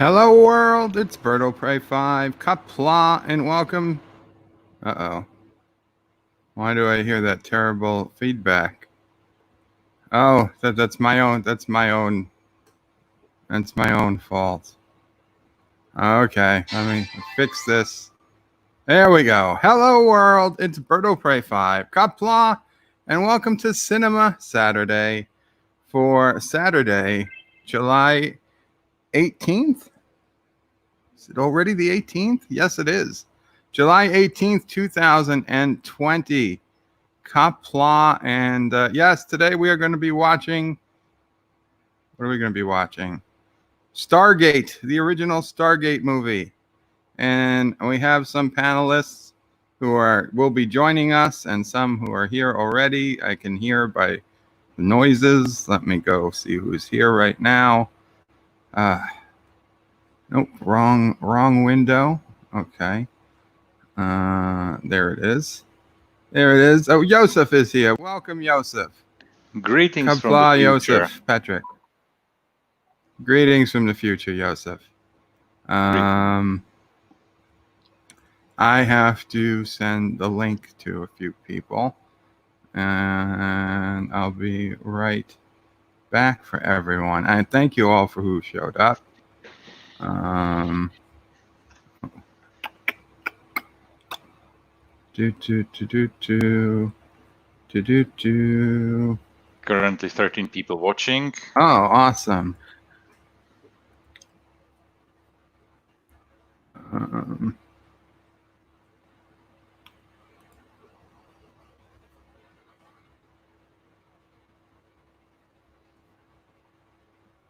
Hello world, it's BOP5 Qapla, and welcome. Uh-oh. Why do I hear that terrible feedback? Oh, that's my own fault. Okay, let me fix this. There we go. Hello world, it's BOP5 Qapla, and welcome to Sinema Saturday for Saturday, July 18th. Is it already the 18th? Yes, it is. July 18th, 2020. Qapla. And yes, today we are going to be watching. What are we going to be watching? Stargate, the original Stargate movie. And we have some panelists who will be joining us and some who are here already. I can hear by the noises. Let me go see who's here right now. Nope, wrong window. Okay. There it is. There it is. Oh, Joseph is here. Welcome, Joseph. Greetings from the future. Joseph, Patrick. Greetings from the future, Joseph. I have to send the link to a few people, and I'll be right back for everyone. And thank you all for who showed up. Currently 13 people watching. Oh, awesome.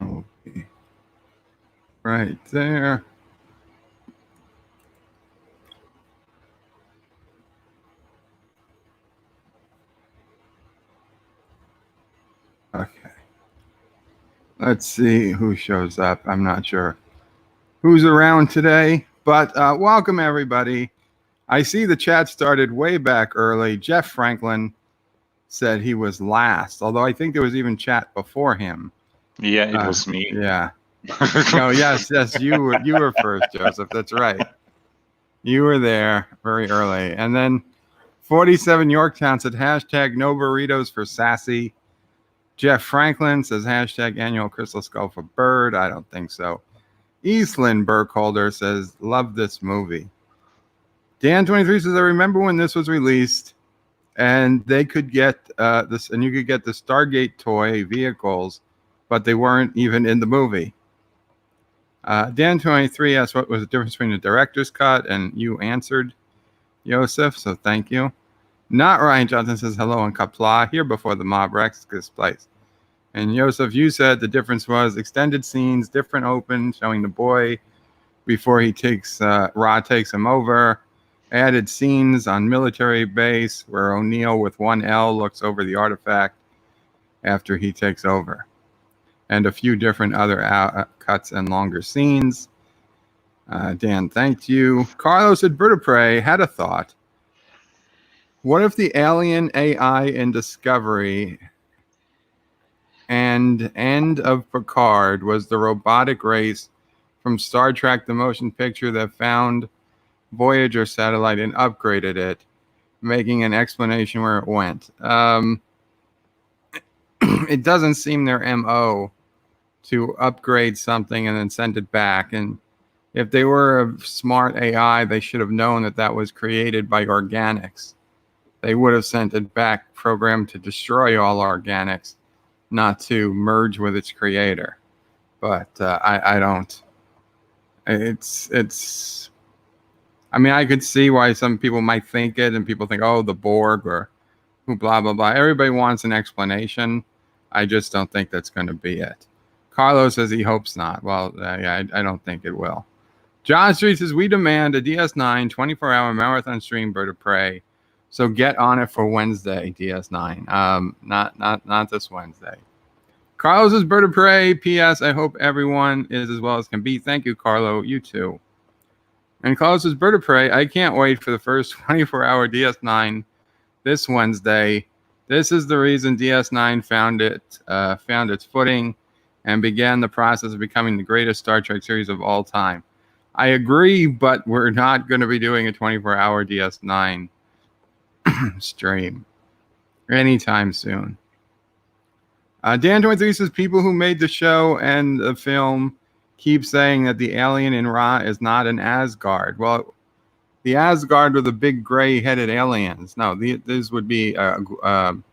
Okay. Right there. Okay. Let's see who shows up. I'm not sure who's around today, but welcome everybody. I see the chat started way back early. Jeff Franklin said he was last, although I think there was even chat before him. Yeah, it was me. Yeah. Oh, yes, you were first, Joseph. That's right. You were there very early. And then 47 Yorktown said hashtag no burritos for Sassy. Jeff Franklin says hashtag annual crystal skull for Bird. I don't think so. Eastland Burkholder says love this movie. Dan23 says I remember when this was released and they could get this, and you could get the Stargate toy vehicles, but they weren't even in the movie. Dan23 asked what was the difference between the director's cut, and you answered, Joseph, so thank you. Not Ryan Johnson says hello in Qapla, here before the mob wrecks this place. And Joseph, you said the difference was extended scenes, different open, showing the boy before he takes, Ra takes him over. Added scenes on military base where O'Neill with one L looks over the artifact after he takes over. And a few different other cuts and longer scenes. Dan, thanked you. Carlos at Bird of Prey had a thought. What if the alien AI in Discovery and End of Picard was the robotic race from Star Trek the Motion Picture that found Voyager satellite and upgraded it, making an explanation where it went? It doesn't seem their MO to upgrade something and then send it back. And if they were a smart AI, they should have known that that was created by organics. They would have sent it back programmed to destroy all organics, not to merge with its creator. But I don't. It's. I mean, I could see why some people might think it, and people think, oh, the Borg or who, blah, blah, blah. Everybody wants an explanation. I just don't think that's going to be it. Carlos says he hopes not. Well, yeah, I don't think it will. John Street says, we demand a DS9 24-hour marathon stream, Bird of Prey. So get on it for Wednesday, DS9. Not this Wednesday. Carlos says, Bird of Prey. P.S. I hope everyone is as well as can be. Thank you, Carlo. You too. And Carlos says, Bird of Prey. I can't wait for the first 24-hour DS9 this Wednesday. This is the reason DS9 found its footing. and began the process of becoming the greatest Star Trek series of all time. I agree, but we're not going to be doing a 24-hour DS9 stream anytime soon. Dan23 says people who made the show and the film keep saying that the alien in Ra is not an Asgard. Well, the Asgard were the big gray-headed aliens. No, these would be Gaul.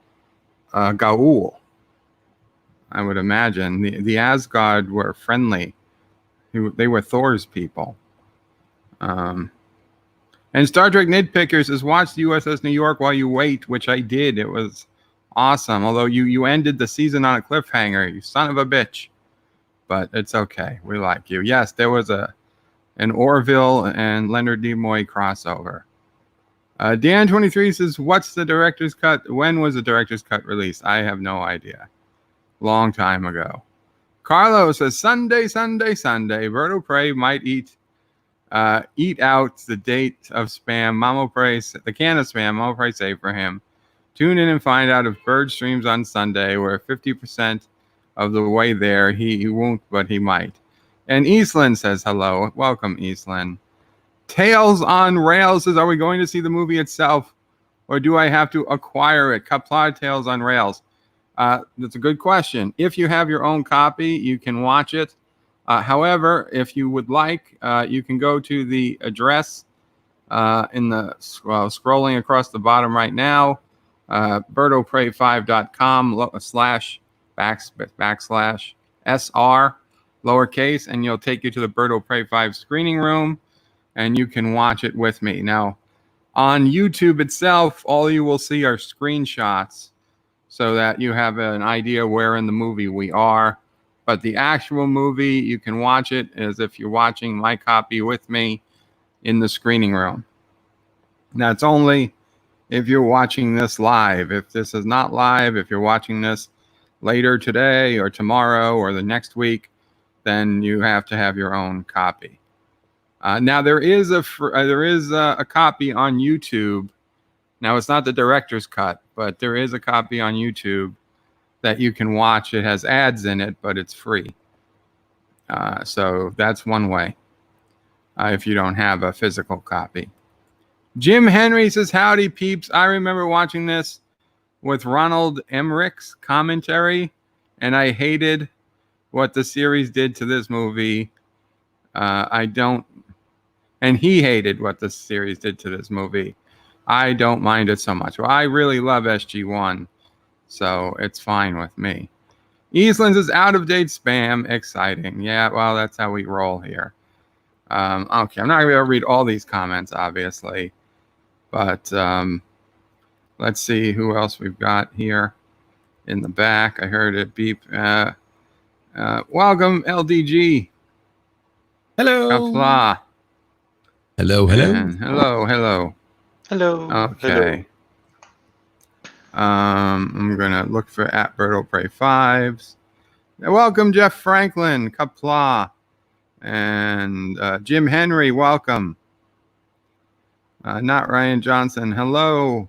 I would imagine the Asgard were friendly. They were Thor's people. And Star Trek Nitpicker says, watch the USS New York while you wait, which I did. It was awesome. Although you ended the season on a cliffhanger, you son of a bitch. But it's okay. We like you. Yes, there was an Orville and Leonard Nimoy crossover. Dan23 says, what's the director's cut? When was the director's cut released? I have no idea. Long time ago. Carlos says, Sunday. Berto Prey might eat out the date of spam. Mama Prey, the can of spam. Mama Prey say for him. Tune in and find out if Bird streams on Sunday. We're 50% of the way there. He won't, but he might. And Eastland says hello. Welcome, Eastland. Tales on Rails says, are we going to see the movie itself, or do I have to acquire it? Qapla Tales on Rails. That's a good question. If you have your own copy, you can watch it. However, if you would like, you can go to the address in the scrolling across the bottom right now, BOP5.com / SR lowercase, and you'll take you to the BOP5 Screening Room, and you can watch it with me. Now, on YouTube itself, all you will see are screenshots, so that you have an idea where in the movie we are. But the actual movie, you can watch it as if you're watching my copy with me in the screening room. That's only if you're watching this live. If this is not live, if you're watching this later today or tomorrow or the next week, then you have to have your own copy. Now, there is a copy on YouTube. Now, it's not the director's cut, but there is a copy on YouTube that you can watch. It has ads in it, but it's free. So that's one way if you don't have a physical copy. Jim Henry says, howdy, peeps. I remember watching this with Ronald Emmerich's commentary, and I hated what the series did to this movie. And he hated what the series did to this movie. I don't mind it so much. Well, I really love SG-1, so it's fine with me. Eastlands is out-of-date spam. Exciting. Yeah, well, that's how we roll here. Okay, I'm not going to be able to read all these comments, obviously. But let's see who else we've got here in the back. I heard it beep. Welcome, LDG. Hello. Qapla. Hello. Hello. Okay. Hello. I'm gonna look for at BOP5s. Welcome, Jeff Franklin, Qapla, and Jim Henry. Welcome. Not Ryan Johnson. Hello.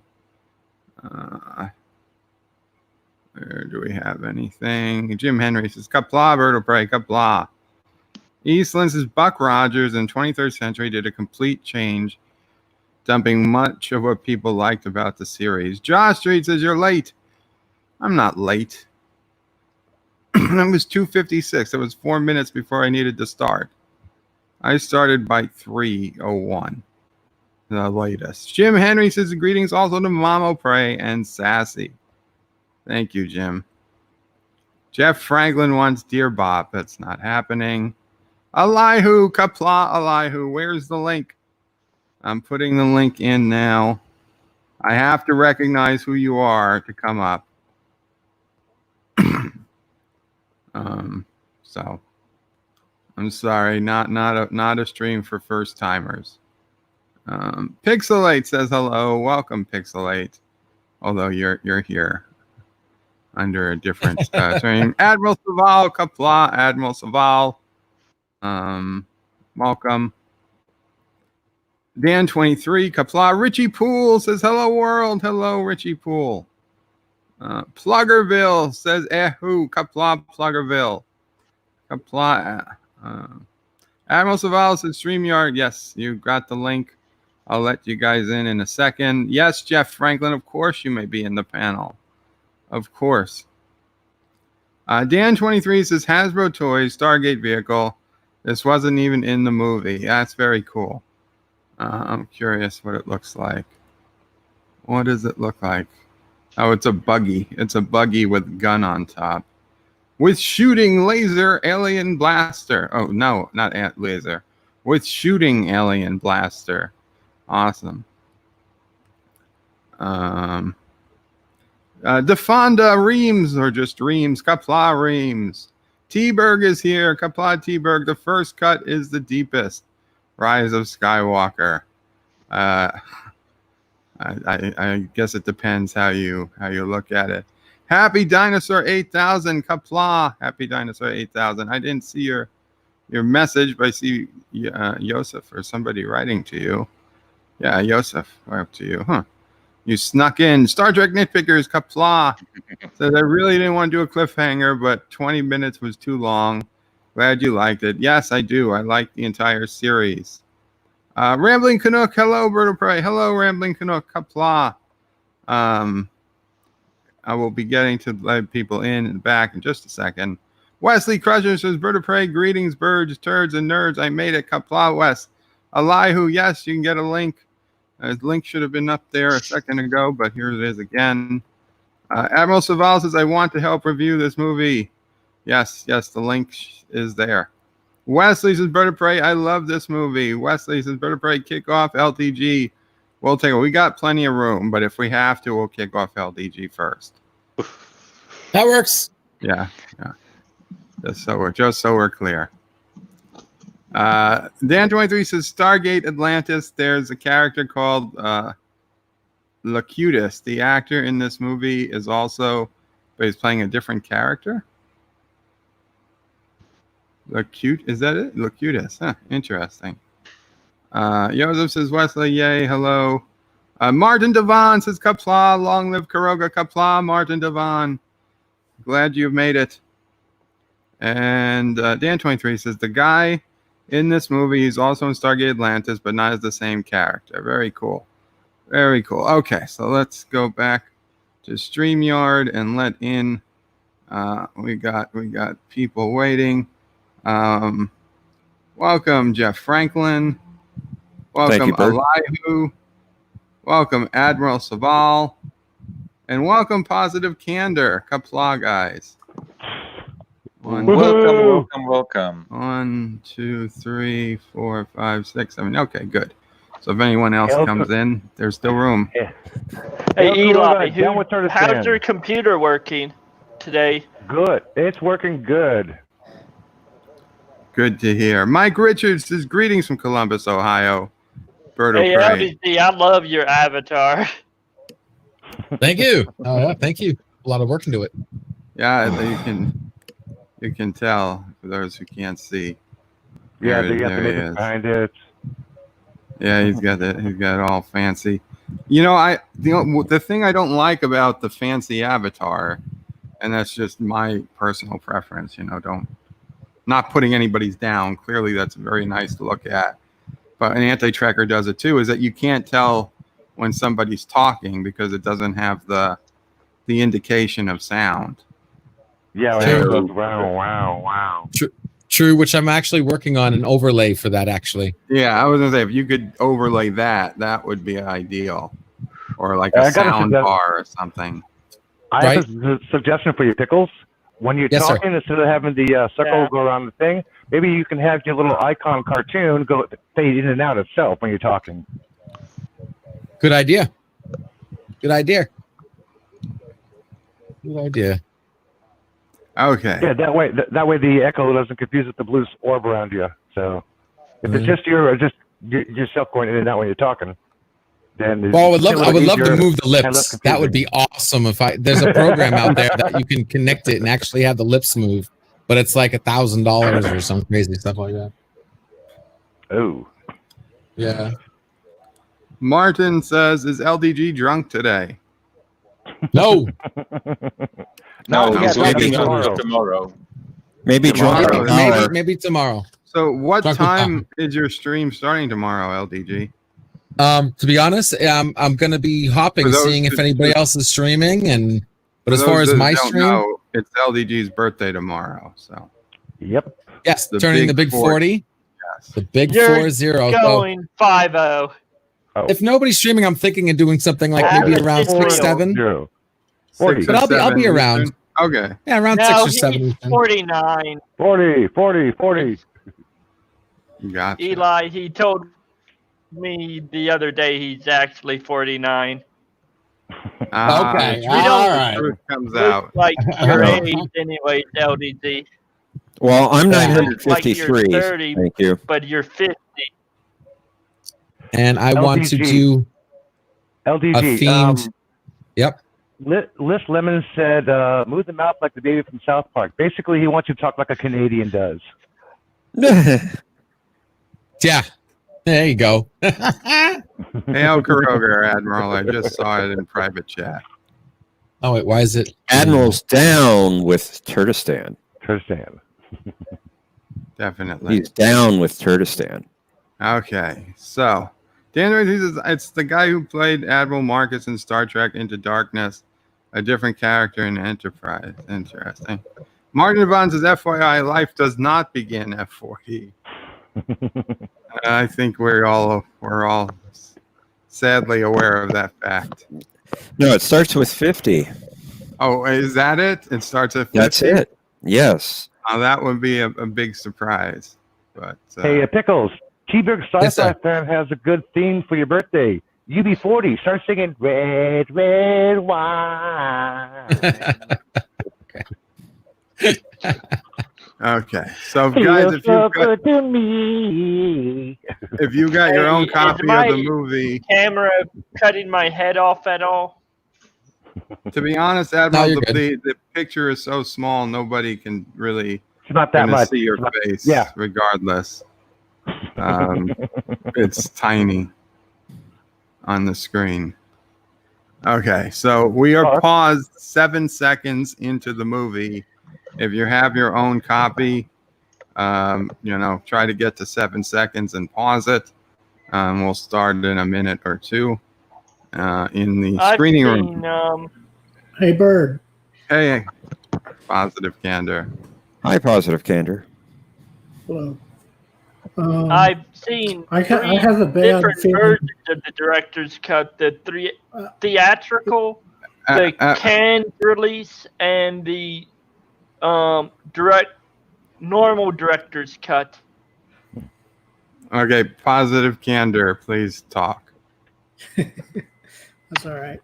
Where do we have anything? Jim Henry says Qapla, BOP5, Qapla. Eastland says Buck Rogers in 23rd Century did a complete change, dumping much of what people liked about the series. Josh Street says you're late. I'm not late. It was 2:56. It was 4 minutes before I needed to start. I started by 3:01, the latest. Jim Henry says greetings also to Mamo Prey and Sassy. Thank you, Jim. Jeff Franklin wants Dear Bop. That's not happening. Elihu, Qapla, Elihu. Where's the link? I'm putting the link in now. I have to recognize who you are to come up. So I'm sorry, not a stream for first timers. Pixelate says hello. Welcome, Pixelate. Although you're here under a different stream. Admiral Saval, Qapla, Admiral Saval. Welcome. Dan23, Qapla. Richie Poole says, hello, world. Hello, Richie Poole. Pluggerville says, who? Qapla, Pluggerville. Qapla. Admiral Saval said StreamYard. Yes, you got the link. I'll let you guys in a second. Yes, Jeff Franklin, of course you may be in the panel. Of course. Dan23 says Hasbro Toys, Stargate vehicle. This wasn't even in the movie. That's very cool. I'm curious what it looks like. What does it look like? Oh, it's a buggy. It's a buggy with gun on top. With shooting laser alien blaster. Oh, no, not laser. With shooting alien blaster. Awesome. Defonda Reams, or just Reams. Qapla Reams. T-Berg is here. Qapla T-Berg. The first cut is the deepest. Rise of Skywalker. I guess it depends how you look at it. Happy Dinosaur 8000, Qapla. Happy Dinosaur 8000. I didn't see your message, but I see Yosef or somebody writing to you. Yeah, Yosef, up to you, huh? You snuck in. Star Trek Nitpickers, Qapla. Said I really didn't want to do a cliffhanger, but 20 minutes was too long. Glad you liked it. Yes, I do. I like the entire series. Rambling Canuck, hello, Bird of Prey. Hello, Rambling Canuck, Qapla. I will be getting to let people in the back in just a second. Wesley Crusher says, Bird of Prey, greetings, birds, turds, and nerds. I made it, Qapla West. Elihu, yes, you can get a link. The link should have been up there a second ago, but here it is again. Admiral Saval says, I want to help review this movie. Yes, the link is there. Wesley says, Bird of Prey, I love this movie. Wesley says, Bird of Prey, kick off LTG. We'll take it. We got plenty of room, but if we have to, we'll kick off LDG first. That works. Yeah. Just so we're clear. Dan23 says Stargate Atlantis. There's a character called Locutus. The actor in this movie is also, but he's playing a different character. Is that it? Locutus. Huh, interesting. Joseph says Wesley, yay, hello. Martin Devon says Qapla, long live Karoga Qapla, Martin Devon. Glad you've made it. And Dan23 says the guy in this movie is also in Stargate Atlantis, but not as the same character. Very cool. Very cool. Okay, so let's go back to StreamYard and let in. We got people waiting. Welcome, Jeff Franklin. Welcome, Elihu. Welcome, Admiral Saval. And welcome, Positive Candor. Qapla, guys. Welcome. 1, 2, 3, 4, 5, 6, 7. Okay, good. So if anyone else comes in, there's still room. Yeah. Hey, Eli, how's your computer working today? Good. It's working good. Good to hear. Mike Richards says greetings from Columbus, Ohio. Bird of Prey. LDG, I love your avatar. Thank you. Oh, yeah, thank you. A lot of work into it. Yeah, you can tell for those who can't see. Yeah, they got the music behind it. Yeah, he's got it all fancy. The thing I don't like about the fancy avatar, and that's just my personal preference, not putting anybody's down. Clearly, that's very nice to look at. But an anti-tracker does it too, is that you can't tell when somebody's talking because it doesn't have the indication of sound. Yeah, wow. True, which I'm actually working on an overlay for that, actually. Yeah, I was going to say, if you could overlay that would be ideal. Or like a sound bar or something. I have a suggestion for you, Pickles. When you're talking, instead of having the circle go around the thing, maybe you can have your little icon cartoon go fade in and out itself when you're talking. Good idea. Okay. Yeah, that way the echo doesn't confuse with the blue orb around you. So if it's just yourself going in and out when you're talking, then I would love to move the lips. That would be awesome. There's a program out there that you can connect it and actually have the lips move, but it's like $1,000 or some crazy stuff like that. Oh, yeah. Martin says, "Is LDG drunk today?" No. No, he's leaving tomorrow. Maybe tomorrow. Maybe tomorrow. So what time is your stream starting tomorrow, LDG? To be honest, I'm going to be hopping, seeing if anybody else is streaming. But as far as my stream, it's LDG's birthday tomorrow. So. Yep. Yes, turning the big 40. Yes. The big You're 40. Going 5-0. If nobody's streaming, I'm thinking of doing something like maybe around 6, 7. 40. But I'll be around. Okay. Yeah, around 6 or 7. 49. 40. Gotcha. Eli, he told me the other day he's actually 49. Okay, all right. Truth comes out. Like your age, anyways, LDG. Well, I'm 953. Like 30, thank you. But you're 50. And I want to do LDG. a themed. Yep. Liz Lemon said, "Move the mouth like the baby from South Park." Basically, he wants you to talk like a Canadian does. Yeah. There you go. Hey, El Karoger, Admiral. I just saw it in private chat. Oh, wait, why is it? Admiral's down with Turkestan. Definitely. He's down with Turkestan. Okay, so Dan says it's the guy who played Admiral Marcus in Star Trek Into Darkness, a different character in Enterprise. Interesting. Martin Devon says, FYI, life does not begin at 40. I think we're all sadly aware of that fact. No, it starts with 50. Oh, is that it? It starts at 50? That's it. Yes. Oh, that would be a big surprise. But hey, Pickles, T-Berg Sci-Fi fan has a good theme for your birthday. UB40, start singing Red, Red Wine. Okay, so guys, if you got your own copy of the movie, camera cutting my head off at all? To be honest, Admiral, the picture is so small, nobody can really see your face. Yeah. Regardless, it's tiny on the screen. Okay, so we are paused 7 seconds into the movie. If you have your own copy, try to get to 7 seconds and pause it. We'll start in a minute or two in the screening room. Hey, Bird. Hey, Positive Candor. Hi, Positive Candor. Hello. I've seen I have a bad different feeling. versions of the director's cut: the theatrical, the canned release, and the normal director's cut. Okay, Positive Candor, please talk. That's all right.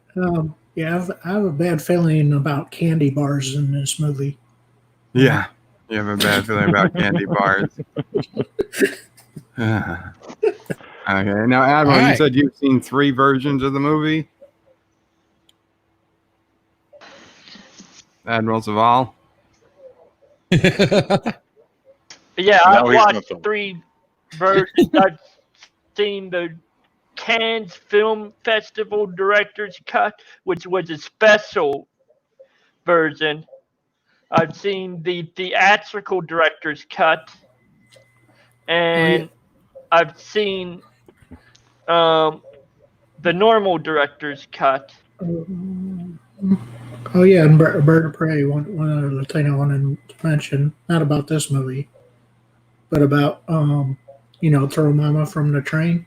Yeah, I have a bad feeling about candy bars in this movie. Yeah, you have a bad feeling about candy bars. Okay, now Admiral, you said you've seen 3 versions of the movie. Admiral Zaval. Yeah, I've watched 3 versions. I've seen the Cannes Film Festival director's cut, which was a special version. I've seen the theatrical director's cut, and I've seen the normal director's cut. Oh yeah, and Bird of Prey. One other thing I wanted to mention, not about this movie, but about Throw Mama from the Train.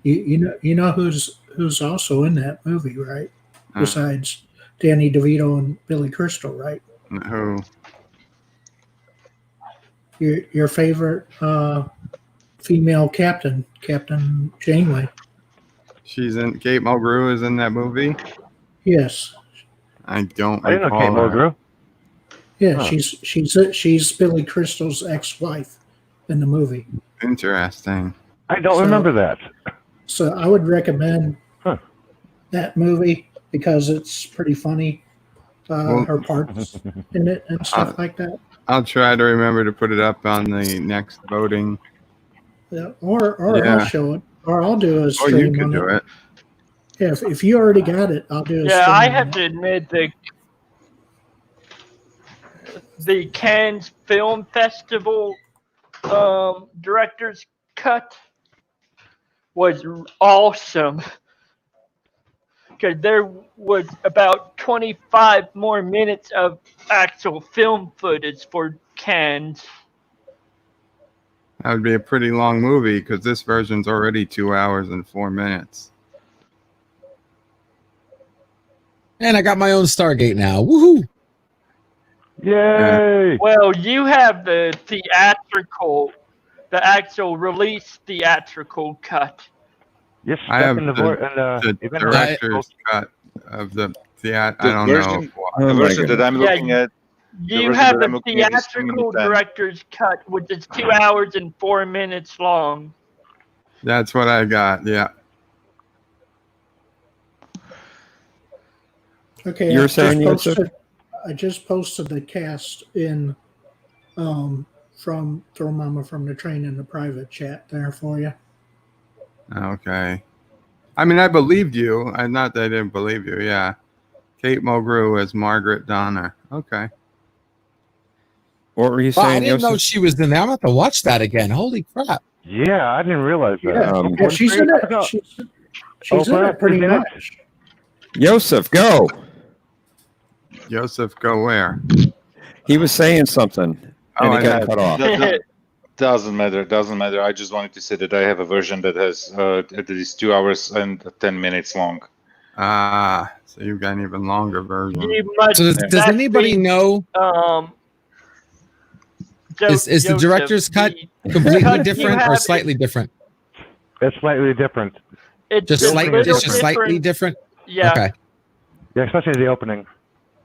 You know who's also in that movie, right? Besides Danny DeVito and Billy Crystal, right? Who? Your favorite female captain, Captain Janeway. She's in. Kate Mulgrew is in that movie. Yes. I didn't know Kate Mulgrew. Yeah, she's Billy Crystal's ex-wife in the movie. Interesting. I don't remember that. So I would recommend that movie because it's pretty funny. Her parts in it and stuff like that. I'll try to remember to put it up on the next voting. Yeah, or I'll show it, or I'll do a stream. Or you can do it. Yeah, if you already got it, I'll do a stream. Yeah, I have to admit that the Cannes Film Festival director's cut was awesome. Because there was about 25 more minutes of actual film footage for Cannes. That would be a pretty long movie because this version's already 2 hours and 4 minutes. And I got my own Stargate now. Woohoo! Yay! Well, you have the actual release theatrical cut. Yes, I have the event director's cut of the theater. I don't version, know. The version that I'm looking at. You version have that I'm the looking at is theatrical streaming time. director's cut, which is 2 hours and 4 minutes long. That's what I got. Yeah. Okay, You're saying, Yusuf? I just posted the cast in from Throw Mama from the Train in the private chat there for you. Okay. I mean, I believed you. Not that I didn't believe you. Yeah. Kate Mulgrew as Margaret Donner. Okay. What were you Wow, I saying, didn't know Yosef? she was in there. I'm going to have to watch that again. Holy crap. Yeah, I didn't realize that. Yeah, she's in it. She's in it pretty much. Yosef, go. Joseph, go where? He was saying something, and Oh, he got cut off. Doesn't matter. I just wanted to say that I have a version that has that is 2 hours and 10 minutes long. Ah, so you've got an even longer version. So does anybody know? Is the Joseph, director's cut completely different or slightly different? It's slightly different. It's Just slightly, little it's just slightly different. Yeah. Okay. Yeah, especially the opening.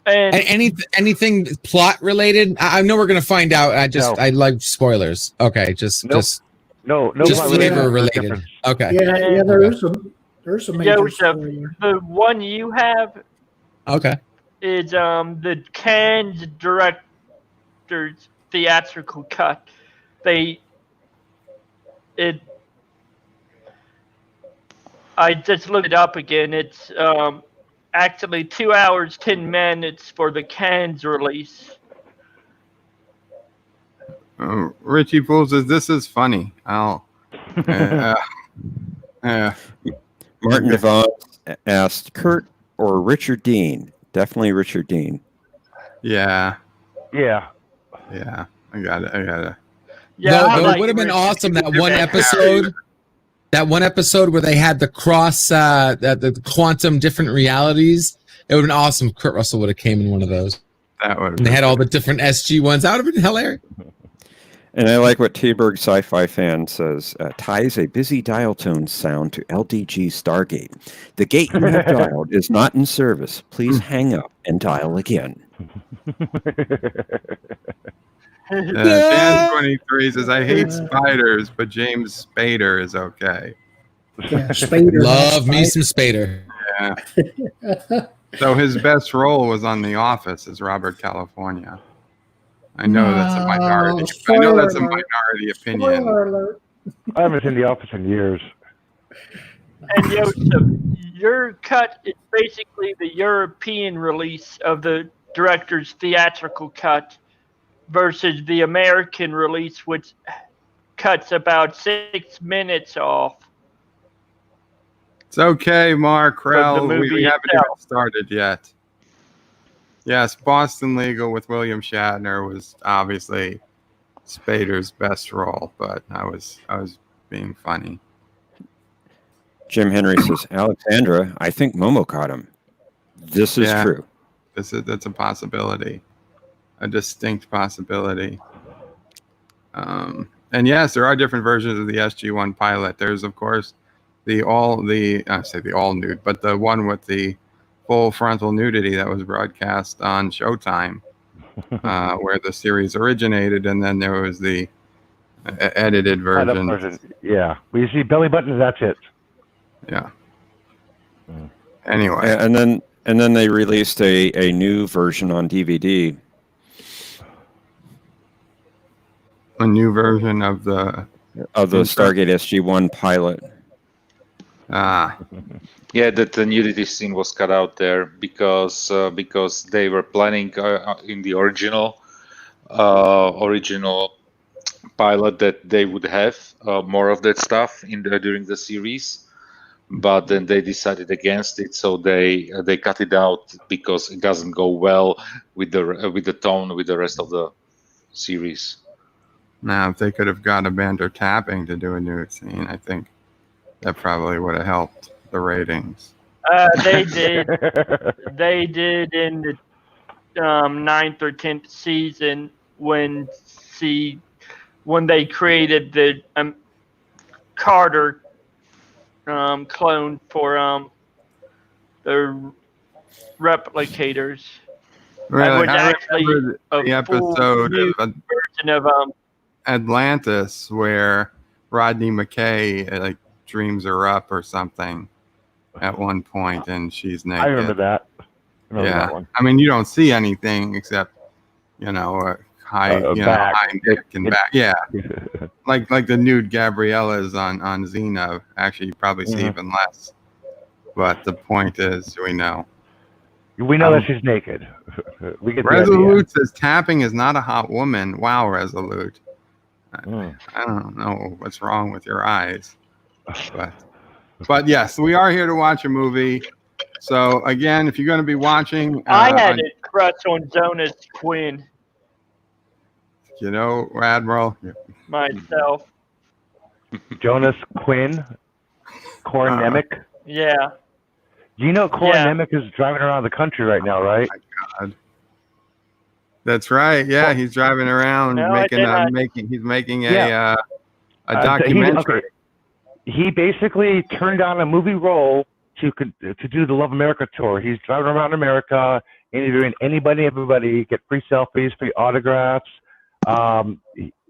And Anything plot related? I know we're gonna find out. I like spoilers. Okay, just No just plot flavor related. difference. Okay. Yeah, there's some major Joseph, spoiler. the one you have Okay. is the Cannes director's theatrical cut. I just looked it up again. It's actually 2 hours 10 minutes for the Cannes release. Richie Poole says this is funny. Martin Devon asked Kurt or Richard Dean. Definitely Richard Dean. Yeah. Yeah. Yeah. I got it. Yeah, it would have been awesome that one episode. That one episode where they had the cross, the quantum different realities. It would have been awesome. Kurt Russell would have came in one of those. That would. And they had all the different SG ones. That would have been hilarious. And I like what T-Berg Sci-Fi fan says. Ties a busy dial tone sound to LDG Stargate. The gate you have dialed is not in service. Please hang up and dial again. Dan 23 says I hate spiders, but James Spader is okay. Yeah, Spader. Love me some Spader. Yeah. So his best role was on The Office as Robert California. I know that's a minority. I know that's a minority opinion. Spoiler alert. I haven't seen The Office in years. And Joseph, your cut is basically the European release of the director's theatrical cut versus the American release, which cuts about 6 minutes off. It's okay, Mark Krell. Of the movie We haven't itself. even started yet. Yes, Boston Legal with William Shatner was obviously Spader's best role, but I was being funny. Jim Henry says, Alexandra, I think Momo caught him. This is true. That's a possibility, a distinct possibility. And yes, there are different versions of the SG-1 pilot. There's of course the all nude, but the one with the full frontal nudity that was broadcast on Showtime, where the series originated, and then there was the edited version. Yeah, well, you see belly buttons. That's it. Yeah. Anyway, And then they released a new version on DVD. a new version of the Stargate SG-1 pilot. Yeah, that the nudity scene was cut out there because they were planning in the original original pilot that they would have more of that stuff during the series, but then they decided against it, so they cut it out because it doesn't go well with the tone with the rest of the series. Now, if they could have got Amanda Tapping to do a nude scene, I think that probably would have helped the ratings. They did. They did in the 9th or 10th season when they created the Carter clone for the replicators. Really, which I actually remember the episode of version of Atlantis where Rodney McKay like dreams her up or something at one point, and she's naked. I remember that. That one. I mean, you don't see anything except high neck and back. Yeah, like the nude Gabriella's on Xena. Actually, you probably see even less. But the point is, we know. We know that she's naked. We get Resolute says Tapping is not a hot woman. Wow, Resolute. I don't know what's wrong with your eyes, but yes, we are here to watch a movie. So again, if you're going to be watching, I had a crush on Jonas Quinn. Admiral. Myself. Jonas Quinn, Corin Nemec. Yeah. You know Corin Nemec is driving around the country right now, right? Oh my God. That's right. Yeah, he's driving around he's making a documentary. He basically turned down a movie role to do the Love America tour. He's driving around America, interviewing anybody, everybody, get free selfies, free autographs.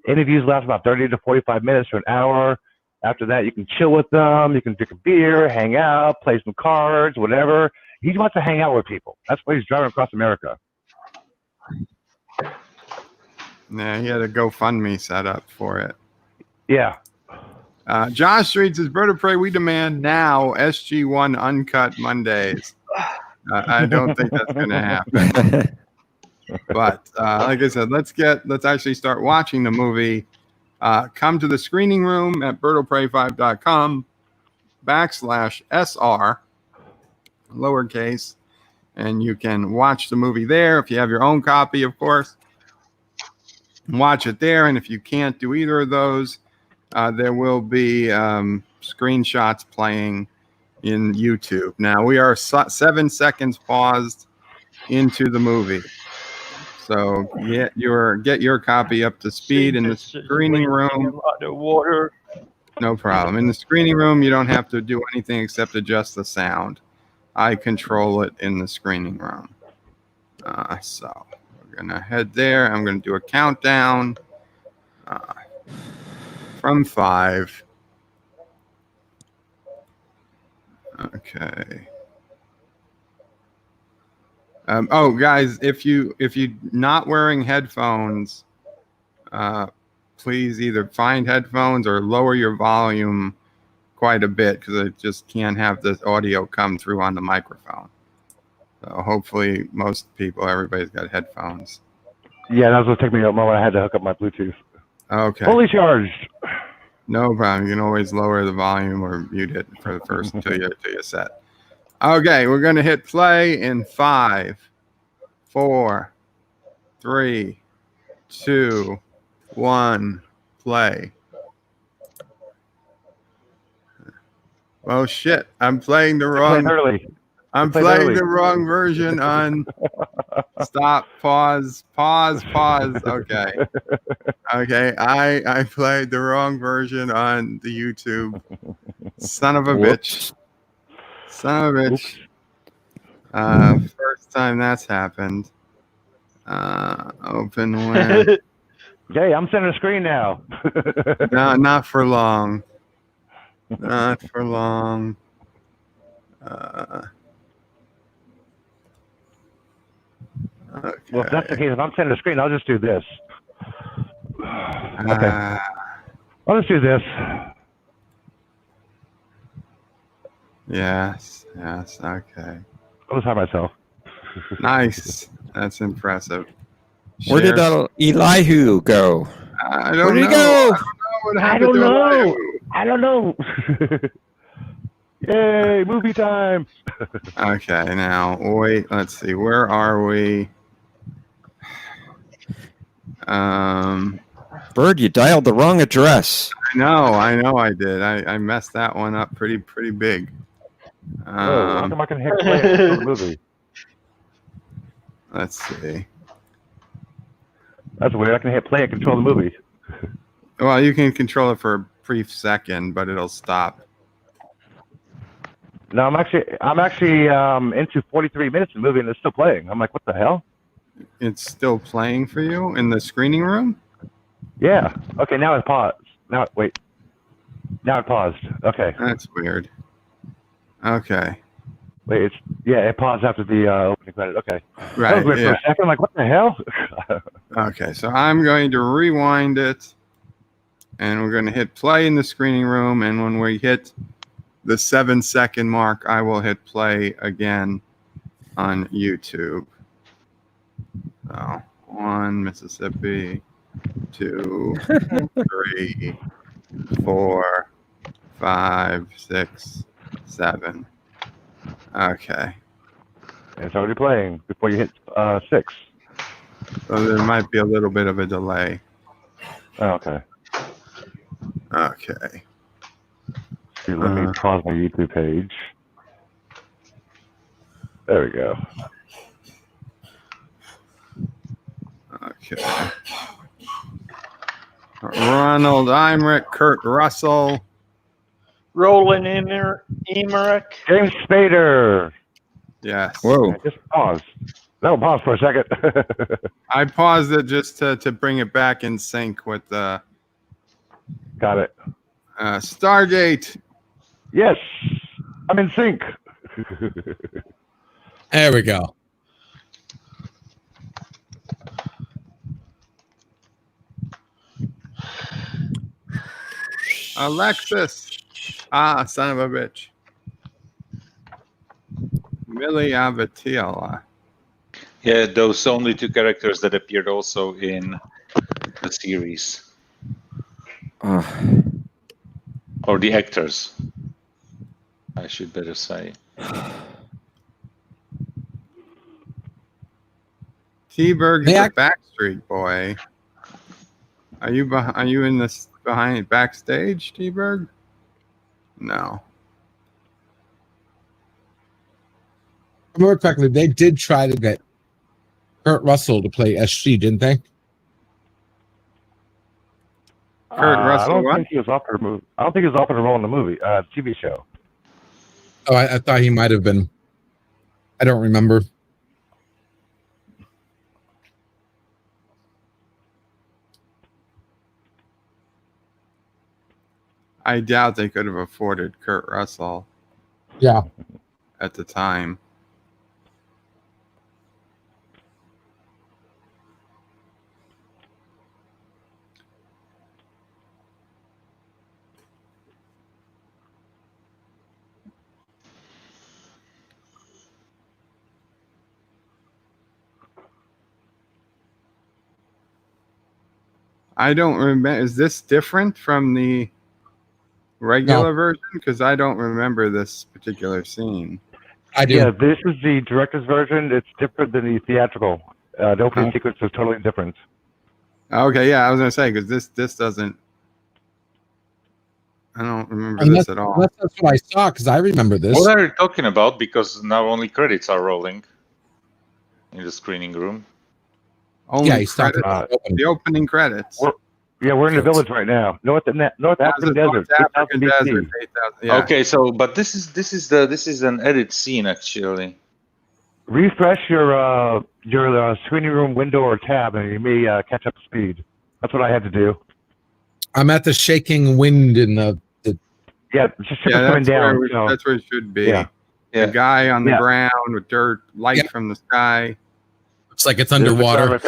Interviews last about 30 to 45 minutes to an hour. After that, you can chill with them. You can drink a beer, hang out, play some cards, whatever. He wants to hang out with people. That's why he's driving across America. Yeah, he had a GoFundMe set up for it. Yeah. Josh Street says, Bird of Prey, we demand now SG1 Uncut Mondays. I don't think that's going to happen. But like I said, let's actually start watching the movie. Come to the screening room at birdofprey5.com/SR, lowercase, and you can watch the movie there. If you have your own copy, of course, watch it there. And if you can't do either of those, there will be screenshots playing in YouTube. Now, we are 7 seconds paused into the movie. So get your copy up to speed in the screening room. Water. No problem. In the screening room, you don't have to do anything except adjust the sound. I control it in the screening room. So we're going to head there. I'm going to do a countdown from 5. Okay. Guys, if you're not wearing headphones, please either find headphones or lower your volume quite a bit because I just can't have the audio come through on the microphone. So hopefully everybody's got headphones. Yeah, that was what took me a moment. I had to hook up my Bluetooth. Okay. Fully charged. No problem. You can always lower the volume or mute it for the first until you set. Okay, we're going to hit play in 5, 4, 3, 2, 1, play. Oh shit! I'm playing the wrong. I'm playing the wrong version on. Stop. Pause. Okay. Okay. I played the wrong version on the YouTube. Son of a bitch. Son of a bitch. First time that's happened. Open when. Hey, I'm center screen now. No, not for long. Not for long. Okay. Well, if that's the case, if I'm center screen, I'll just do this. Okay. I'll just do this. Yes. Okay. I'll just hide myself. Nice. That's impressive. Where did Elihu go? I Where don't did know. he go? What I happened don't to know. Elihu? I don't know. Yay, movie time. Okay, now wait. Let's see. Where are we? Bird, you dialed the wrong address. I know I did. I messed that one up pretty big. Whoa, how come I can hit play and control the movie? Let's see. That's weird. I can hit play and control the movie. Well, you can control it for a brief second, but it'll stop. No, I'm actually into 43 minutes of the movie and it's still playing. I'm like, what the hell? It's still playing for you in the screening room? Yeah. Okay, now it paused. Now it paused. Okay. That's weird. Okay. Wait, it paused after the opening credit. Okay. Right. That was weird for a second. I'm like, what the hell? Okay, so I'm going to rewind it, and we're going to hit play in the screening room, and when we hit the 7-second mark, I will hit play again on YouTube. So 1 Mississippi, 2, 3, 4, 5, 6, 7. Okay. It's already playing before you hit 6. So there might be a little bit of a delay. Oh, okay. Okay. See, let me pause my YouTube page. There we go. Okay. Ronald Emmerich, Kurt Russell. Roland Emmerich. James Spader. Yes. Whoa. Yeah, just pause. No, pause for a second. I paused it just to bring it back in sync with the Got it. Stargate. Yes, I'm in sync. There we go. Alexis. Son of a bitch. Millie Avatila. Yeah, those only 2 characters that appeared also in the series. Or the actors, I should better say. T-Berg is a Backstreet Boy. Are you in this behind backstage, T-Berg? No. More correctly, they did try to get Kurt Russell to play SG, didn't they? Kurt Russell. I don't what? think he was offered a movie. I don't think he was offered a role in the movie, TV show. Oh, I thought he might have been. I don't remember. I doubt they could have afforded Kurt Russell. Yeah. At the time. I don't remember. Is this different from the regular version? Because I don't remember this particular scene. I do. Yeah, this is the director's version. It's different than the theatrical. The opening sequence is totally different. Okay, yeah, I was gonna say because this doesn't. I don't remember this at all. That's what I saw because I remember this. What are you talking about? Because now only credits are rolling in the screening room. Only Yeah, he's talking credits. about The opening credits. We're in the village right now. North African Desert. North African 8,000 BC. Desert. 8,000, yeah. Okay, so but this is an edit scene actually. Refresh your screening room window or tab, and you may catch up to speed. That's what I had to do. I'm at the shaking wind in the Yeah, just coming down. That's where it should be. Yeah. The guy on the ground with dirt, light from the sky. Looks like it's underwater. If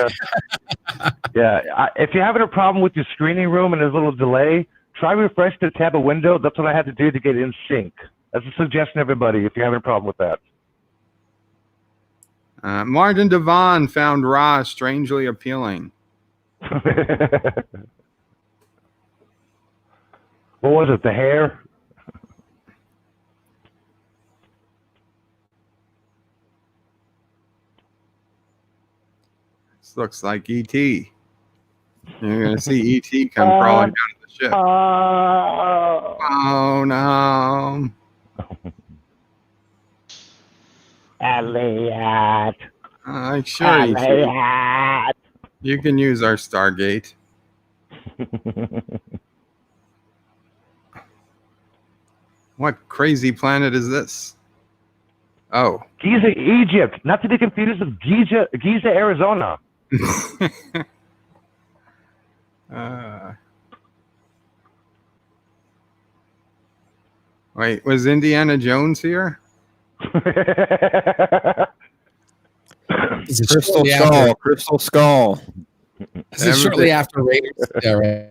you're having a problem with your screening room and there's a little delay, try refresh the tab of window. That's what I had to do to get in sync. That's a suggestion, everybody, if you're having a problem with that. Martin Devon found Ra strangely appealing. What was it? The hair? This looks like E.T. You're going to see E.T. come crawling out of the ship. Oh, no. Elliot. Sure, E.T. You can use our Stargate. What crazy planet is this? Oh. Giza, Egypt. Not to be confused with Giza, Arizona. Wait, was Indiana Jones here? Crystal Skull. Crystal Skull. This is shortly after Raiders. Yeah, right.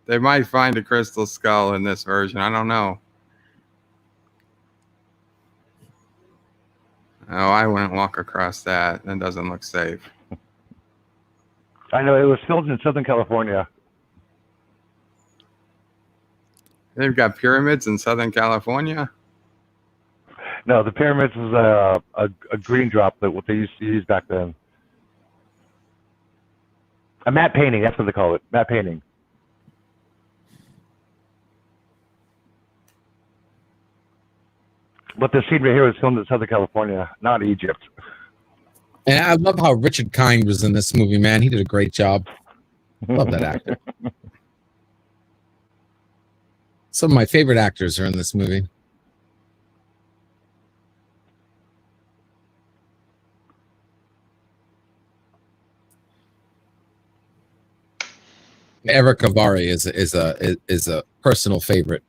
They might find a crystal skull in this version. I don't know. Oh, I wouldn't walk across that. That doesn't look safe. I know, it was filmed in Southern California. They've got pyramids in Southern California? No, the pyramids was a green drop that what they used to use back then. A matte painting, that's what they call it. Matte painting. But the scene right here was filmed in Southern California, not Egypt. And I love how Richard Kind was in this movie, man. He did a great job. Love that actor. Some of my favorite actors are in this movie. Erica Bari is a personal favorite.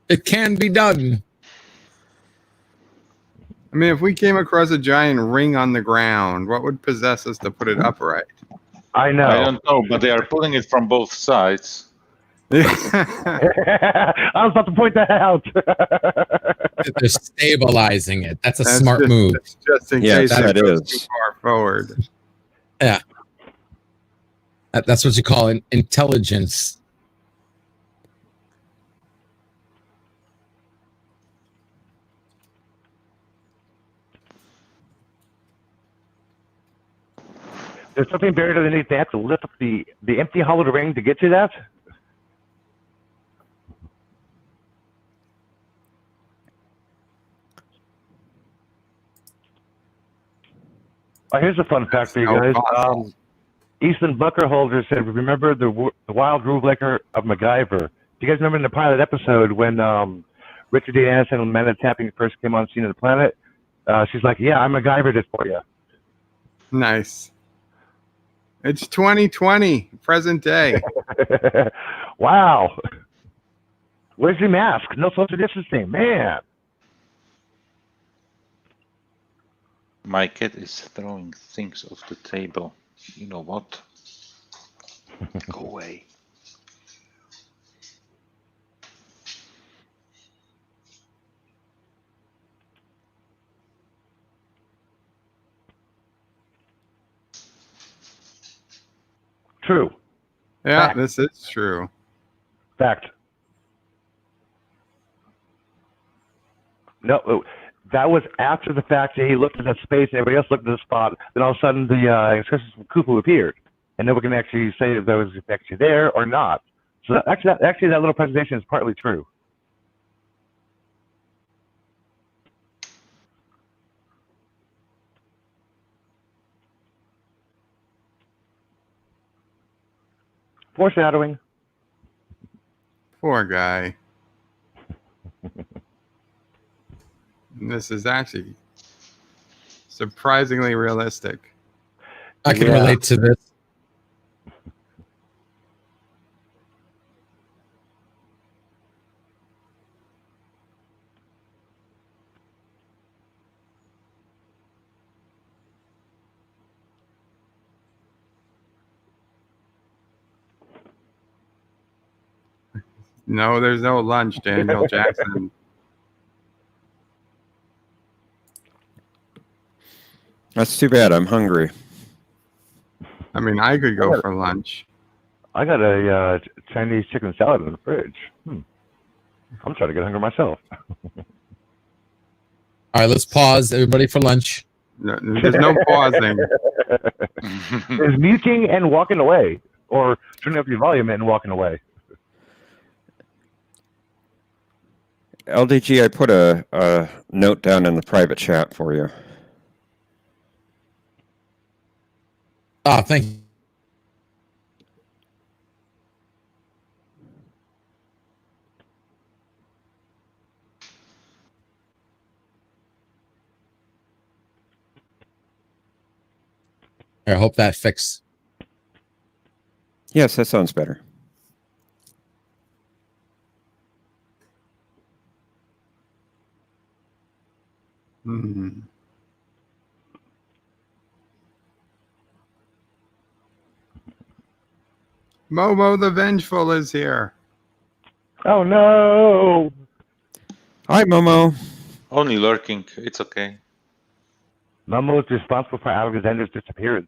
It can be done. I mean, if we came across a giant ring on the ground, what would possess us to put it upright? I know. I don't know, but they are pulling it from both sides. I was about to point that out. They're stabilizing it. That's a smart move. Just in Yes, case that it goes is. too far forward. Yeah. That's what you call intelligence. There's something buried underneath. They have to lift up the empty hollowed ring to get to that. Oh, here's a fun fact for you guys. Easton Buckerholder said, "Remember the wild Rulebaker of MacGyver?" Do you guys remember in the pilot episode when Richard D. Anderson and Amanda Tapping first came on scene of the planet? She's like, "Yeah, I MacGyvered it for you." Nice. It's 2020, present day. Wow. Where's your mask? No social distancing, man. My cat is throwing things off the table. You know what? Go away. True. Yeah, Fact. this is true. Fact. No, that was after the fact that he looked at that space and everybody else looked at the spot. Then all of a sudden the instructions from Qapla appeared. And then we can actually say if that was actually there or not. So actually that little presentation is partly true. Foreshadowing. Poor guy. This is actually surprisingly realistic. I can relate to this. No, there's no lunch, Daniel Jackson. That's too bad. I'm hungry. I mean, I could go for lunch. I got a Chinese chicken salad in the fridge. I'm starting to get hungry myself. All right, let's pause, everybody, for lunch. No, there's no pausing. There's muting and walking away, or turning up your volume and walking away. LDG, I put a note down in the private chat for you. Oh, thank you. I hope that fixed. Yes, that sounds better. Hmm. Momo the Vengeful is here. Oh no! Hi, Momo. Only lurking. It's okay. Momo is responsible for Alexander's disappearance.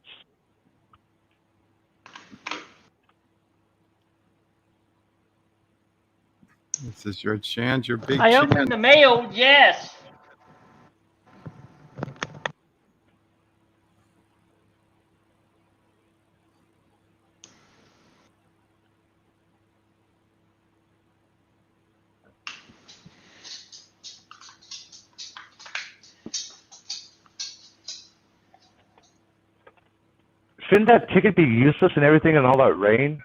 This is your chance, your big I chance. opened the mail, yes. Shouldn't that ticket be useless and everything in all that rain?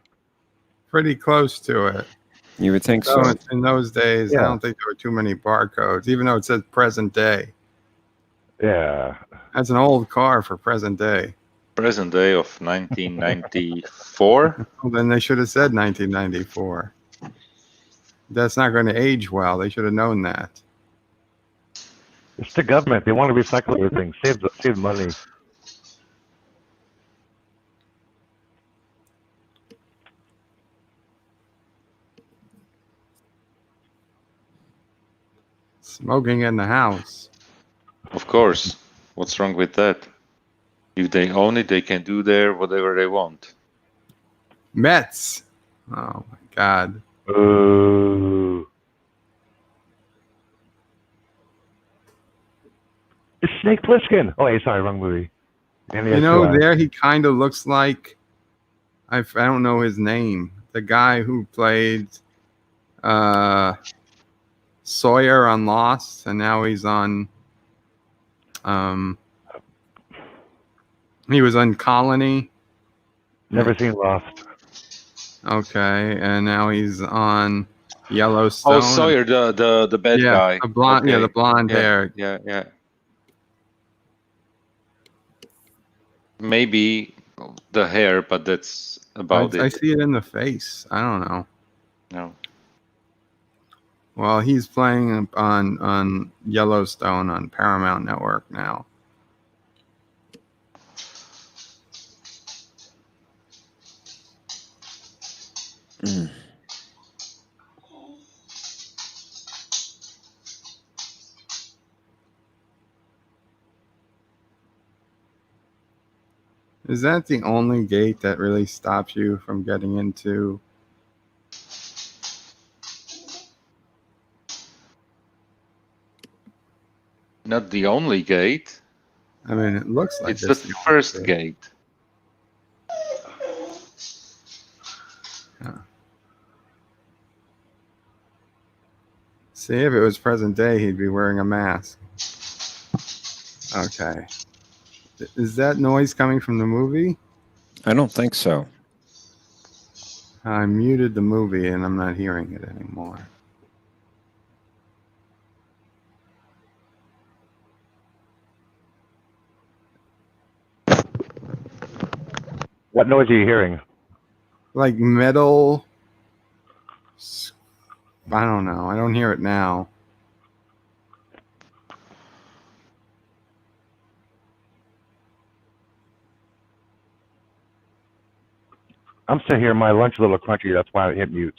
Pretty close to it. You would think So so. in those days, I Yeah. don't think there were too many barcodes, even though it says present day. Yeah. That's an old car for present day. Present day of 1994. Well, then they should have said 1994. That's not going to age well. They should have known that. It's the government. They want to recycle everything. Save money. Smoking in the house. Of course. What's wrong with that? If they own it, they can do there whatever they want. Mets. Oh my God. Ooh. It's Snake Plissken. Oh, wait, sorry, wrong movie. You know, there he kind of looks like, I don't know his name. The guy who played Sawyer on Lost, and now he's on. He was on Colony. Never seen Lost. Okay, and now he's on Yellowstone. Oh, Sawyer, the bad guy. The blonde, Okay. the blonde hair. Yeah. Maybe the hair, but that's about I it. see it in the face. I don't know. No. Well, he's playing on Yellowstone on Paramount Network now. Mm. Is that the only gate that really stops you from getting into? Not the only gate. I mean, it looks like It's the first gate. Yeah. See, if it was present day, he'd be wearing a mask. Okay. Is that noise coming from the movie? I don't think so. I muted the movie and I'm not hearing it anymore. What noise are you hearing? Like metal. I don't know. I don't hear it now. I'm still hearing my lunch a little crunchy. That's why I hit mute.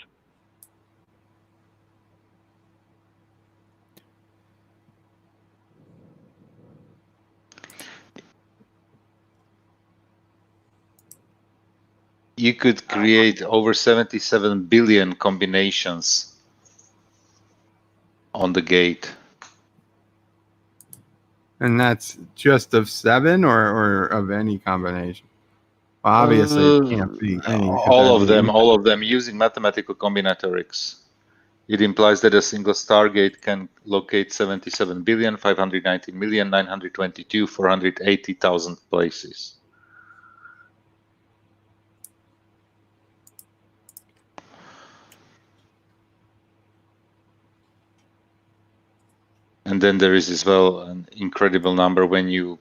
you could create over 77 billion combinations on the gate. And that's just of 7 or of any combination? Well, obviously, it can't be any. All of them using mathematical combinatorics. It implies that a single Stargate can locate 77,519,922,480,000 places. And then there is as well an incredible number when you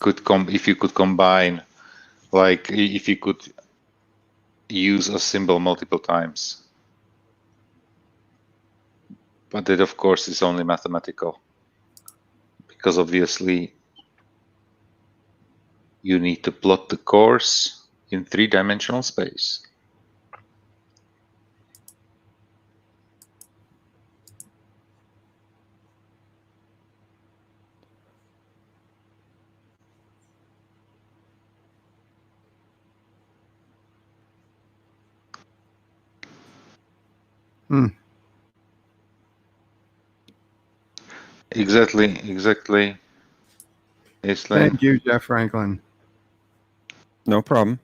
could if you could combine, like if you could use a symbol multiple times. But that, of course, is only mathematical, because obviously you need to plot the course in 3-dimensional space. Exactly. Thank you, Jeff Franklin. No problem.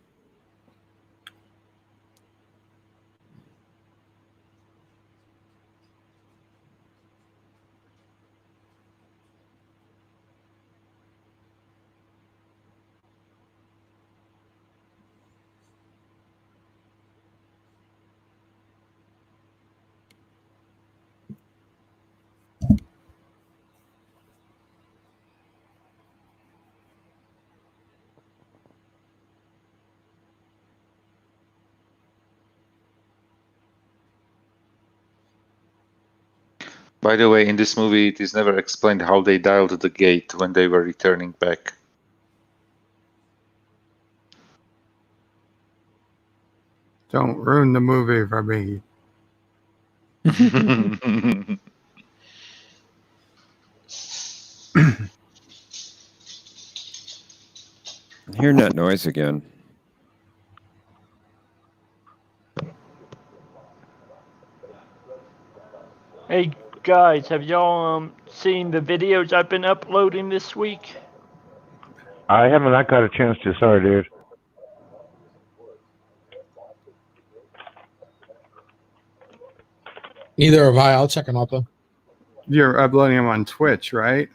By the way, in this movie, it is never explained how they dialed the gate when they were returning back. Don't ruin the movie for me. I'm hearing that noise again. Hey guys, have y'all seen the videos I've been uploading this week? I haven't not got a chance to. Sorry, dude. Neither have I. I'll check them out though. You're uploading them on Twitch, right?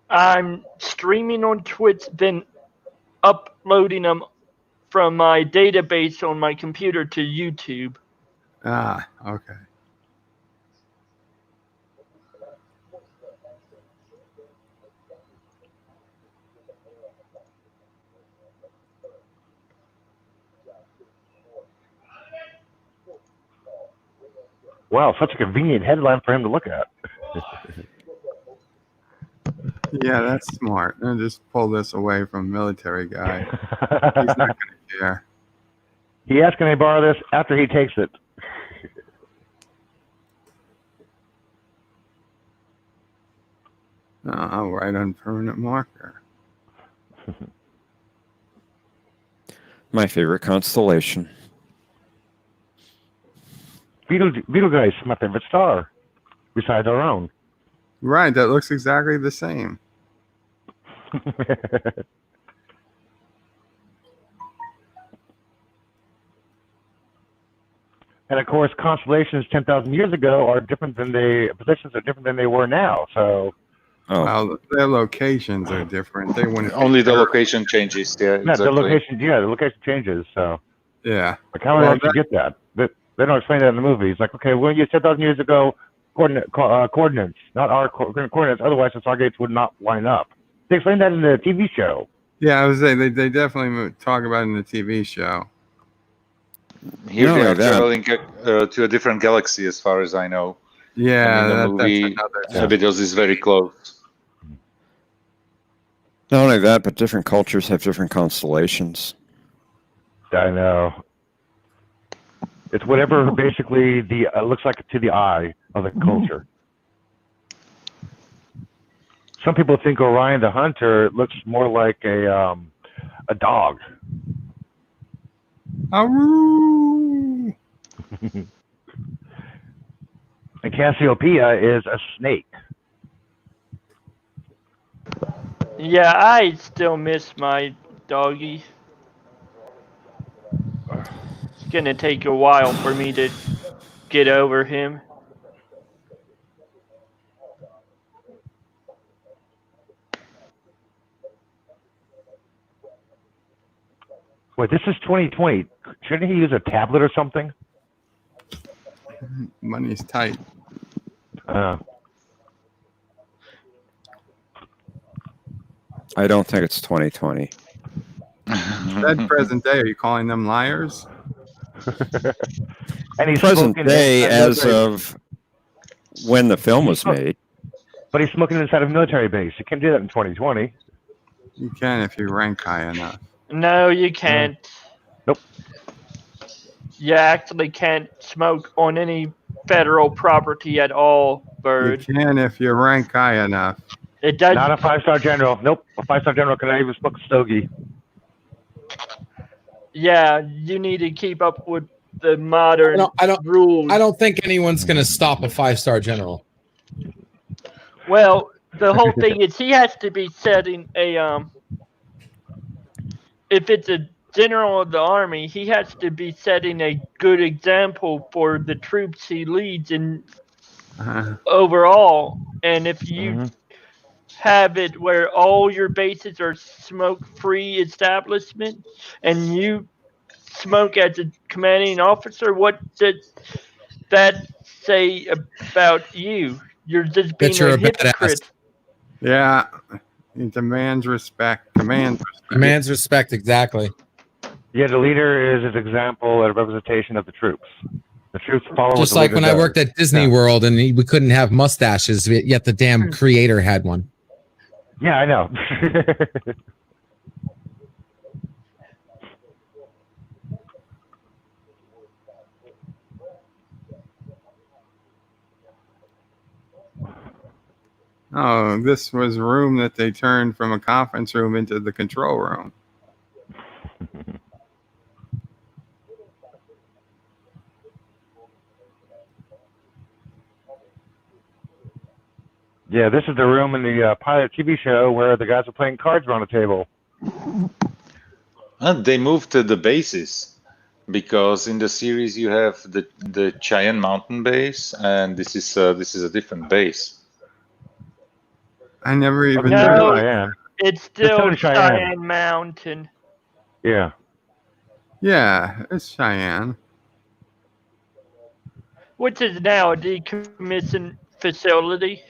I'm streaming on Twitch, then uploading them from my database on my computer to YouTube. Ah, okay. Wow, such a convenient headline for him to look at. Yeah, that's smart. And just pull this away from military guy. He's not going to care. He asked, can I borrow this after he takes it? I'll write on permanent marker. My favorite constellation. Betelgeuse, my favorite star, besides our own. Right, that looks exactly the same. And of course, constellations 10,000 years ago are different than positions are different than they were now. So, well, their locations are different. They wouldn't only the location changes. Yeah, exactly. The location changes. So, yeah. Like, how would I actually get that? They don't explain that in the movie. It's like, okay, we're going to use 10,000 years ago coordinates, not our coordinates. Otherwise, the Stargates would not line up. They explained that in the TV show. Yeah, I was saying they definitely talk about it in the TV show. Here they are traveling to a different galaxy, as far as I know. Yeah, and in the movie, Abydos is very close. Not only that, but different cultures have different constellations. I know. It's whatever basically looks like to the eye of the culture. Some people think Orion the Hunter looks more like a dog. Aroo! And Cassiopeia is a snake. Yeah, I still miss my doggy. It's gonna take a while for me to get over him. Wait, this is 2020. Shouldn't he use a tablet or something? Money's tight. I don't think it's 2020. Said present day. Are you calling them liars? And he's Present smoking day inside as military- of when the film was made. But he's smoking inside a military base. You can't do that in 2020. You can if you rank high enough. No, you can't. Nope. You actually can't smoke on any federal property at all, You Bird. can if you rank high enough. It does. Not a 5-star general. Nope. A 5-star general cannot even smoke a stogie. Yeah, you need to keep up with the modern rules. I don't think anyone's going to stop a 5-star general. Well, the whole thing is he has to be setting a if it's a general of the army, he has to be setting a good example for the troops he leads in overall. And if you have it where all your bases are smoke-free establishment and you smoke as a commanding officer, what does that say about you? You're just being That you're a a hypocrite. badass. Yeah. He demands respect. Commands respect. Demands respect, exactly. Yeah, the leader is his example and a representation of the troops. The troops follow what Just the like leader when I does. worked at Disney World and we couldn't have mustaches, yet the damn creator had one. Yeah, I know. Oh, this was a room that they turned from a conference room into the control room. Yeah, this is the room in the pilot TV show where the guys are playing cards around the table. And they moved to the bases because in the series you have the Cheyenne Mountain base, and this is a different base. I never even No, knew. Yeah. it's still in Cheyenne. Cheyenne Mountain. Yeah. Yeah, it's Cheyenne. Which is now a decommission facility.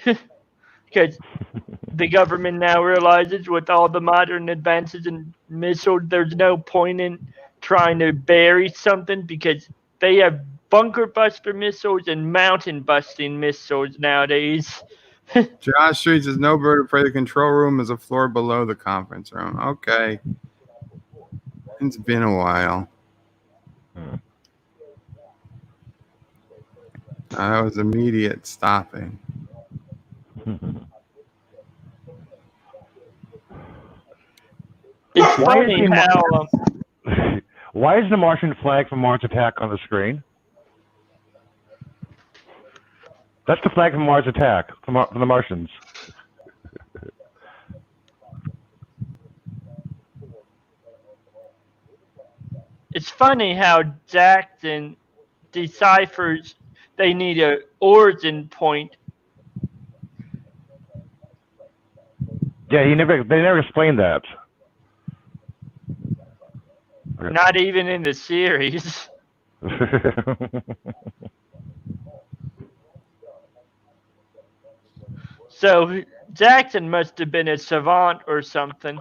Because the government now realizes with all the modern advances in missiles, there's no point in trying to bury something because they have bunker buster missiles and mountain busting missiles nowadays. Josh Street says no bird of prey. The control room is a floor below the conference room. Okay. It's been a while. That was immediate stopping. It's funny how Why is the Martian flag from Mars Attack on the screen? That's the flag from Mars Attack from the Martians. it's funny how Jackson deciphers they need a origin point. Yeah, they never explained that. Not even in the series. So Jackson must have been a savant or something.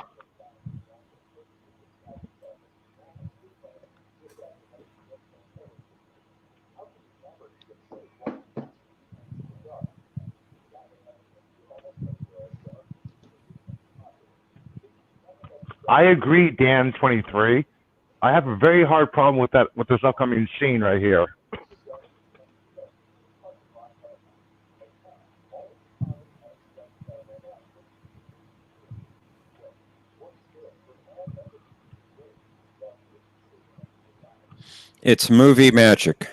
I agree, Dan 23. I have a very hard problem with this upcoming scene right here. It's movie magic.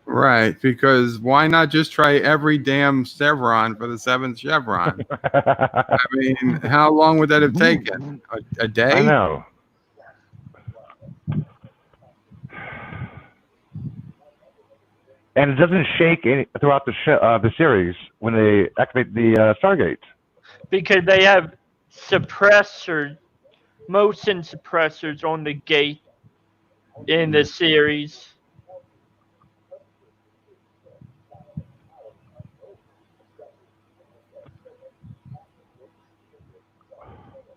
Right, because why not just try every damn chevron for the 7th chevron? I mean, how long would that have taken? A day? I know. And it doesn't shake throughout the series when they activate the Stargate. Because they have motion suppressors on the gate in the series.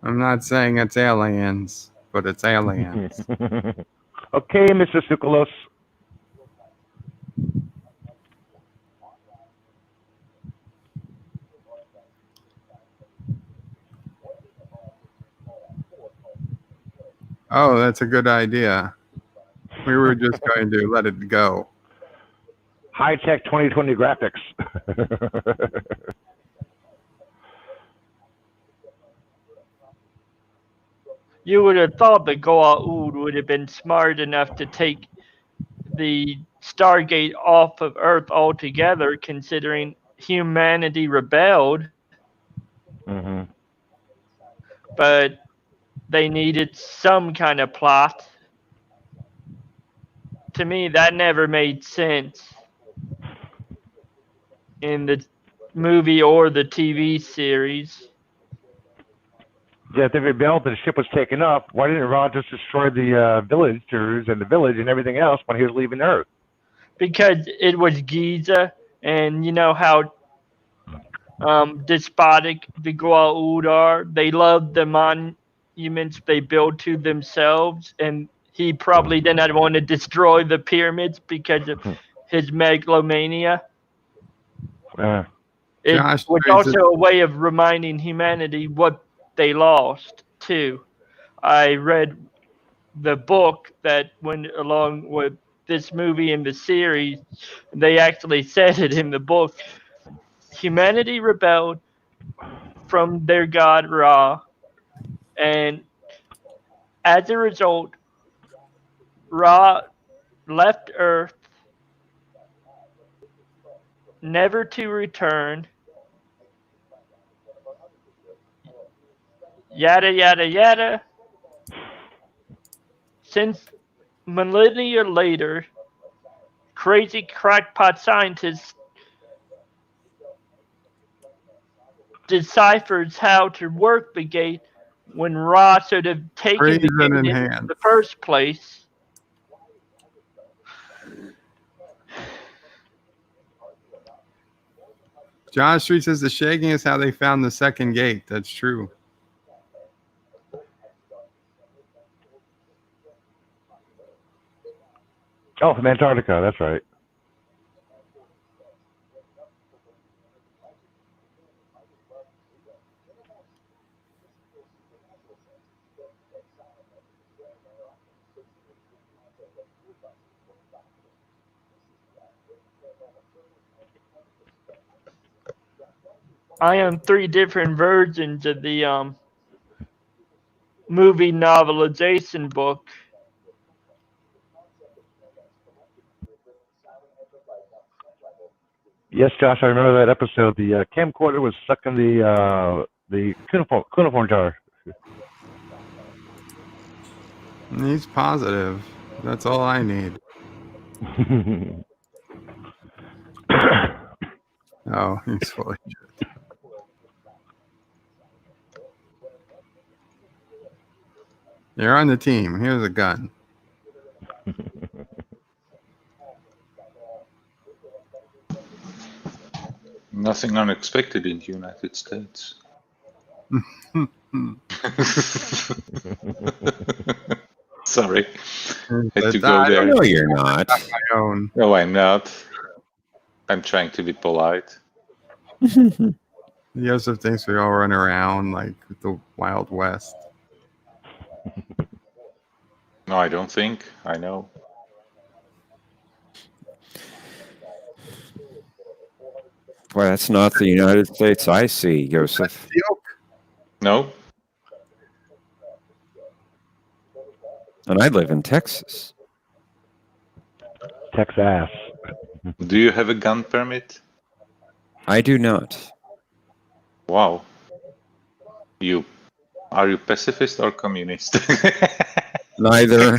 I'm not saying it's aliens, but it's aliens. Okay, Mr. Sukalos. Oh, that's a good idea. We were just going to let it go. High-tech 2020 graphics. You would have thought the Goa'uld would have been smart enough to take the Stargate off of Earth altogether, considering humanity rebelled. Mm-hmm. But they needed some kind of plot. To me, that never made sense in the movie or the TV series. Yeah, if they rebelled and the ship was taken up, why didn't Ra just destroy the villagers and the village and everything else when he was leaving Earth? Because it was Giza, and you know how despotic the Goa'uld are. They love the monuments they build to themselves, and he probably did not want to destroy the pyramids because of his megalomania. It Josh was raises- also a way of reminding humanity what they lost, too. I read the book that went along with this movie and the series. They actually said it in the book. Humanity rebelled from their god Ra, and as a result, Ra left Earth, never to return. Yada yada yada. Since millennia later, crazy crackpot scientists deciphers how to work the gate when Ra should have taken the Freeze gate and in enhance. the first place. John Street says the shaking is how they found the second gate. That's true. Oh, from Antarctica, that's right. I own 3 different versions of the movie novelization book. Yes, Josh, I remember that episode. The camcorder was stuck in the cuneiform jar. He's positive. That's all I need. Oh, he's full of shit. You're on the team. Here's a gun. Nothing unexpected in the United States. Sorry, had to go there. No, you're not. My own. No, I'm not. I'm trying to be polite. Joseph thinks we all run around like the Wild West. No, I don't think. I know. Boy, that's not the United States I see, Joseph. No? And I live in Texas. Texas. Do you have a gun permit? I do not. Wow. Are you pacifist or communist? Neither.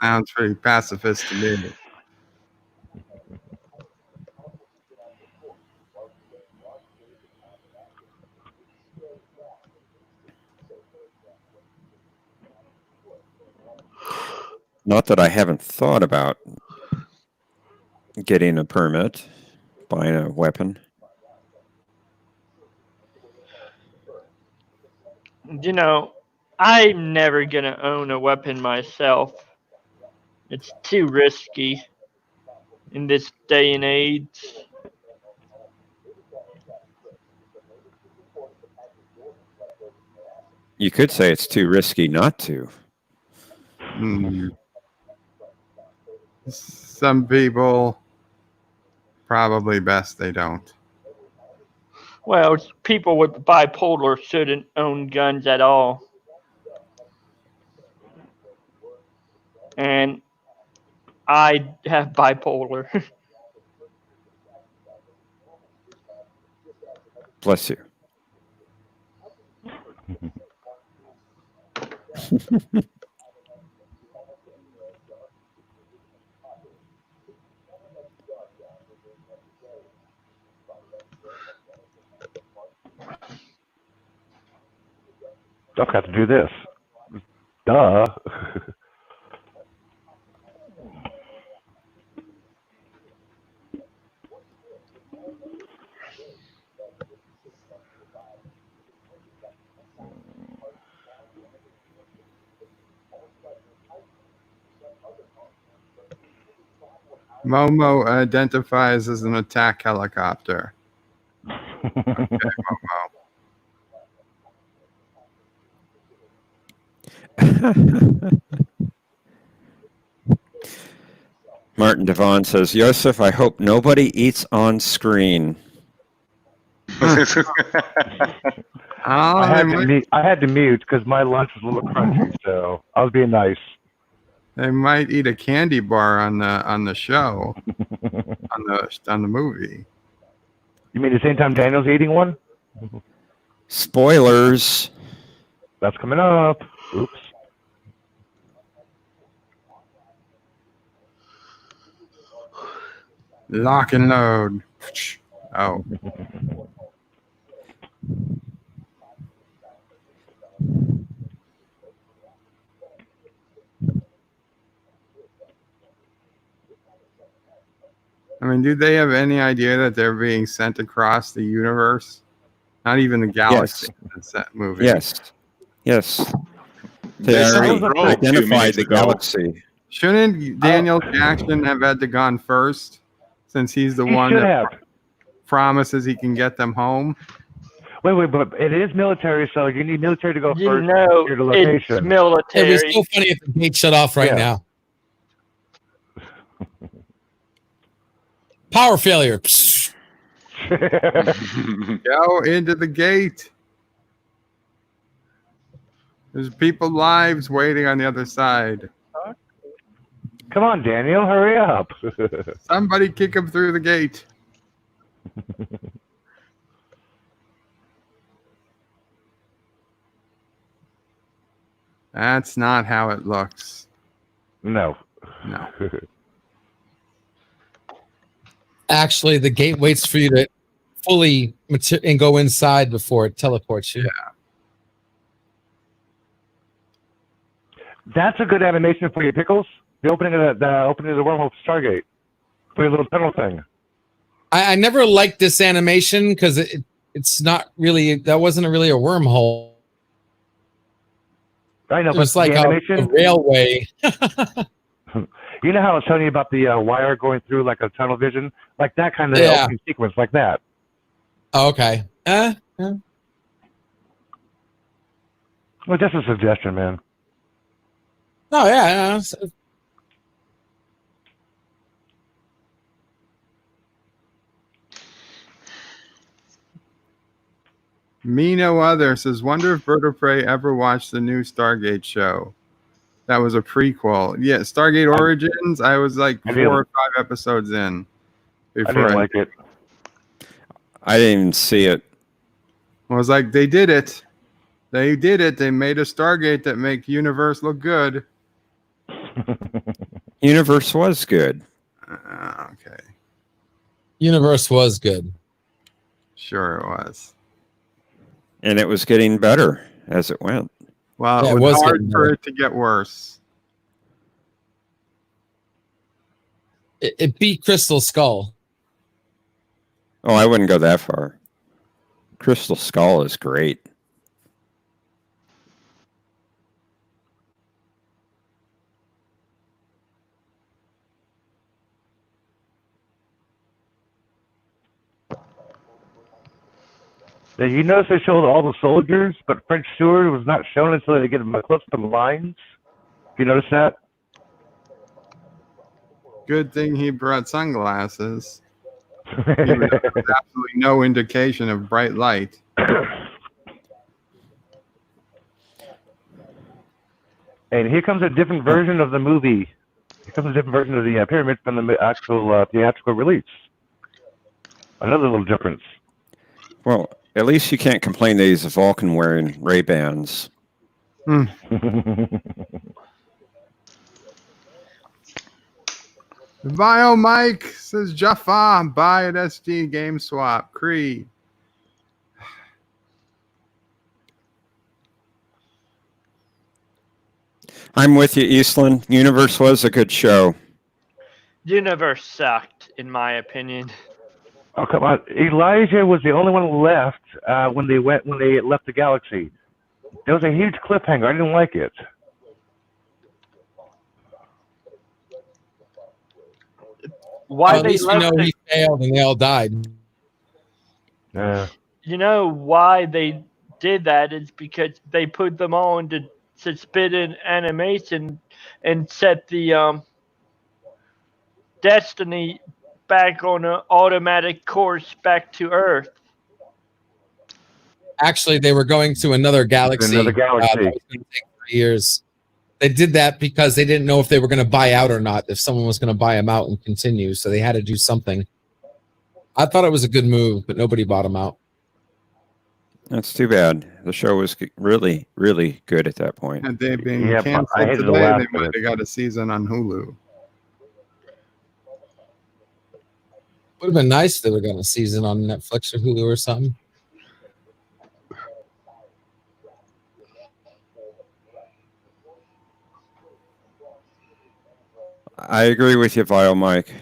Sounds pretty pacifist to me. Not that I haven't thought about getting a permit, buying a weapon. You know, I'm never gonna own a weapon myself. It's too risky in this day and age. You could say it's too risky not to. Some people probably best they don't. Well, people with bipolar shouldn't own guns at all. And I have bipolar. Bless you. I've got to do this. Duh. Momo identifies as an attack helicopter. Okay, Momo. Martin Devon says, Yosef, I hope nobody eats on screen. Oh, I they, had might, to mute because my lunch was a little crunchy, so I was being nice. they might eat a candy bar on the show, on the movie. You mean the same time Daniel's eating one? Spoilers. That's coming up. Oops. Lock and load. Oh. I mean, do they have any idea that they're being sent across the universe? Not even the galaxy. Yes. That movie. Yes. Yes. They They sent already a probe a few identified minutes the ago. galaxy. Shouldn't Daniel Jackson have had to gone first, since he's the He one should that have. promises he can get them home? Wait, but it is military, so you need military to go You first know, to the it's location. It'd be military. so funny if the gate shut off right Yeah. now. Power failure. Psst. Go into the gate. There's people lives waiting on the other side. Come on, Daniel, hurry up. Somebody kick him through the gate. That's not how it looks. No. No. Actually, the gate waits for you to fully and go inside before it teleports you. Yeah. That's a good animation for your pickles. The opening of the wormhole Stargate. For your little tunnel thing. I never liked this animation because it's not really, that wasn't really a wormhole. I know, It was but like the a animation. railway. You know how I was telling you about the wire going through like a tunnel vision? Like that kind of Yeah. opening sequence, like that. Oh, okay. Well, just a suggestion, man. Oh, yeah. Me No Other says, wonder if Bird of Prey ever watched the new Stargate show. That was a prequel. Yeah, Stargate Origins. I was like 4 or 5 episodes in. I didn't like it. I didn't even see it. I was like, they did it. They did it. They made a Stargate that make universe look good. Universe was good. Okay. Universe was good. Sure it was. And it was getting better as it went. Well, Yeah, it it was was hard getting for better. it to get worse. It beat Crystal Skull. Oh, I wouldn't go that far. Crystal Skull is great. Did you notice they showed all the soldiers, but French Stewart was not shown until they get him close to the lines? You notice that? Good thing he brought sunglasses. There was absolutely no indication of bright light. And here comes a different version of the movie. Here comes a different version of the pyramid from the actual theatrical release. Another little difference. Well, at least you can't complain that he's a Vulcan wearing Ray-Bans. Bio Mike says Jaffa, buy at SD Game Swap. Creed. I'm with you, Eastland. Universe was a good show. Universe sucked, in my opinion. Oh, come on. Elijah was the only one left when they left the galaxy. There was a huge cliffhanger. I didn't like it. Why At they least we left know he failed and they all died. You know why they did that is because they put them all into suspended animation and set the Destiny back on an automatic course back to Earth. Actually, they were going to another galaxy. Another galaxy. That was going to take 3 years. They did that because they didn't know if they were going to buy out or not, if someone was going to buy them out and continue. So they had to do something. I thought it was a good move, but nobody bought them out. That's too bad. The show was really, really good at that point. Had they been Yeah, I canceled hated the today, last they of might it. have got a season on Hulu. Would have been nice if they would have gotten a season on Netflix or Hulu or something. I agree with you, Vile Mike.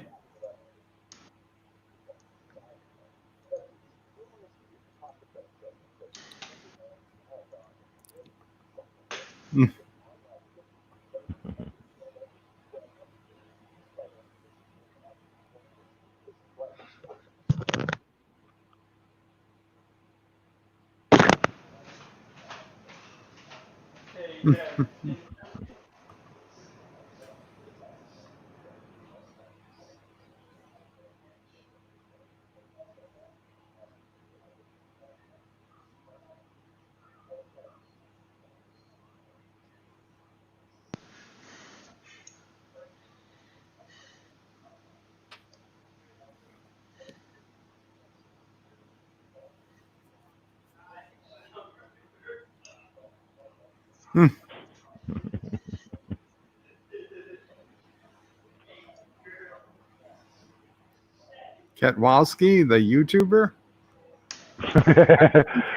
Ketwalski, the YouTuber?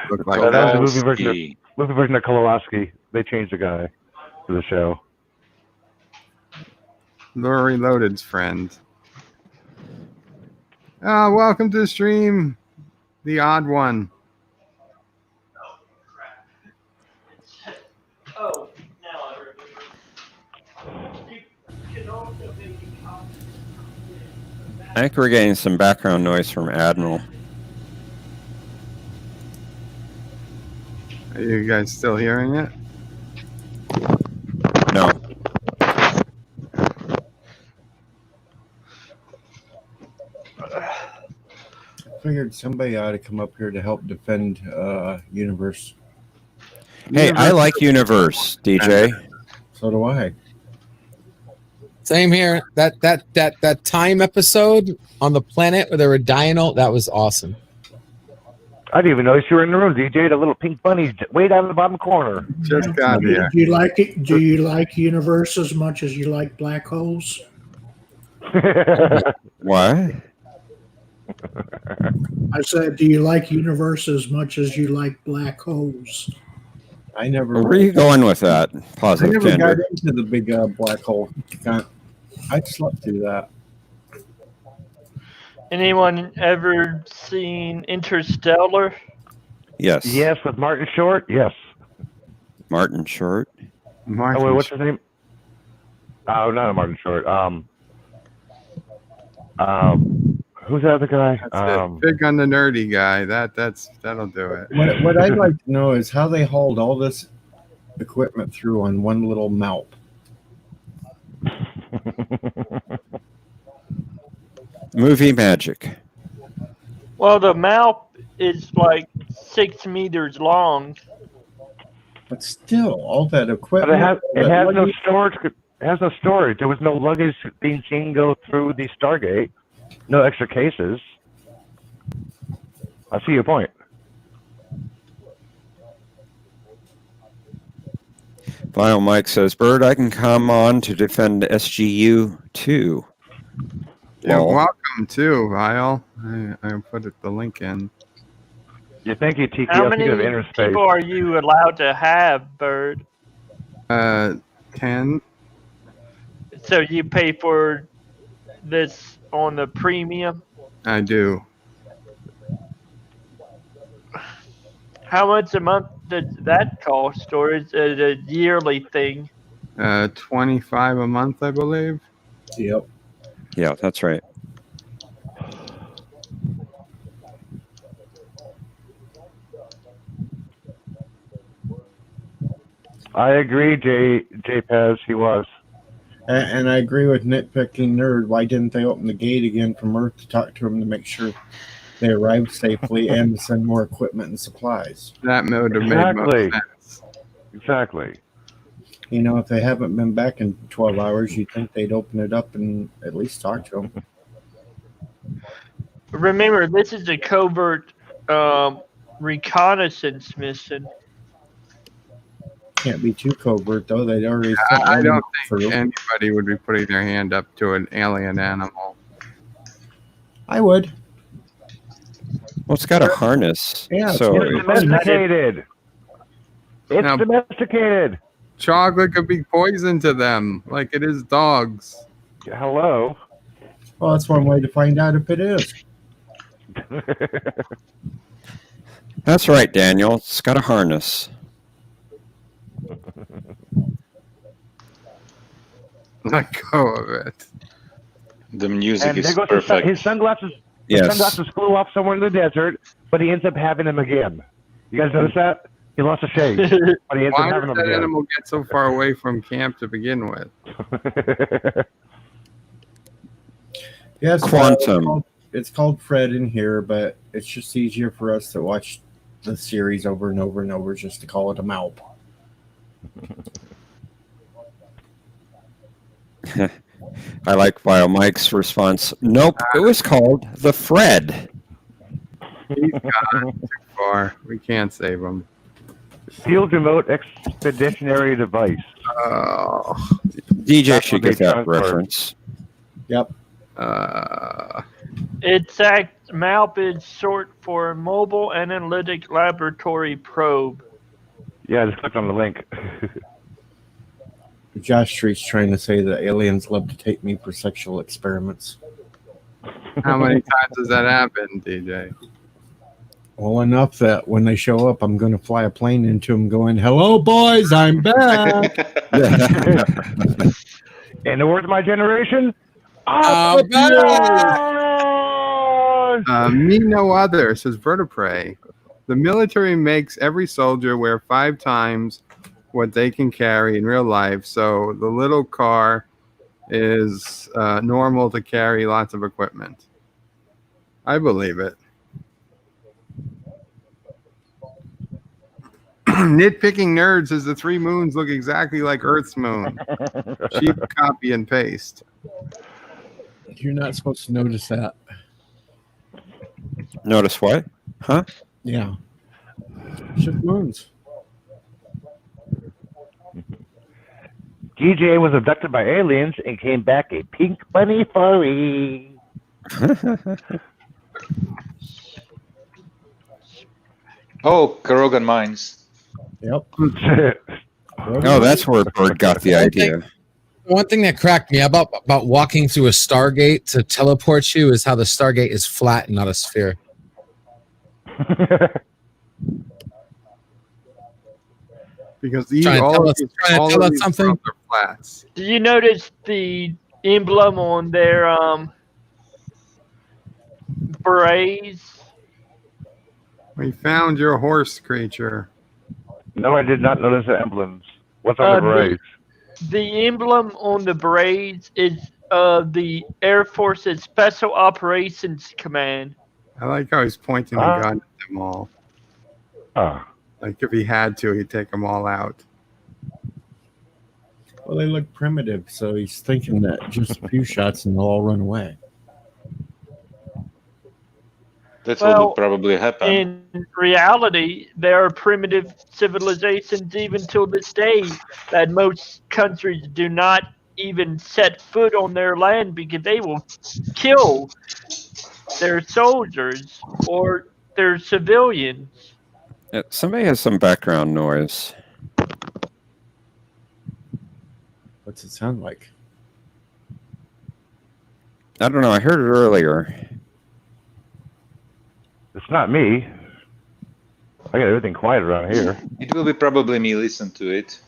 Looked like That that. was the movie version of Kowalski. They changed the guy for the show. Lure Reloaded's friend. Welcome to the stream, the odd one. Oh, now I remember. You can also make a copy. I think we're getting some background noise from Admiral. Are you guys still hearing it? No. figured somebody ought to come up here to help defend Universe. Hey, I like Universe, DJ. So do I. Same here. That time episode on the planet where they were dying, that was awesome. I didn't even notice you were in the room, DJ. The little pink bunny way down in the bottom corner. Just got here. Do you like it? Do you like Universe as much as you like black holes? What? I said, do you like Universe as much as you like black holes? I never. Where are you going with that? I Positive never got gender. into the big black hole. I slept through that. Anyone ever seen Interstellar? Yes. Yes, with Martin Short. Yes. Martin Short. Martin, Oh wait, what's his name? Oh, not Martin Short. Who's that other guy? that's it. Big on the nerdy guy. That'll do it. What I'd like to know is how they hauled all this equipment through on one little mount. Movie magic. Well, the mouth is like 6 meters long. But still, all that But equipment. it has no storage. It has no storage. There was no luggage being seen go through the Stargate. No extra cases. I see your point. Vinyl Mike says, Bird, I can come on to defend SGU too. Yeah, Well, welcome too, Vile. I put the link in. You think you TK How up many into inner space? people are you allowed to have, Bird? 10. So you pay for this on the premium? I do. How much a month does that cost, or is it a yearly thing? 25 a month, I believe. Yep. yeah, that's right. I agree, J Pez. He was. And I agree with nitpicking nerd. Why didn't they open the gate again from Earth to talk to him to make sure they arrived safely and to send more equipment and supplies? That would have made most Exactly. sense. Exactly. You know, if they haven't been back in 12 hours, you'd think they'd open it up and at least talk to them. Remember, this is a covert reconnaissance mission. Can't be too covert, though. They'd already sent I one don't through. think anybody would be putting their hand up to an alien animal. I would. Well, it's got a harness. Yeah, so It's domesticated. It's Now- domesticated. Chocolate could be poison to them, like it is dogs. Hello. Well, that's one way to find out if it is. that's right, Daniel. It's got a harness. Let go of it. The music And is there goes perfect. his sunglasses. His Yes. sunglasses flew off somewhere in the desert, but he ends up having them again. You guys notice that? He lost a shade, but he ends Why up having did them that again. animal get so far away from camp to begin with? Yes, Quantum. It's called Fred in here, but it's just easier for us to watch the series over and over and over just to call it a Malp. I like Bio Mike's response. Nope, it was called the Fred. He's gone too far. We can't save him. Field remote expeditionary device. Oh. DJ That's should what get they that transfer. reference. Yep. MALP is short for Mobile Analytic Laboratory Probe. Yeah, just click on the link. Josh Street's trying to say that aliens love to take me for sexual experiments. How many times has that happened, DJ? Well, enough that when they show up, I'm going to fly a plane into them going, "Hello, boys, I'm back." In the words of my generation, Me no other, says Vertebrae. The military makes every soldier wear 5 times what they can carry in real life, so the little car is normal to carry lots of equipment. I believe it. Nitpicking Nerd says the 3 moons look exactly like Earth's moon. Cheap copy and paste. You're not supposed to notice that. Notice what? Huh? Yeah. It's just moons. DJ was abducted by aliens and came back a pink bunny furry. Oh, Karogan Mines. Yep. Oh, that's where Bird got the idea. One thing that cracked me up about walking through a Stargate to teleport you is how the Stargate is flat and not a sphere. Because these Trying to all tell of us- these, trying to all tell of us these something? worlds are flats. Do you notice the emblem on their berets? We found your horse creature. No, I did not notice the emblems. What's on the berets? The emblem on the berets is the Air Force's Special Operations Command. I like how he's pointing the gun at them all. Like if he had to, he'd take them all out. Well, they look primitive, so he's thinking that just a few shots and they'll all run away. That's what would probably happen. In reality, there are primitive civilizations even till this day that most countries do not even set foot on their land because they will kill their soldiers or their civilians. Somebody has some background noise. What's it sound like? I don't know. I heard it earlier. It's not me. I got everything quiet around here. It will be probably me. Listen to it.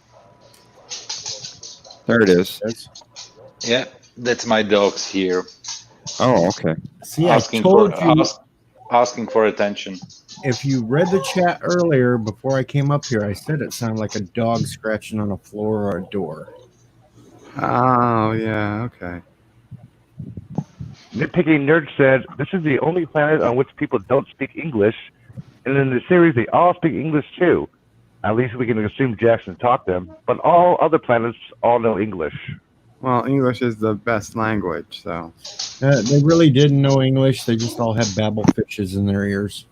There it is. Yeah, that's my dogs here. Oh, okay. See, I told you. Asking for attention. If you read the chat earlier before I came up here, I said it sounded like a dog scratching on a floor or a door. Oh, yeah, okay. Nitpicking Nerd said, this is the only planet on which people don't speak English, and in the series they all speak English too. At least we can assume Jackson taught them, but all other planets all know English. Well, English is the best language, so. They really didn't know English. They just all had babble fishes in their ears.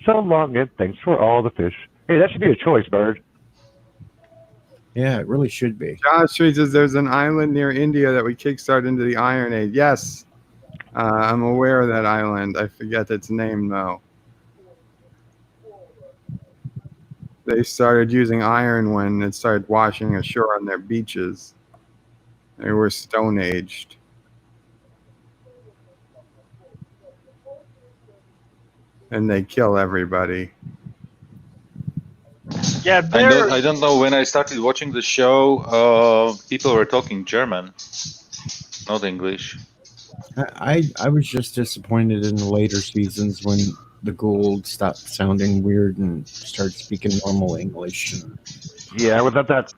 So long, and thanks for all the fish. Hey, that should be a choice, Bird. Yeah, it really should be. Josh Street says there's an island near India that we kickstart into the Iron Age. Yes, I'm aware of that island. I forget its name, though. They started using iron when it started washing ashore on their beaches. They were Stone Aged. And they kill everybody. Yeah, I don't know. When I started watching the show, people were talking German, not English. I was just disappointed in the later seasons when the Gould stopped sounding weird and started speaking normal English. Yeah, without that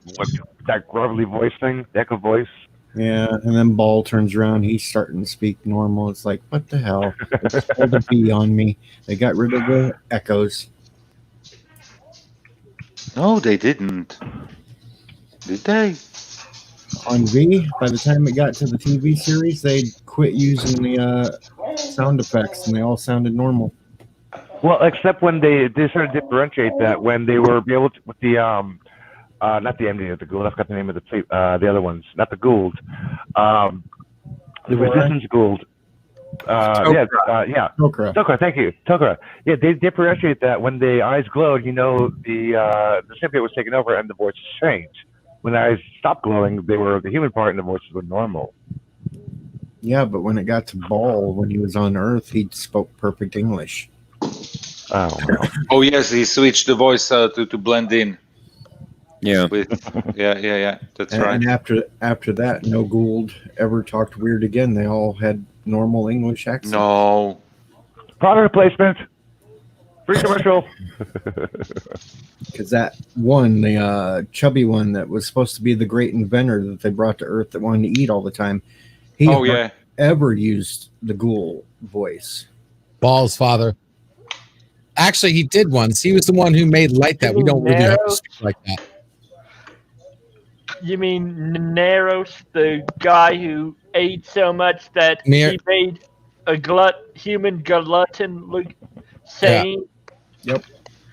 grumbly voice thing, echo voice. Yeah, and then Ball turns around, he's starting to speak normal. It's like, what the hell? They pulled a bee on me. They got rid of the echoes. No, they didn't. Did they? On V, by the time it got to the TV series, they quit using the sound effects, and they all sounded normal. Well, except when they started to differentiate that when they were able to with the not the MD of the Gould. I forgot the name of the other ones, not the Gould. The Resistance Gould. Tok'ra, thank you. Tok'ra. Yeah, they differentiate that when the eyes glowed, the symbiote was taken over and the voices changed. When the eyes stopped glowing, they were the human part and the voices were normal. Yeah, but when it got to Ball, when he was on Earth, he spoke perfect English. Oh, no. Oh yes, he switched the voice to blend in. Yeah. Yeah. That's right. And after that, no Gould ever talked weird again. They all had normal English accents. No. Product placement. Free commercial. Because that one, the chubby one that was supposed to be the great inventor that they brought to Earth that wanted to eat all the time, he ever used the Gould voice. Ball's father. Actually, he did once. He was the one who made light that we don't really have to speak like that. You mean Naros, the guy who ate so much that he made a human glutton look sane? Yep.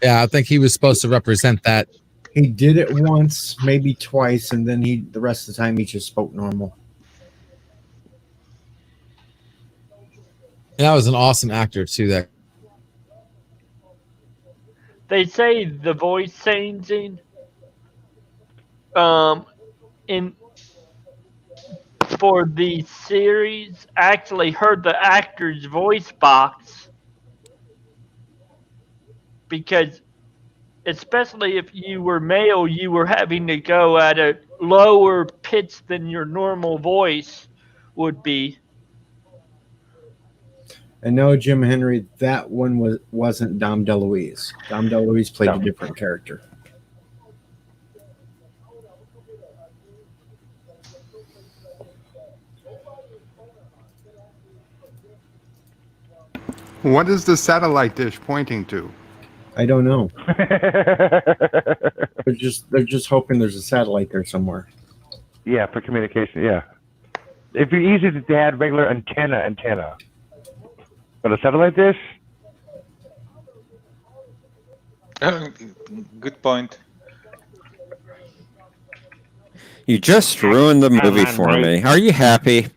Yeah, I think he was supposed to represent that. He did it once, maybe twice, and then the rest of the time he just spoke normal. That was an awesome actor too. That they say the voice changing in for the series actually hurt the actor's voice box, because especially if you were male, you were having to go at a lower pitch than your normal voice would be. And no, Jim Henry, that one wasn't Dom DeLuise. Dom DeLuise played a different character. What is the satellite dish pointing to? I don't know. They're just hoping there's a satellite there somewhere. Yeah, for communication. Yeah, it'd be easy to add regular antenna, but a satellite dish. Good point. You just ruined the movie for me. Are you happy?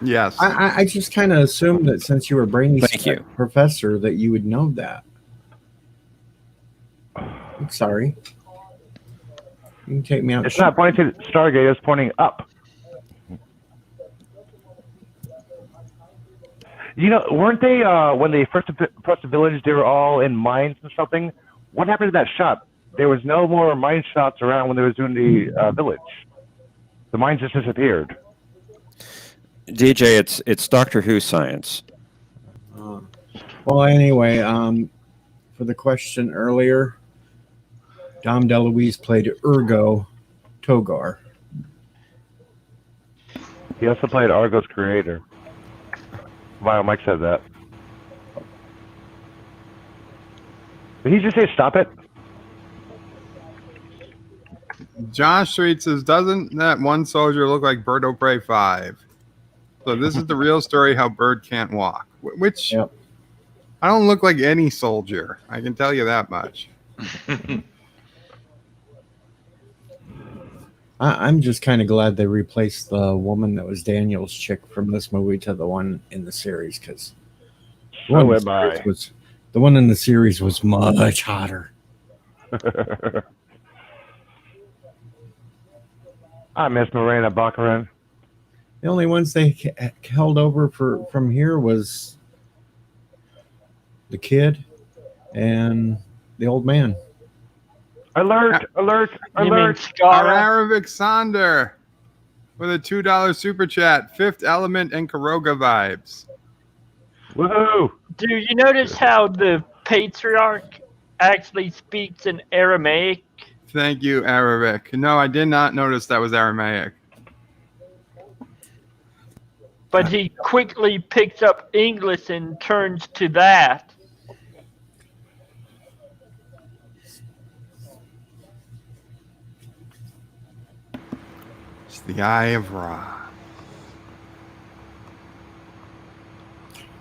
Yes. I just kind of assumed that since you were Brainy's professor that you would know that. I'm sorry. You can take me out. It's not pointing to Stargate, it's pointing up. You know, weren't they, when they first approached the village, they were all in mines and something? What happened to that shot? There was no more mine shots around when they were doing the village. The mines just disappeared. DJ, it's Doctor Who science. Well, anyway, for the question earlier, Dom DeLuise played Ergo Togar. He also played Argo's creator. Vio Mike said that. Did he just say stop it? Josh Street says, doesn't that one soldier look like Bird of Prey 5? So this is the real story how Bird can't walk. Which, I don't look like any soldier. I can tell you that much. I'm just kind of glad they replaced the woman that was Daniel's chick from this movie to the one in the series, because the one in the series was much hotter. I miss Morena Baccarin. The only ones they held over from here was the kid and the old man. Alert! Alert! Alert! Arabic Sonder with a $2 super chat. Fifth Element and Karoga vibes. Woohoo! Do you notice how the patriarch actually speaks in Aramaic? Thank you, Arabic. No, I did not notice that was Aramaic. But he quickly picks up English and turns to that. It's the Eye of Ra.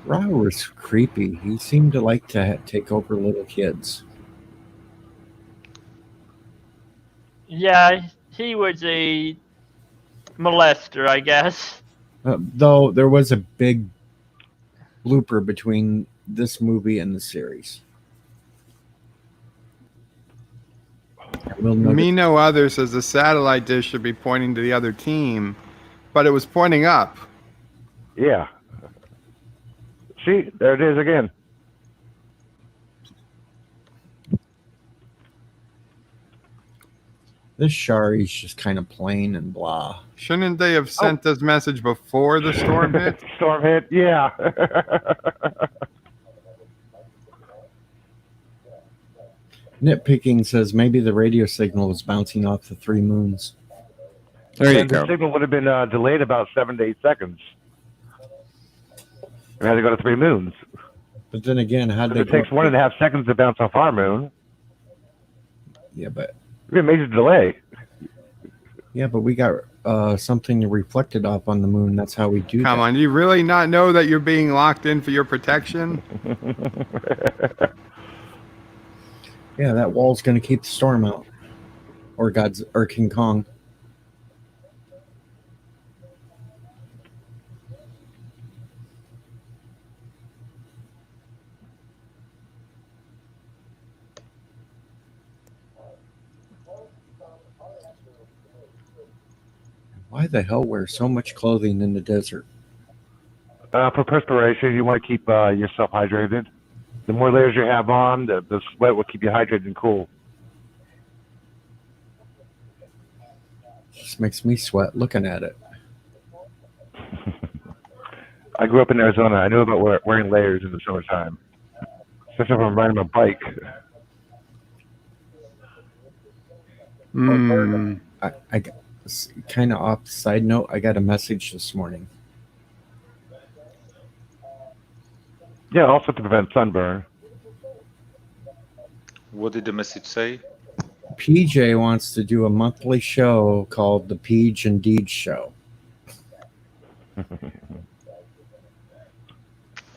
Ra was creepy. He seemed to like to take over little kids. Yeah, he was a molester, I guess. Though there was a big blooper between this movie and the series. Me no other says the satellite dish should be pointing to the other team, but it was pointing up. Yeah. See, there it is again. This Shari's just kind of plain and blah. Shouldn't they have sent this message before the storm hit? Storm hit, yeah. Nitpicking says maybe the radio signal was bouncing off the 3 moons. There you go. go. The signal would have been delayed about 7 to 8 seconds. We had to go to 3 moons. But then again, how did It takes 1.5 seconds to bounce off our moon. Yeah, but It'd be a major delay. yeah, but we got something reflected off on the moon. That's how we do Come that. on, do you really not know that you're being locked in for your protection? Yeah, that wall's going to keep the storm out, or King Kong. Why the hell wear so much clothing in the desert? For perspiration, you want to keep yourself hydrated. The more layers you have on, the sweat will keep you hydrated and cool. Just makes me sweat looking at it. I grew up in Arizona. I knew about wearing layers in the summertime, especially if I'm riding my bike. I kind of off side note, I got a message this morning. Yeah, also to prevent sunburn. What did the message say? PJ wants to do a monthly show called the Peach and Deed Show.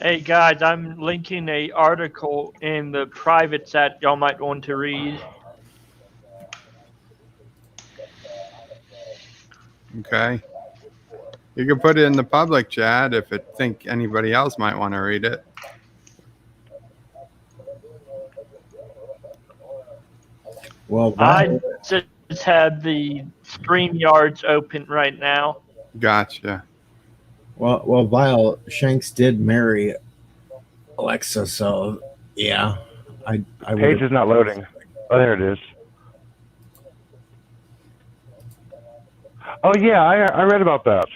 Hey guys, I'm linking a article in the privates that y'all might want to read. Okay. You can put it in the public chat if you think anybody else might want to read it. Well, I just have the StreamYards open right now. Gotcha. well, Vile Shanks did marry Alexa, so yeah, I Page is not loading. Oh, there it is. Oh yeah, I read about that.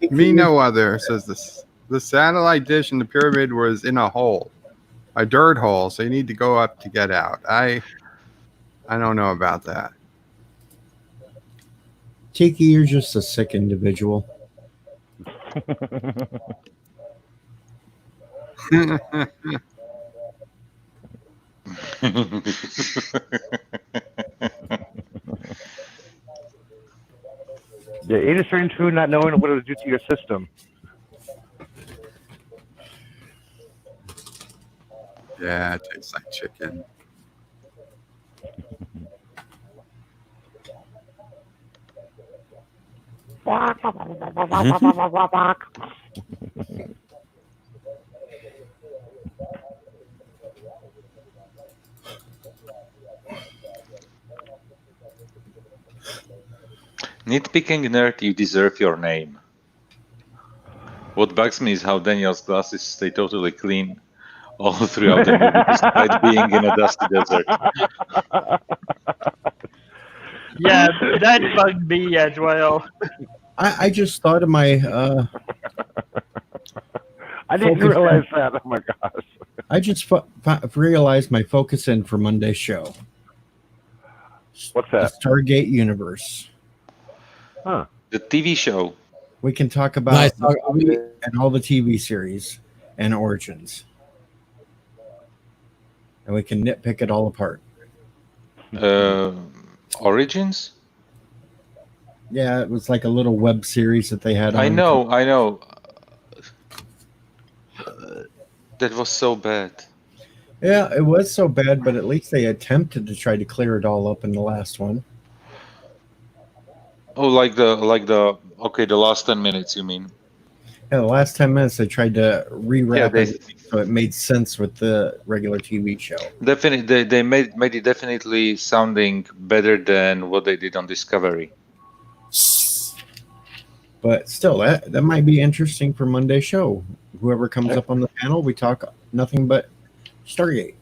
Me no other, says this. The satellite dish in the pyramid was in a hole, a dirt hole, so you need to go up to get out. I don't know about that. Tiki, you're just a sick individual. Yeah, eat a certain food not knowing what it'll do to your system. Yeah, it tastes like chicken. Nitpicking nerd, you deserve your name. What bugs me is how Daniel's glasses stay totally clean all throughout the movie, despite being in a dusty desert. Yeah, that bugged me as well. I just thought of my. I didn't realize that. Oh my gosh! I just realized my focus in for Monday's show. What's that? The Stargate universe. Huh. The TV show. We can talk about the movie and all the TV series and origins, and we can nitpick it all apart. Origins? Yeah, it was like a little web series that they had on. I know. That was so bad. Yeah, it was so bad, but at least they attempted to try to clear it all up in the last one. Oh, the last 10 minutes, you mean? Yeah, the last 10 minutes they tried to rewrap it so it made sense with the regular TV show. Definitely, they made it definitely sounding better than what they did on Discovery. But still, that might be interesting for Monday's show. Whoever comes up on the panel, we talk nothing but Stargate.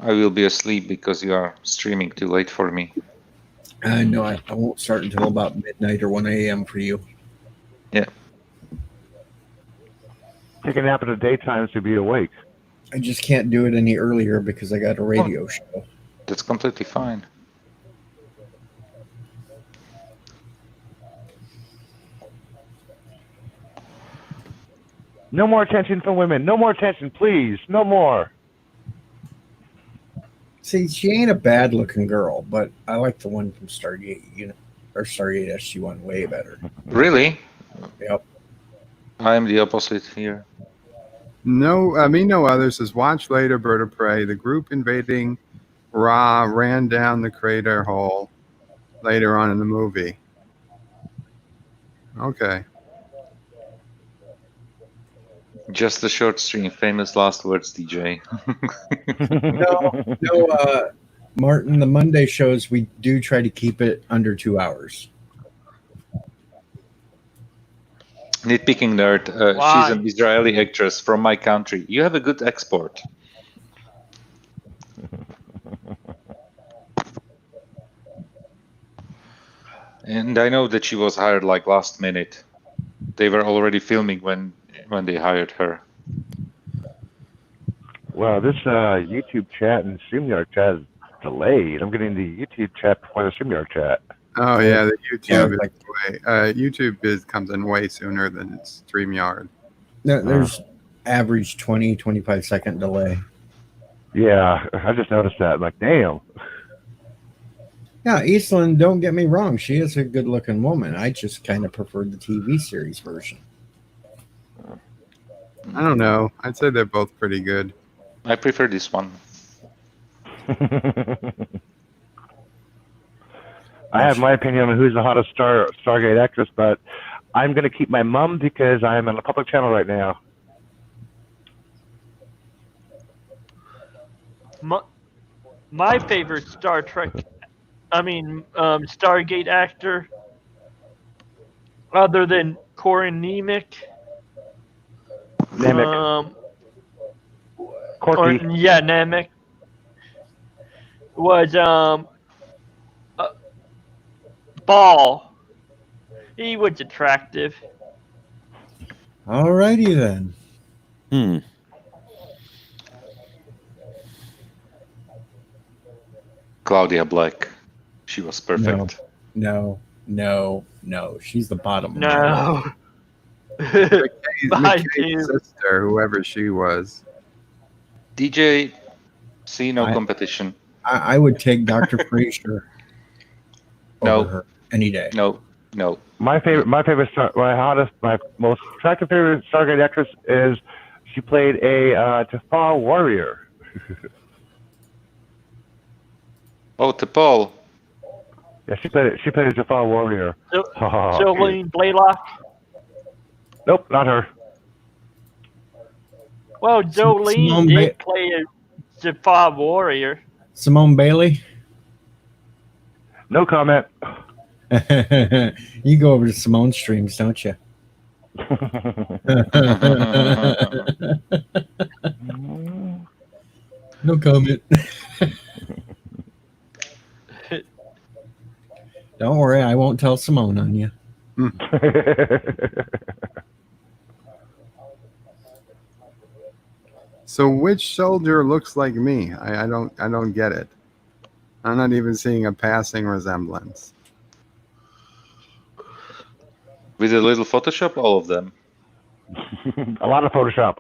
I will be asleep because you are streaming too late for me. No, I won't start until about midnight or 1 a.m. for you. Yeah. Take a nap in the daytime to be awake. I just can't do it any earlier because I got a radio show. That's completely fine. No more attention from women. No more attention, please. No more. See, she ain't a bad-looking girl, but I like the one from Stargate, or Stargate SG-1 way better. Really? Yep. I'm the opposite here. No, me no other says, watch later, Bird of Prey. The group invading Ra ran down the crater hole later on in the movie. Okay. Just a short stream. Famous last words, DJ. No, Martin, the Monday shows, we do try to keep it under 2 hours. Nitpicking nerd. She's an Israeli actress from my country. You have a good export. And I know that she was hired like last minute. They were already filming when they hired her. Well, this YouTube chat and StreamYard chat is delayed. I'm getting the YouTube chat before the StreamYard chat. Oh yeah, the YouTube comes in way sooner than StreamYard. There's average 20-25 second delay. Yeah, I just noticed that. I'm like, damn. Yeah, Eastland, don't get me wrong. She is a good-looking woman. I just kind of preferred the TV series version. I don't know. I'd say they're both pretty good. I prefer this one. I have my opinion on who's the hottest Stargate actress, but I'm going to keep my mum because I'm on a public channel right now. My favorite Stargate actor, other than Corin Nemec. Corky. Nemec. Was Ball. He was attractive. Alrighty then. Claudia Black. She was perfect. No. She's the bottom. No. McKay's sister, whoever she was. DJ, see no competition. I would take Dr. Fraser over her any day. No. My most attractive favorite Stargate actress is she played a Qapla warrior. Oh, T'Pol. Yeah, she played a Qapla warrior. Jolene Blaylock. Nope, not her. Well, Jolene did play a Qapla warrior. Simone Bailey? No comment. You go over to Simone's streams, don't you? No comment. Don't worry, I won't tell Simone on you. So which soldier looks like me? I don't get it. I'm not even seeing a passing resemblance. With a little Photoshop, all of them. A lot of Photoshop.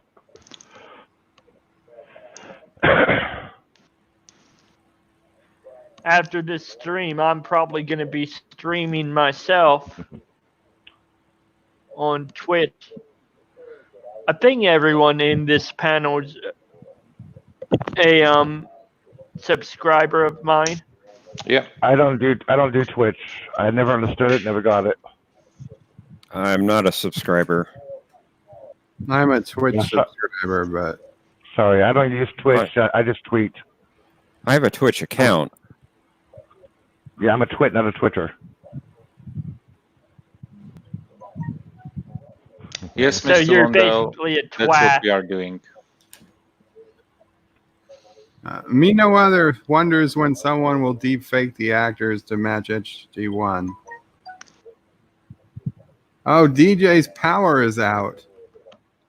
After this stream, I'm probably going to be streaming myself on Twitch. I think everyone in this panel is a subscriber of mine. Yeah. I don't do Twitch. I never understood it, never got it. I'm not a subscriber. I'm a Twitch subscriber, but sorry, I don't use Twitch. I just tweet. I have a Twitch account. Yeah, I'm a twit, not a Twitter. Yes, so Mr. you're Londo, basically a twat. that's what we are doing. me no other wonders when someone will deep fake the actors to match HG1. Oh, DJ's power is out.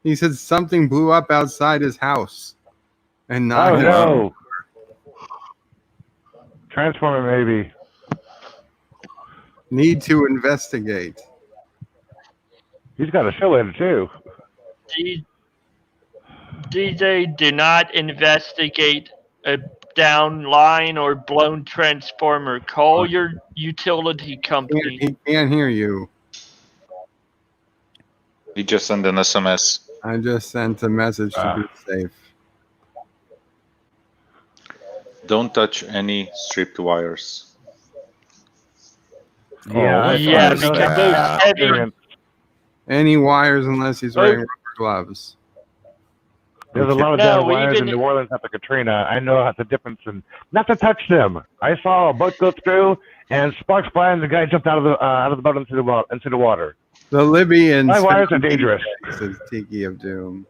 He said something blew up outside his house. and knock Oh it no! Transformer, maybe. Need to investigate. He's got a show in too. DJ, do not investigate a down line or blown transformer. Call your utility company. He can't hear you. He just sent an SMS. I just sent a message to be safe. Don't touch any stripped wires. Yeah, Yeah, I know because that. those heavy. Any wires unless he's wearing rubber gloves. There's a lot of No, dead wires in even- New Orleans after Katrina. I know the difference in not to touch them. I saw a boat go through and sparks fly, and the guy jumped out of the boat into the water. The Libyans. My wires are dangerous. Says Tiki of Doom.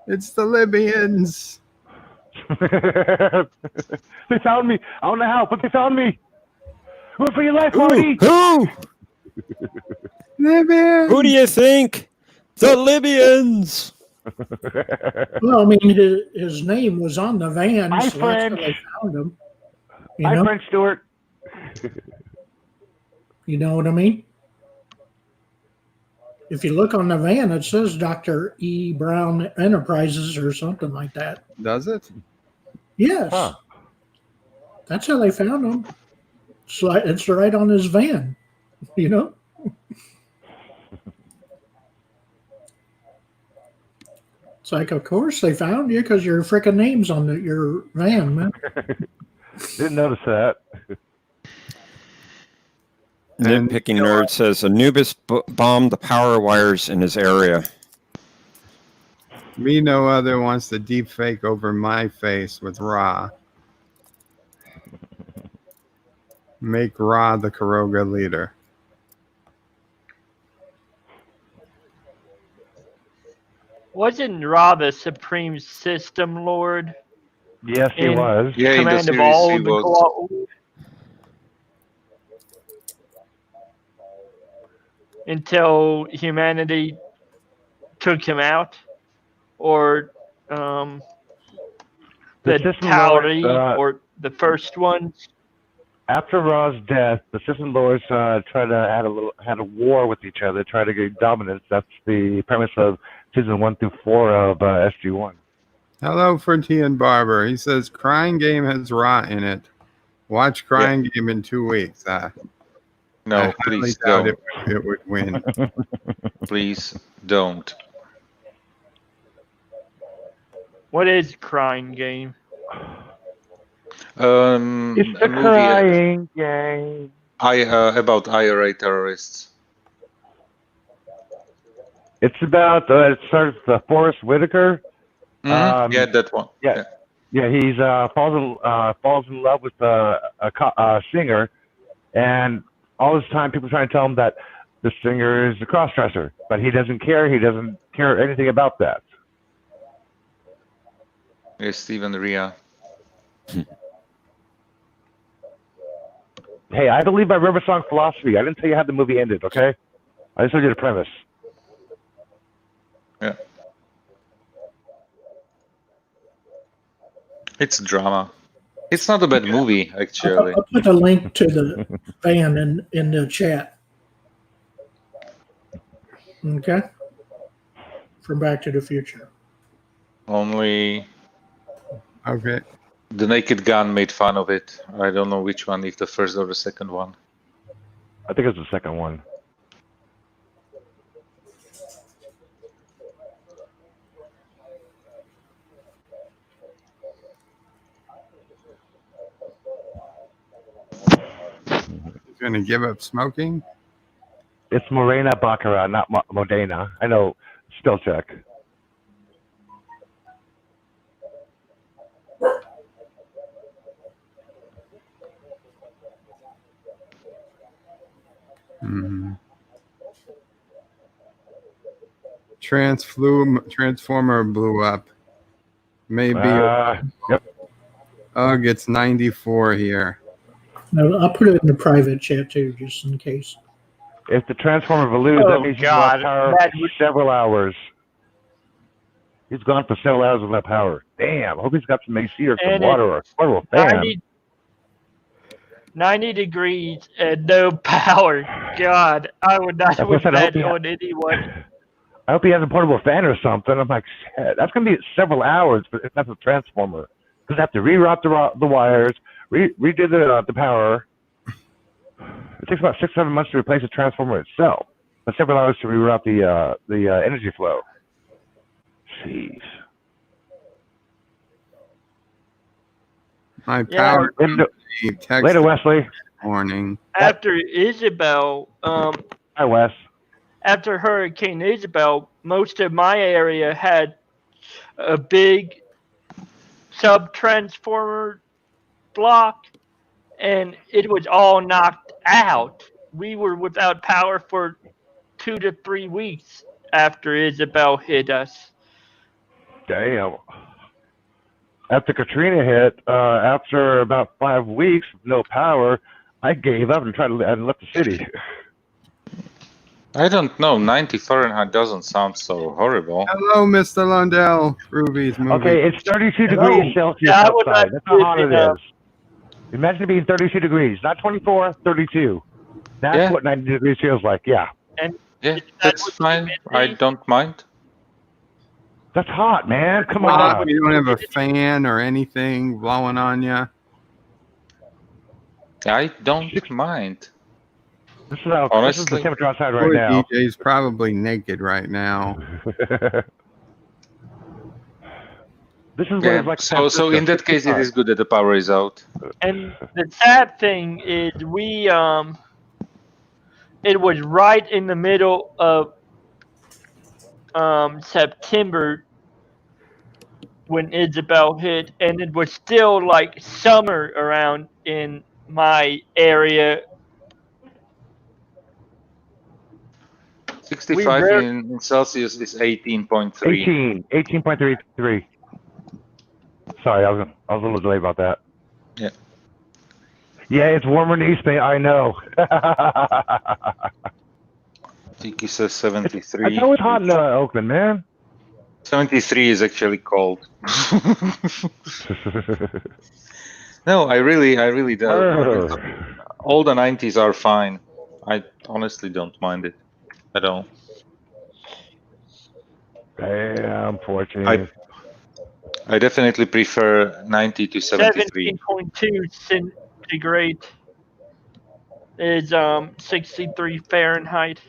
It's the Libyans. They found me. I want to help, but they found me. Run for your life, Marty. Who? Libyans. Who do you think? The Libyans. Well, I mean, his name was on the van, Hi, so that's French. how they found him. You Hi, know? French Stewart. You know what I mean? If you look on the van, it says Dr. E. Brown Enterprises or something like that. Does it? Yes. Huh. That's how they found him. It's right on his van, you know? It's like, of course they found you because your freaking name's on your van, man. Didn't notice that. Nitpicking nerd says Anubis bombed the power wires in his area. Me no other wants to deep fake over my face with Ra. Make Ra the Karoga leader. Wasn't Ra the Supreme System Lord? Yes, he In was. Yeah, in the command of series all he the was. until humanity took him out, or the system Tauri, lords, or the first ones. After Ra's death, the system lords tried to had a war with each other, try to get dominance. That's the premise of season 1 through 4 of SG1. Hello, Fertian Barber. He says Crying Game has Ra in it. Watch Crying Game in 2 weeks. No, I highly please doubt don't. it would win. Please don't. What is Crying Game? It's A the movie crying game. about IRA terrorists. It's about it starts Forrest Whitaker. Mhm. Yeah, that one. Yeah, he's falls in love with a singer, and all this time people trying to tell him that the singer is a crossdresser, but he doesn't care. He doesn't care anything about that. Yes, Steven Ria. Hey, I believe my River Song philosophy. I didn't tell you how the movie ended, okay? I just told you the premise. Yeah. It's drama. It's not a bad movie, actually. I'll put a link to the van in the chat. Okay? From Back to the Future. Only Okay. The Naked Gun made fun of it. I don't know which one, if the first or the second one. I think it's the second one. He's going to give up smoking? It's Morena Baccarat, not Modena. I know. Still check. Mm-hmm. Transformer blew up. Maybe. Yep. Ugh, it's 94 here. No, I'll put it in the private chat too, just in case. If the Transformer balloon, Oh, that means you God. lost power That- for several hours. He's gone for several hours without power. Damn. I hope he's got some AC or some And water or a portable fan. 90 degrees and no power. God, I would not That's wish what I said, that on anyone. I hope he has a portable fan or something. I'm like, shit, that's going to be several hours if that's a transformer. Because I have to reroute the wires, redo the power. It takes about 6-7 months to replace the transformer itself. But several hours to reroute the energy flow. Jeez. My power company texted Later, Wesley. Morning. After Isabel, Hi, Wes. after Hurricane Isabel, most of my area had a big sub-transformer block, and it was all knocked out. We were without power for 2 to 3 weeks after Isabel hit us. Damn. After Katrina hit, after about 5 weeks of no power, I gave up and left the city. I don't know. 90 Fahrenheit doesn't sound so horrible. Hello, Mr. Lundell. Ruby's movie. Okay, it's 32 Hello. degrees Celsius Yeah, I would outside. not That's how hot give it it up. is. Imagine it being 32 degrees, not 24, 32. That's Yeah. what 90 degrees feels like. Yeah, Yeah, that's fine. I don't mind. that's hot, man. Come Wow, on. you don't have a fan or anything blowing on you. I don't mind. This is the Honestly. temperature outside right Poor now. DJ's probably naked right now. This is what Yeah. it's like. So in that case, it is good that the power is out. And the sad thing is it was right in the middle of September when Isabel hit, and it was still like summer around in my area. 65 in Celsius is 18.3. 18.33. Sorry, I was a little delayed about that. Yeah. Yeah, it's warmer in East Bay. I know. Tiki says 73. It's always hot in Oakland, man. 73 is actually cold. No, I really don't. All the 90s are fine. I honestly don't mind it at all. Damn, 14. I definitely prefer 90 to 73. 17.2 centigrade is 63 Fahrenheit.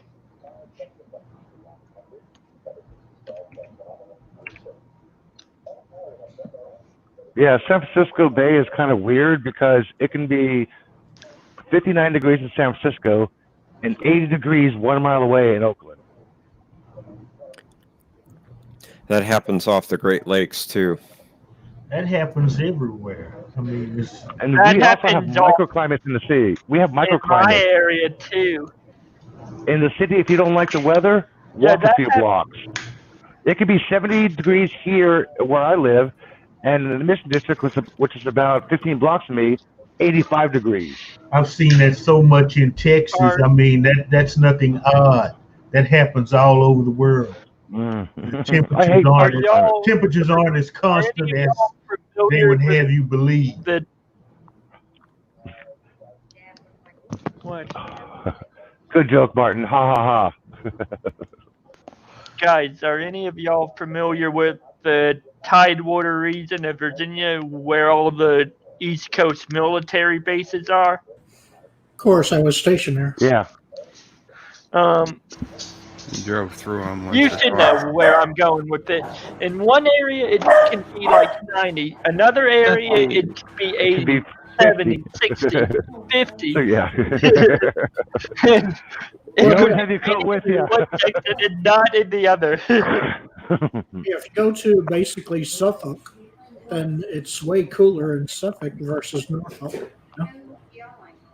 Yeah, San Francisco Bay is kind of weird because it can be 59 degrees in San Francisco and 80 degrees 1 mile away in Oakland. That happens off the Great Lakes too. That happens everywhere. I mean, it's And That we also have happens all- microclimates in the city. We have In my microclimates. area too. In the city, if you don't like the weather, Yeah, walk a that few happens. blocks. It could be 70 degrees here where I live, and in the Mission District, which is about 15 blocks from me, 85 degrees. I've seen that so much in Texas. I mean, that's nothing odd. That happens all over the world. Mm. Temperatures aren't as constant as they would have you believe. The what? Good joke, Martin. Ha ha ha. Guys, are any of y'all familiar with the Tidewater region of Virginia where all the East Coast military bases are? Of course, I was stationed there. Yeah. You drove through them. You should know where I'm going with it. In one area, it can be like 90. Another area, it can be 80, It could be 70, 60, 50. So, yeah. And You it don't could have your be coat with you. in one section and not in the other. If you go to basically Suffolk, then it's way cooler in Suffolk versus Norfolk. You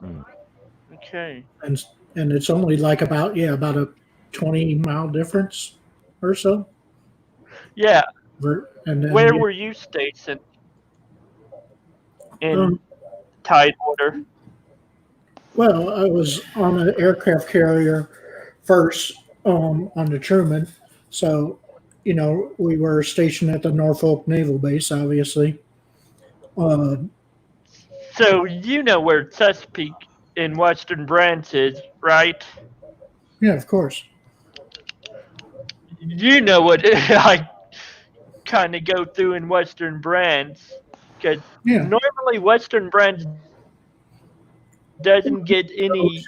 know? Okay. And it's only like about a 20-mile difference or so. Yeah. And then, Where were you stationed? In Tidewater. Well, I was on an aircraft carrier first on the Truman. So we were stationed at the Norfolk Naval Base, obviously. So you know where Chesapeake in Western Branch is, right? Yeah, of course. You know what I kind of go through in Western Branch, because normally Western Branch doesn't get any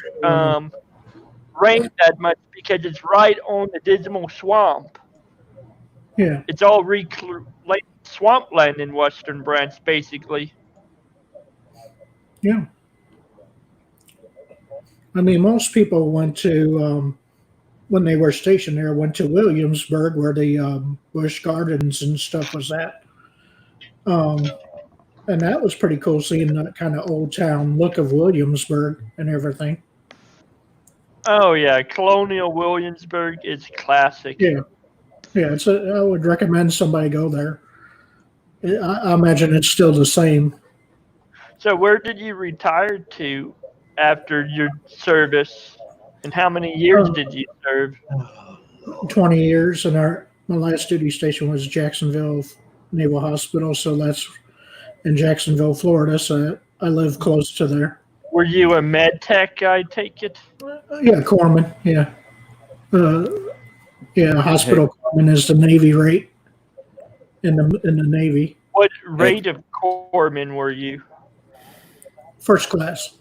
rain that much because it's right on the Dismal Swamp. Yeah. It's all like swampland in Western Branch, basically. Yeah. I mean, most people went to, when they were stationed there, went to Williamsburg, where the Busch Gardens and stuff was at. And that was pretty cool, seeing that kind of old town look of Williamsburg and everything. Oh, yeah. Colonial Williamsburg is classic. Yeah. Yeah, I would recommend somebody go there. I imagine it's still the same. So where did you retire to after your service? And how many years did you serve? 20 years, and my last duty station was Jacksonville Naval Hospital, so that's in Jacksonville, Florida, so I live close to there. Were you a med tech, I take it? Yeah, corpsman, yeah. Hospital corpsman is the Navy rate in the Navy. What rate of corpsman were you? First class.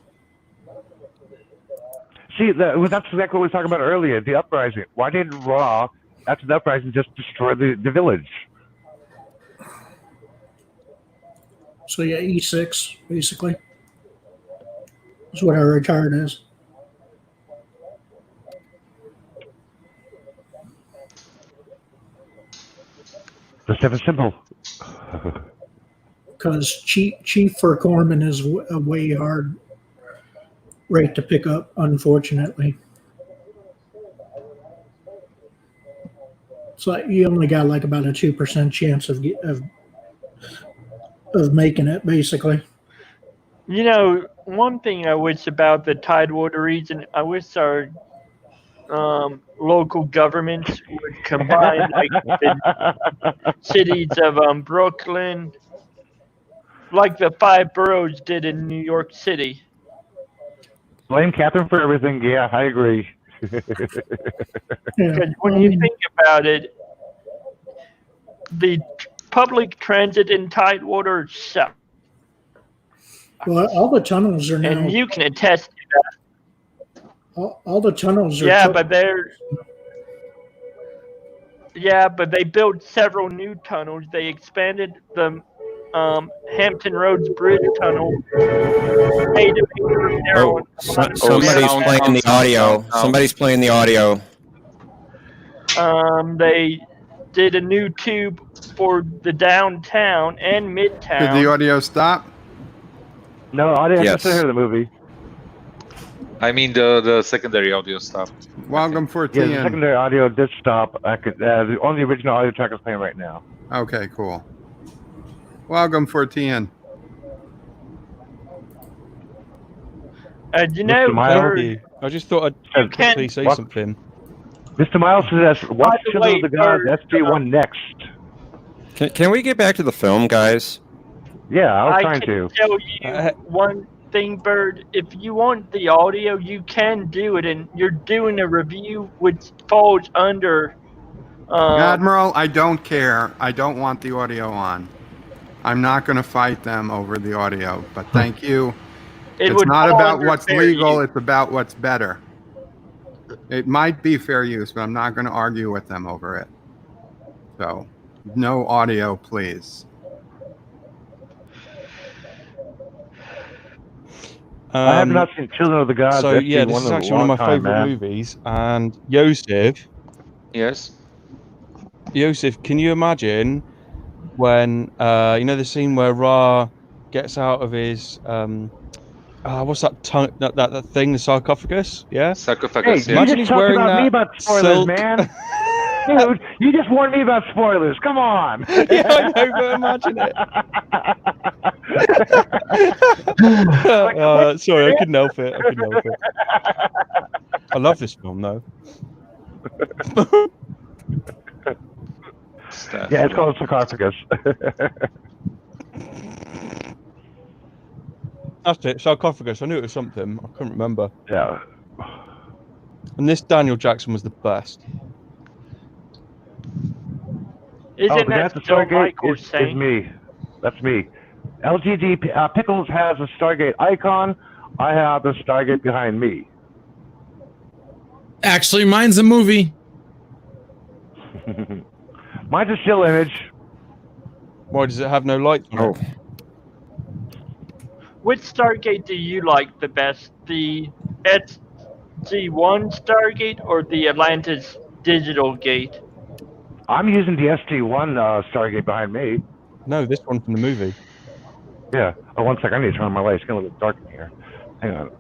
See, that's exactly what we were talking about earlier, the uprising. Why didn't Raw, after the uprising, just destroy the village? So yeah, E6, basically. That's what I retired as. The seven symbol. Because chief for corpsman is a way hard rate to pick up, unfortunately. So you only got like about a 2% chance of making it, basically. One thing I wish about the Tidewater region, I wish our local governments would combine like the cities of Brooklyn, like the 5 boroughs did in New York City. Blame Catherine for everything. Yeah, I agree. Because when you think about it, the public transit in Tidewater sucks. Well, all the tunnels are now. And you can attest to that. All the tunnels are. Yeah, but they built several new tunnels. They expanded the Hampton Roads Bridge Tunnel. Somebody's playing the audio. Somebody's playing the audio. They did a new tube for the downtown and midtown. Did the audio stop? No, I didn't hear the movie. I mean the secondary audio stopped. Welcome for Yeah, TN. the secondary audio did stop. The only original audio track is playing right now. Okay, cool. Welcome for TN. I just thought I'd quickly say something. Mr. Miles says, "Watch Children of the Gods SG1 next." Can we get back to the film, guys? Yeah, I was trying to. I can tell you one thing, Bird. If you want the audio, you can do it, and you're doing a review which falls under. Admiral, I don't care. I don't want the audio on. I'm not going to fight them over the audio, but thank you. It's not about what's legal, it's about what's better. It might be fair use, but I'm not going to argue with them over it. So, no audio, please. I have not seen Children of the Gods. So yeah, this is actually one of my favorite movies. And Yosef. Yes. Yosef, can you imagine when the scene where Ra gets out of his what's that that thing, the sarcophagus? Yeah. Sarcophagus. Hey, yeah. imagine you just talked about me about spoilers, man. Dude, you just warned me about spoilers. Come on. Yeah, I know, but imagine it. Sorry, I couldn't help it. I love this film, though. stuff. Yeah, it's called a sarcophagus. That's it, sarcophagus. I knew it was something. I couldn't remember. Yeah. And this Daniel Jackson was the best. Isn't the guy that at the still Stargate Michael is saying? me. That's me. LGD Pickles has a Stargate icon. I have the Stargate behind me. Actually, mine's a movie. Mine's a still image. Why does it have no lights on it? Which Stargate do you like the best? The SG-1 Stargate or the Atlantis Digital Gate? I'm using the SG-1 Stargate behind me. No, this one from the movie. Yeah. Oh, 1 second. I need to turn on my light. It's getting a little bit dark in here. Hang on.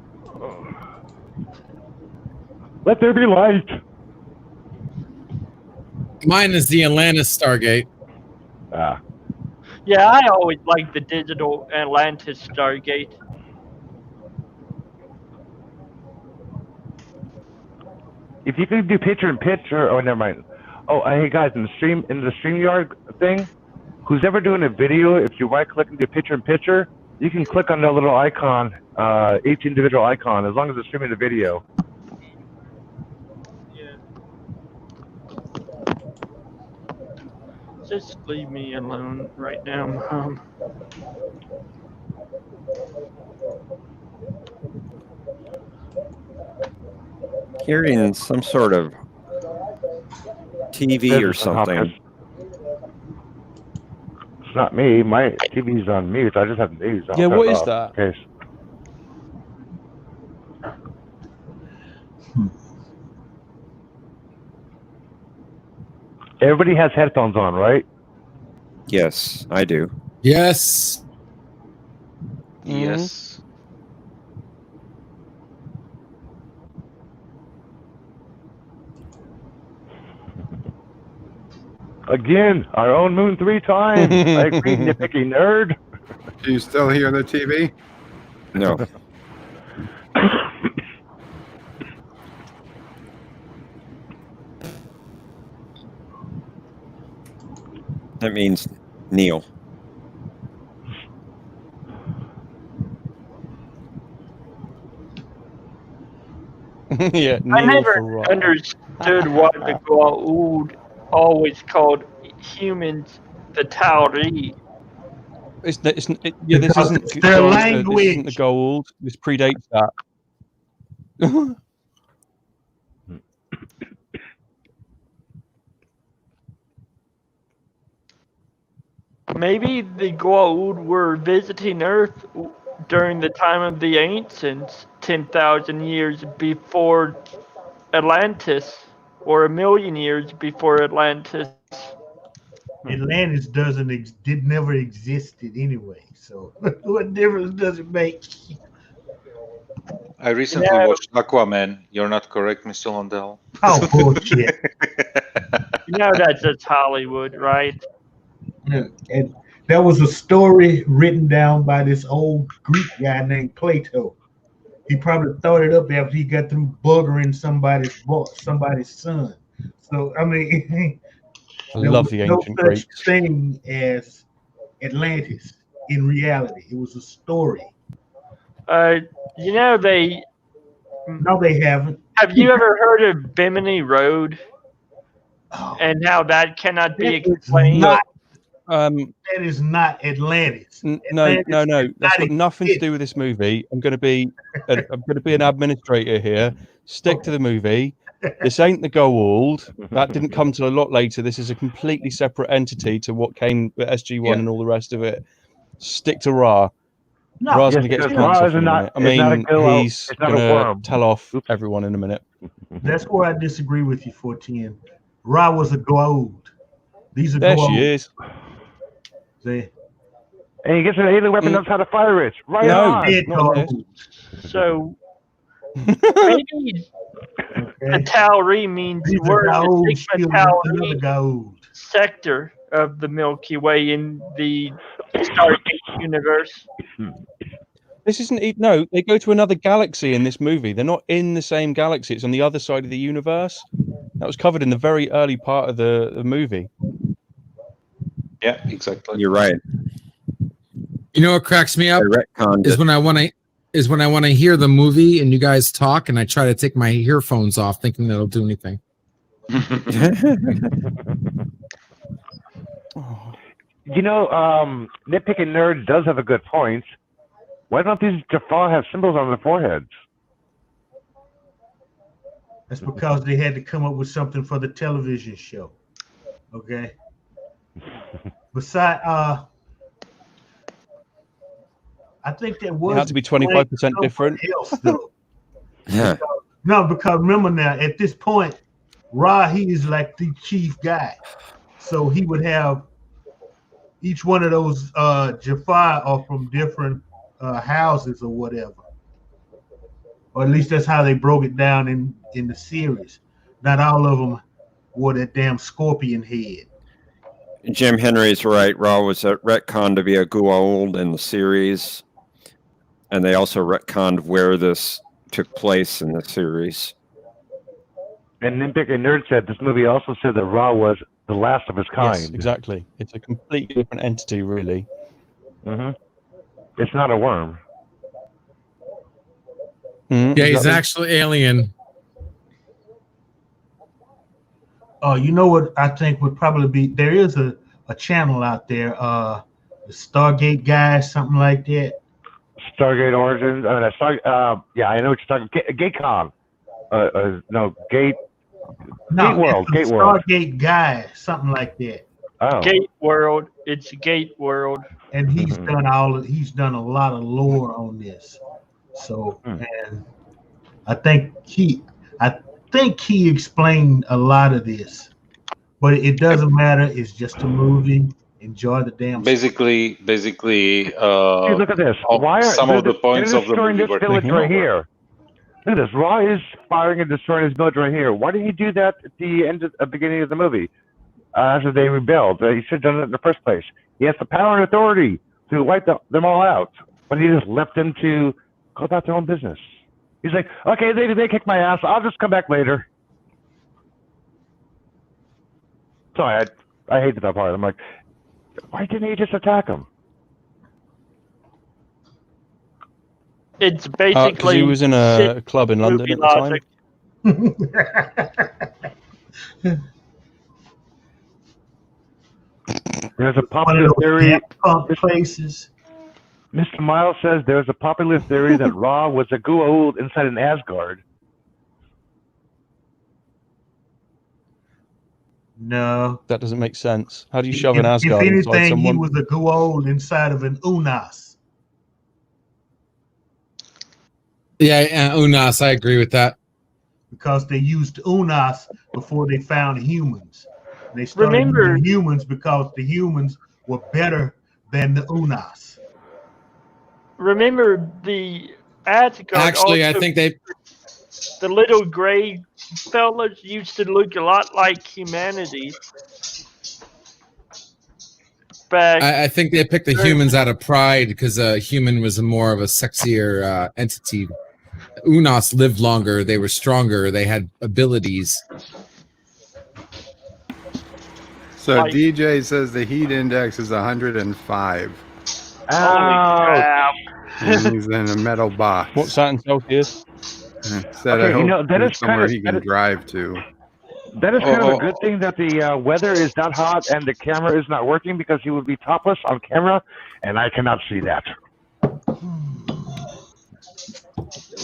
Let there be light. Mine is the Atlantis Stargate. Ah. Yeah, I always like the digital Atlantis Stargate. If you can do picture-in-picture, oh, never mind. Oh, hey guys, in the StreamYard thing, who's ever doing a video, if you right-click and do picture-in-picture, you can click on that little icon, each individual icon, as long as it's streaming the video. Just leave me alone right now, Mom. Hearing some sort of TV or something. It's not me. My TV's on mute. I just have the news on. Yeah, what is that? Okay. Everybody has headphones on, right? Yes, I do. Yes. Yes. Again, our own moon 3 times. I agree, nitpicky nerd. Do you still hear the TV? No. That means Neil. Yeah, I Neil never for right. understood why the Goa'uld always called humans the Tauri. Yeah, this Because isn't it's their This isn't the language. Goa'uld. This predates that. Maybe the Goa'uld were visiting Earth during the time of the Ancients, 10,000 years before Atlantis, or 1,000,000 years before Atlantis. Atlantis never existed anyway. So what difference does it make? I recently watched Aquaman. You're not correct, Mr. Lundell. Oh, bullshit. You know that's just Hollywood, right? And that was a story written down by this old Greek guy named Plato. He probably thought it up after he got through buggering somebody's son. So I mean, I love the ancient no such Greeks. thing as Atlantis in reality. It was a story. You know No, they haven't. Have you ever heard of Bimini Road and how that cannot be explained? That is not Atlantis. No. That's got nothing to do with this movie. I'm going to be an administrator here. Stick to the movie. This ain't the Goa'uld. That didn't come till a lot later. This is a completely separate entity to what came with SG-1 and all the rest of it. Stick to Ra. No, Ra's going to get his pants off in a minute. I mean, he's going to tell off everyone in a minute. That's where I disagree with you, 410. Ra was a Goa'uld. These are There Goa'uld. she is. See? And he gets an alien weapon that's how to fire it. Right on. So maybe the Tauri means the word the Sigma Tauri sector of the Milky Way in the Stargate universe. This isn't. No, they go to another galaxy in this movie. They're not in the same galaxy. It's on the other side of the universe. That was covered in the very early part of the movie. Yeah, exactly. You're right. You know what cracks me up I retconned is it. when I want to hear the movie and you guys talk, and I try to take my earphones off, thinking that'll do anything. You know, Nitpicking Nerd does have a good point. Why don't these Jafar have symbols on their foreheads? That's because they had to come up with something for the television show. Okay. Besides, I think that was It had to be 25% different. Else, though. Yeah. Because remember now, at this point, Ra, he is like the chief guy. So he would have each one of those Jafar are from different houses or whatever. Or at least that's how they broke it down in the series. Not all of them wore that damn scorpion head. Jim Henry's right. Ra was a retcon to be a Goa'uld in the series. And they also retconned where this took place in the series. And Nitpicking Nerd said this movie also said that Ra was the last of his kind. Yes, exactly. It's a completely different entity, really. Mm-hmm. It's not a worm. Mm-hmm. Yeah, he's actually alien. Oh, you know what I think would probably be, there is a channel out there, the Stargate guys, something like that. Stargate Origins. I mean, yeah, I know what you're talking. GateCon. No, Gate. No, Gate World. it's Gate World. Stargate guy, something like that. Oh. Gate World. It's Gate World. And he's done a lot of lore on this. So, and I think he explained a lot of this, but it doesn't matter. It's just a movie. Enjoy the damn. Basically, Hey, look at this. Why are some of the points they're of the destroying movie this were village taken right over. here? Look at this. Ra is firing and destroying his village right here. Why did he do that at the end of the beginning of the movie? After they rebelled, he should have done it in the first place. He has the power and authority to wipe them all out, but he just left them to go about their own business. He's like, okay, they kicked my ass. I'll just come back later. Sorry, I hated that part. I'm like, why didn't he just attack him? It's Because basically he was in a club in London at the time. There's a popular theory. Places. Mr. Miles says there's a popular theory that Ra was a Goa'uld inside an Asgard. No. That doesn't make sense. How do you shove an If Asgard inside anything, someone? he was a Goa'uld inside of an Unas. Yeah, Unas, I agree with that. Because they used Unas before they found humans. They started using humans because the humans were better than the Unas. Remember the Asgard. Actually, I also, think they. the little gray fellas used to look a lot like humanity. I think they picked the humans out of pride because a human was more of a sexier entity. Unas lived longer. They were stronger. They had abilities. So DJ says the heat index is 105. And he's in a metal box. What's that in Celsius? Said I hope there's somewhere he can drive to. That is kind of a good thing that the weather is not hot and the camera is not working, because he would be topless on camera, and I cannot see that.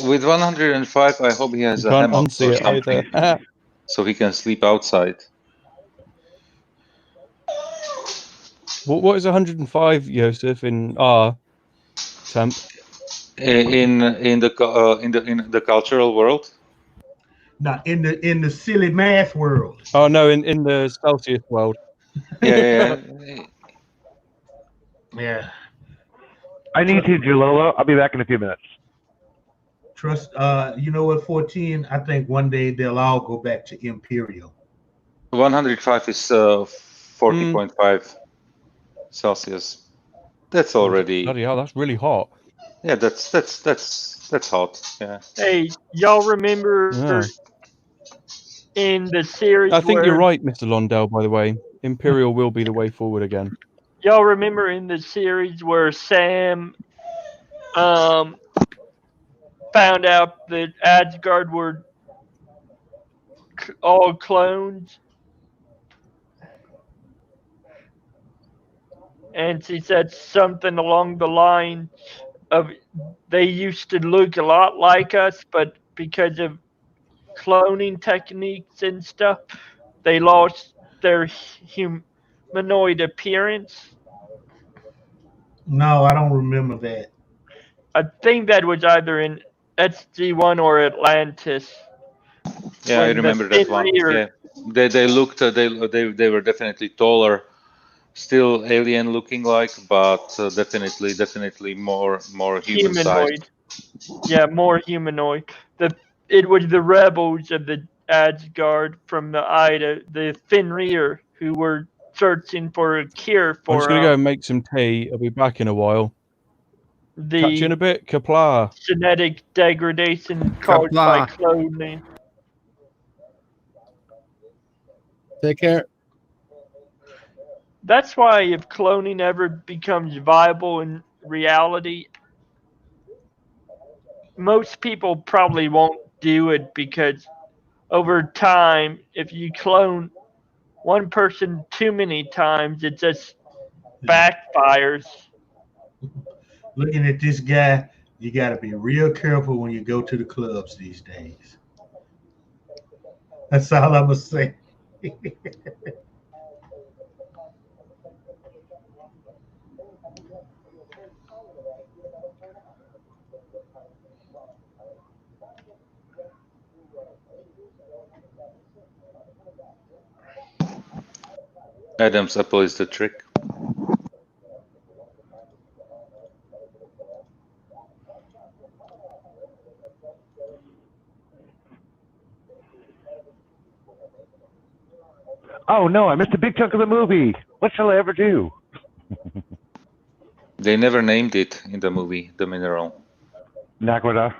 With 105, I hope he has a hammock or something, so he can sleep outside. What is 105, Joseph, in our temp? In the cultural world? Not in the silly math world. Oh no, in the Celsius world. Yeah. Yeah. I need to, Jalolo. I'll be back in a few minutes. Trust, you know what, 14, I think one day they'll all go back to Imperial. 105 is 40.5 Celsius. That's already. Bloody hell, that's really hot. Yeah, that's hot. Yeah. Hey, y'all remember in the series? I think you're right, Mr. Londell. By the way, Imperial will be the way forward again. y'all remember in the series where Sam found out that Asgard were all clones? And she said something along the line of they used to look a lot like us, but because of cloning techniques and stuff, they lost their humanoid appearance. No, I don't remember that. I think that was either in SG1 or Atlantis. Yeah, I When the remember that one. Fenrir, Yeah, they looked they were definitely taller, still alien looking like, but definitely more human sized. humanoid. Yeah, more humanoid. It was the rebels of the Asgard from the Ida, the Fenrir, who were searching for a cure I'm just for gonna go and make some tea. I'll be back in a while. Catch you in the a bit. Qapla. genetic degradation caused by Qapla. cloning. Take care. That's why if cloning ever becomes viable in reality, most people probably won't do it because over time, if you clone one person too many times, it just backfires. Looking at this guy, you got to be real careful when you go to the clubs these days. That's all I'm gonna say. Adam's apple is the trick. Oh no, I missed a big chunk of the movie. What shall I ever do? They never named it in the movie, the mineral. Nakwada.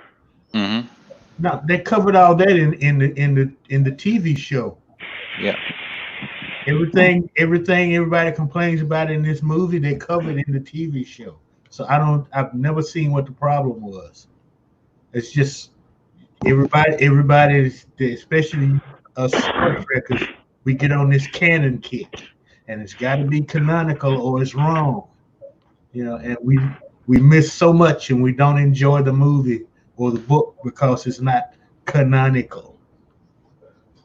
Hmm. No, they covered all that in the TV show. Yeah. Everything everybody complains about in this movie, they covered in the TV show. So I've never seen what the problem was. It's just everybody, especially us Star Trekkers, we get on this canon kick, and it's got to be canonical or it's wrong. And we miss so much, and we don't enjoy the movie or the book because it's not canonical.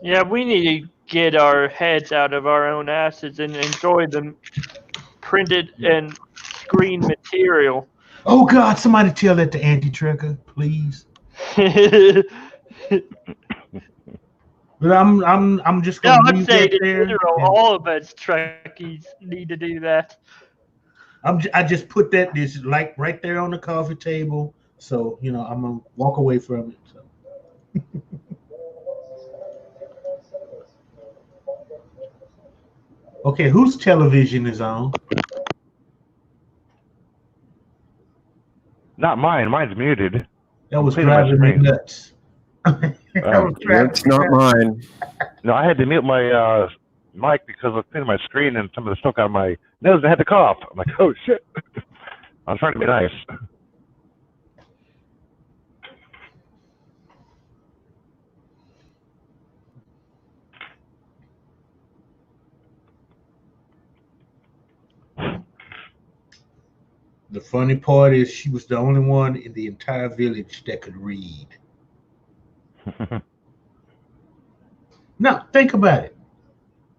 Yeah, we need to get our heads out of our own asses and enjoy the printed and screen material. Oh God, somebody tell that to Anti-Trekker, please. But I'm just No, gonna I'm leave saying that in there. general, And all of us Trekkies need to do that. I just put this like right there on the coffee table, so I'm gonna walk away from it. So. Okay, whose television is on? Not mine. Mine's muted. That was Cleaning my driving me screen. nuts. That was driving It's me not nuts. mine. No, I had to mute my mic because I was cleaning my screen and some of the smoke out of my nose. I had to cough. I'm like, oh shit. I was trying to be nice. The funny part is she was the only one in the entire village that could read. Now, think about it.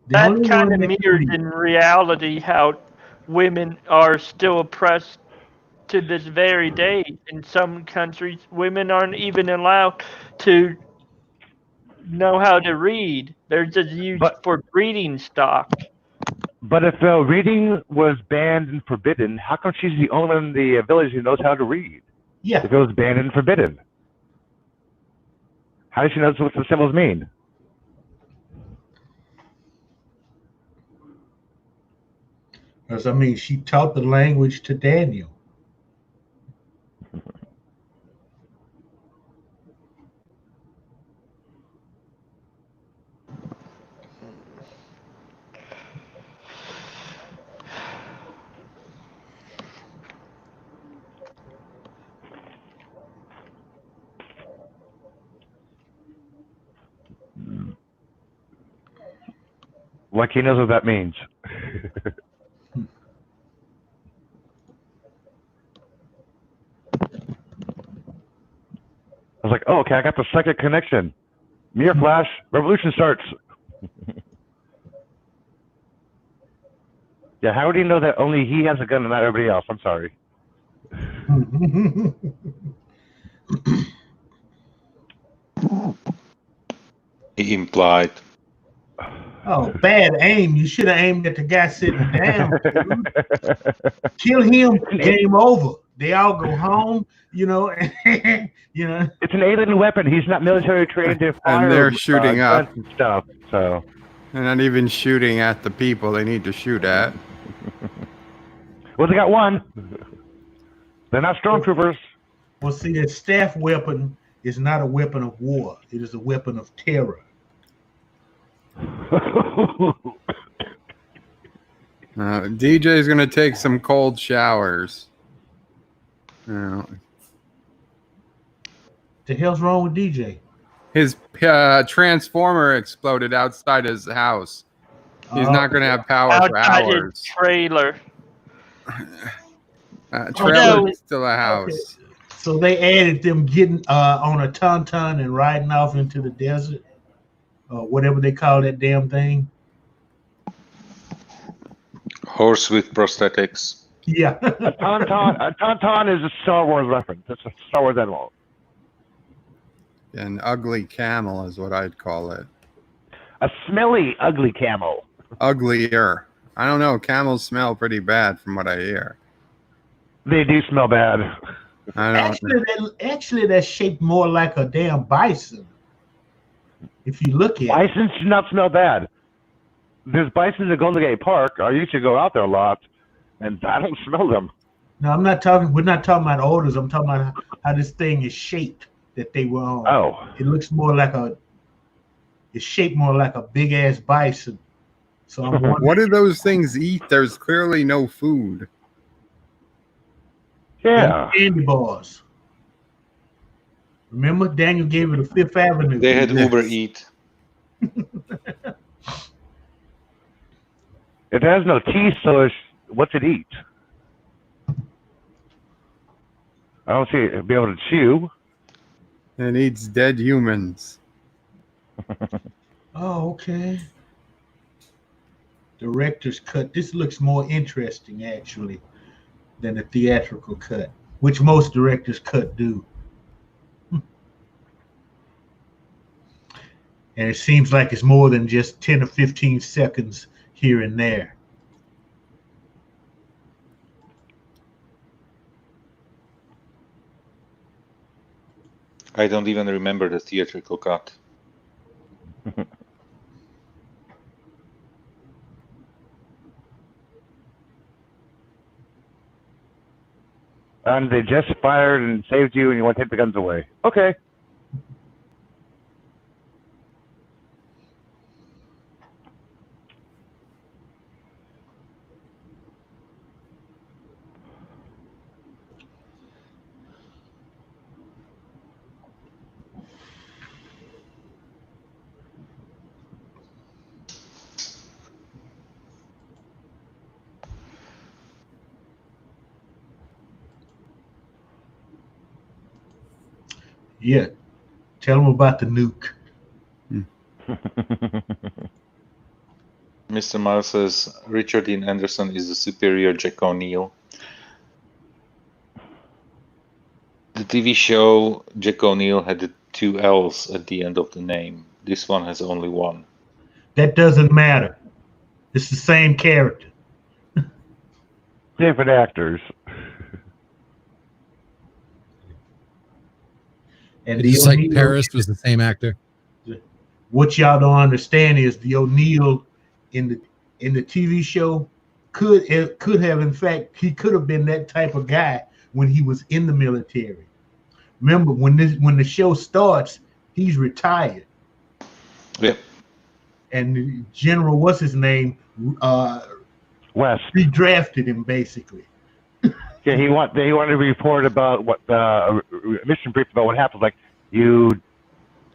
The That only kind one of that could mirrors read. in reality how women are still oppressed to this very day. In some countries, women aren't even allowed to know how to read. They're just used But for breeding stock. but if reading was banned and forbidden, how come she's the only one in the village who knows how to read? Yeah. If it was banned and forbidden, how does she know what the symbols mean? Because she taught the language to Daniel. Like he knows what that means. I was like, oh, okay, I got the second connection. Mirror flash, revolution starts. Yeah, how would he know that only he has a gun and not everybody else? I'm sorry. He implied. Oh, bad aim. You should have aimed at the guy sitting down. Kill him, game over. They all go home, you know. You know. It's an alien weapon. He's not military trained to fire And they're shooting up. guns and stuff. So They're not even shooting at the people they need to shoot at. well, they got one. They're not stormtroopers. Well, see, a staff weapon is not a weapon of war. It is a weapon of terror. DJ's gonna take some cold showers. The hell's wrong with DJ? His transformer exploded outside his house. He's not gonna have power for Outside his hours. trailer. Trailer's still a house. Okay. So they added them getting on a tauntaun and riding off into the desert, whatever they call that damn thing. Horse with prosthetics. Yeah. A tauntaun is a Star Wars reference. It's a Star Wars animal. An ugly camel is what I'd call it. A smelly, ugly camel. Uglier. I don't know. Camels smell pretty bad from what I hear. They do smell bad. I don't Actually, that's shaped more like a damn bison. If you look at it. Bisons do not smell bad. There's bisons at Golden Gate Park. I used to go out there a lot, and I don't smell them. No, I'm not talking. We're not talking about odors. I'm talking about how this thing is shaped that they were on. Oh, it looks more like it's shaped more like a big ass bison. So I'm wondering, what do those things eat? There's clearly no food. Yeah. Candy bars. Remember, Daniel gave it a Fifth Avenue. They had Uber Eat. It has no teeth, so what's it eat? I don't see it be able to chew. It eats dead humans. Oh, okay. Director's cut. This looks more interesting, actually, than the theatrical cut, which most director's cut do. And it seems like it's more than just 10 or 15 seconds here and there. I don't even remember the theatrical cut. And they just fired and saved you, and you want to take the guns away. Okay. Yeah. Tell them about the nuke. Mr. Miles says Richard Dean Anderson is the superior Jack O'Neill. The TV show Jack O'Neill had the 2 L's at the end of the name. This one has only 1. That doesn't matter. It's the same character. Different actors. And It's like Paris was the same actor. What y'all don't understand is the O'Neill in the TV show could have, in fact, he could have been that type of guy when he was in the military. Remember, when the show starts, he's retired. Yep. And General, what's his name? West. Redrafted him, basically. Yeah, he wanted to report about what mission brief about what happened. Like, you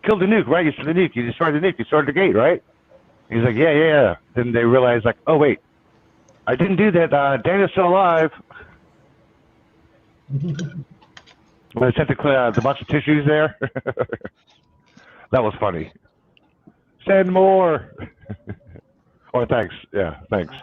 killed the nuke, right? You said the nuke. You destroyed the nuke. You destroyed the gate, right? He's like, yeah. Then they realize, like, oh, wait, I didn't do that. Daniel's still alive. When they sent the bunch of tissues there. That was funny. Send more. Oh, thanks. Yeah, thanks.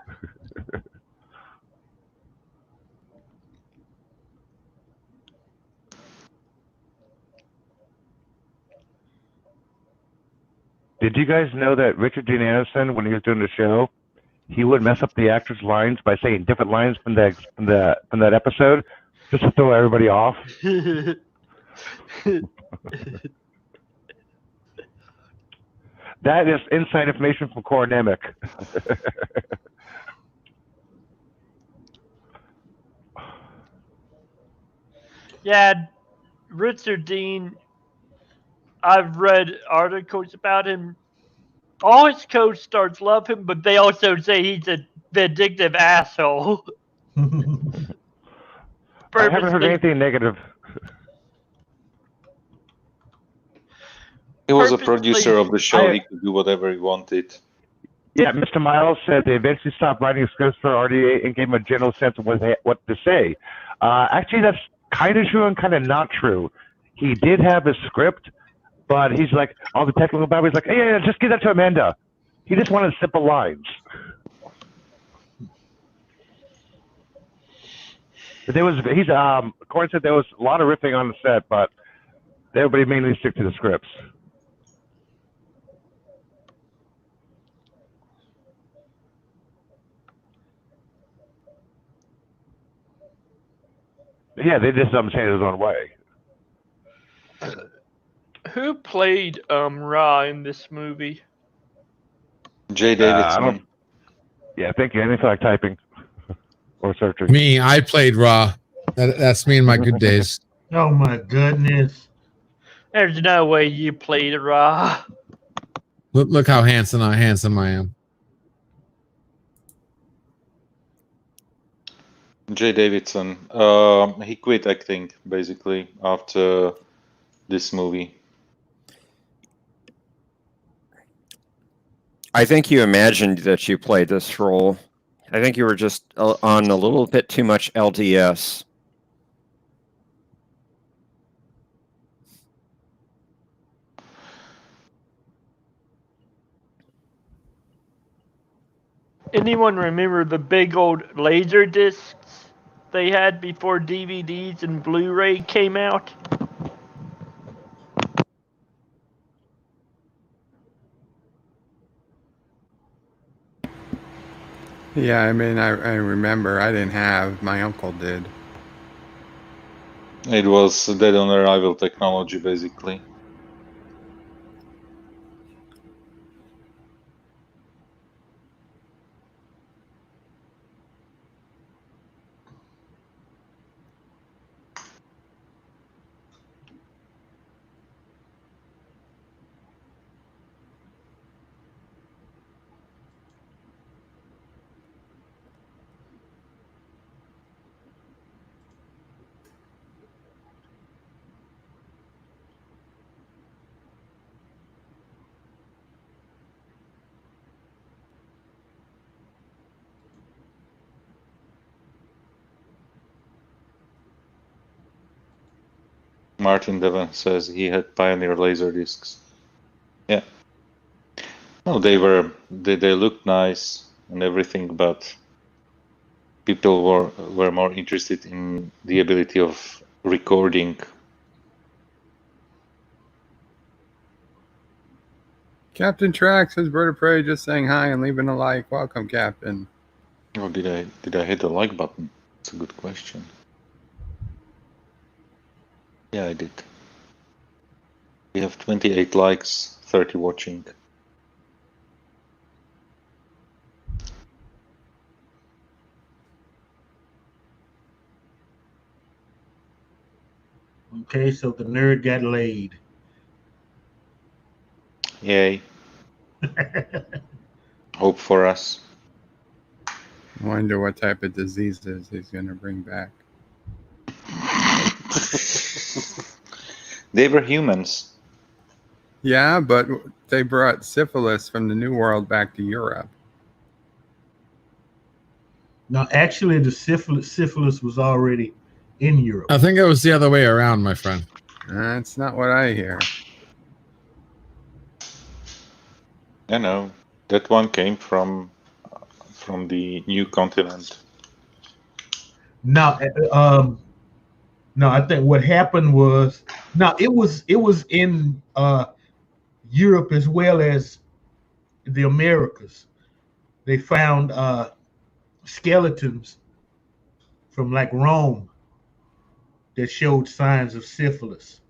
Did you guys know that Richard Dean Anderson, when he was doing the show, he would mess up the actors' lines by saying different lines from that episode, just to throw everybody off? That is inside information from Coronemic. Yeah, Richard Dean, I've read articles about him. All his co-stars love him, but they also say he's a vindictive asshole. I haven't heard anything negative. He was a producer of the show. He could do whatever he wanted. Yeah, Mr. Miles said they eventually stopped writing scripts for RDA and gave him a general sense of what to say. Actually, that's kind of true and kind of not true. He did have a script, but he's like, all the technical about it, he's like, hey, yeah, just give that to Amanda. He just wanted simple lines. But Corin said there was a lot of riffing on the set, but everybody mainly stick to the scripts. Yeah, they just changed his own way. Who played Ra in this movie? Jay Davidson. Thank you. I didn't feel like typing or searching. Me, I played Ra. That's me in my good days. Oh my goodness! There's no way you played Ra. Look how handsome I am. Jay Davidson. He quit acting basically after this movie. I think you imagined that you played this role. I think you were just on a little bit too much LDS. Anyone remember the big old laser discs they had before DVDs and Blu-ray came out? Yeah, I mean, I remember. I didn't have. My uncle did. It was dead on arrival technology, basically. Martin Devon says he had Pioneer laser discs. Yeah. No, they looked nice and everything, but people were more interested in the ability of recording. Captain Track says Bird of Prey just saying hi and leaving a like. Welcome, Captain. Oh, did I hit the like button? That's a good question. Yeah, I did. We have 28 likes, 30 watching. Okay, so the nerd got laid. Yay. Hope for us. Wonder what type of diseases he's going to bring back. They were humans. Yeah, but they brought syphilis from the New World back to Europe. No, actually, the syphilis was already in Europe. I think it was the other way around, my friend. That's not what I hear. No, that one came from the new continent. No, no, I think what happened was it was in Europe as well as the Americas. They found skeletons from like Rome that showed signs of syphilis.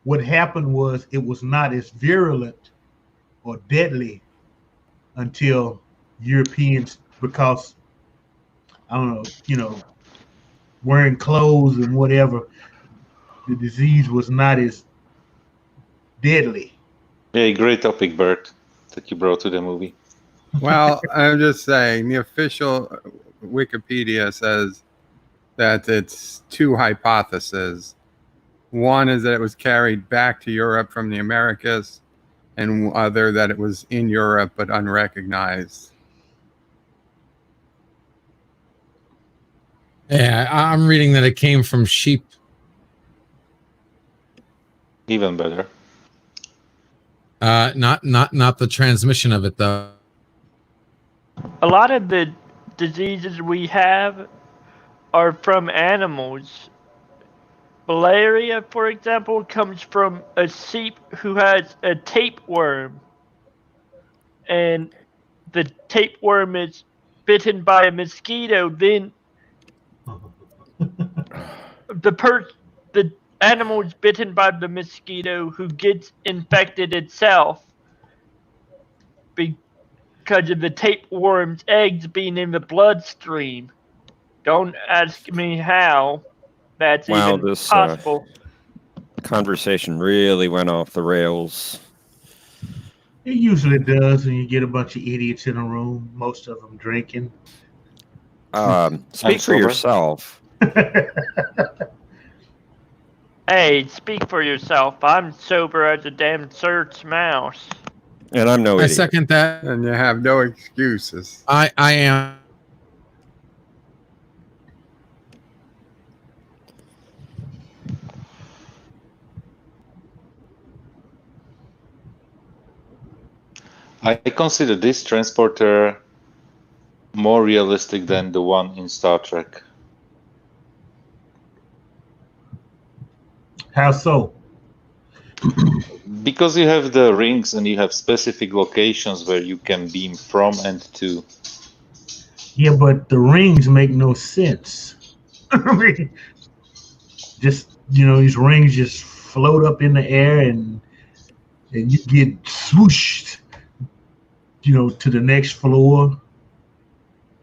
What happened was it was not as virulent or deadly until Europeans, because I don't know, wearing clothes and whatever, the disease was not as deadly. Yeah, great topic, Bert, that you brought to the movie. Well, I'm just saying the official Wikipedia says that it's two hypotheses. One is that it was carried back to Europe from the Americas, and other that it was in Europe but unrecognized. Yeah, I'm reading that it came from sheep. Even better. Not the transmission of it though. A lot of the diseases we have are from animals. Malaria, for example, comes from a sheep who has a tapeworm. And the tapeworm is bitten by a mosquito, then the animal is bitten by the mosquito who gets infected itself because of the tapeworm's eggs being in the bloodstream. Don't ask me how that's even possible. Conversation really went off the rails. It usually does when you get a bunch of idiots in a room, most of them drinking. Speak for yourself. Hey, speak for yourself. I'm sober as a damn search mouse. And I'm no idiot. I second that. And you have no excuses. I am. I consider this transporter more realistic than the one in Star Trek. How so? Because you have the rings and you have specific locations where you can beam from and to. Yeah, but the rings make no sense. I mean, just these rings just float up in the air and you get swooshed, to the next floor.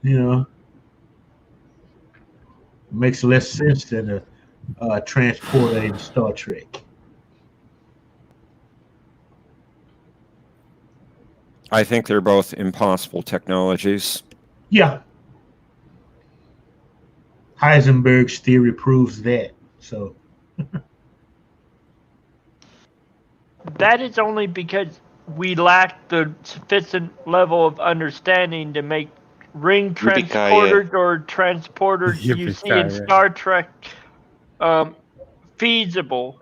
It makes less sense than a transporter in Star Trek. I think they're both impossible technologies. Yeah. Heisenberg's theory proves that. So that is only because we lack the sufficient level of understanding to make ring transporters or transporters you see in Star Trek feasible.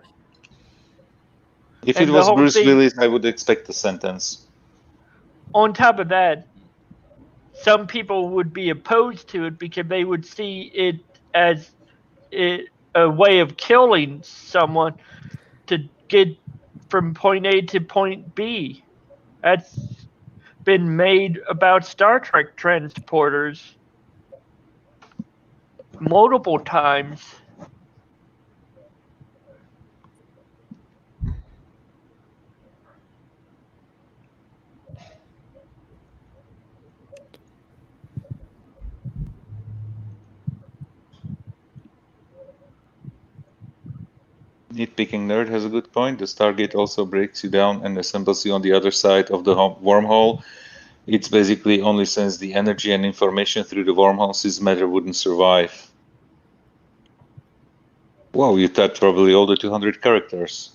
If it was Bruce Willis, I would expect a sentence. On top of that, some people would be opposed to it because they would see it as a way of killing someone to get from point A to point B. That's been made about Star Trek transporters multiple times. Nitpicking nerd has a good point. The Stargate also breaks you down and assembles you on the other side of the wormhole. It's basically only sends the energy and information through the wormhole, since matter wouldn't survive. Wow, you typed probably all the 200 characters.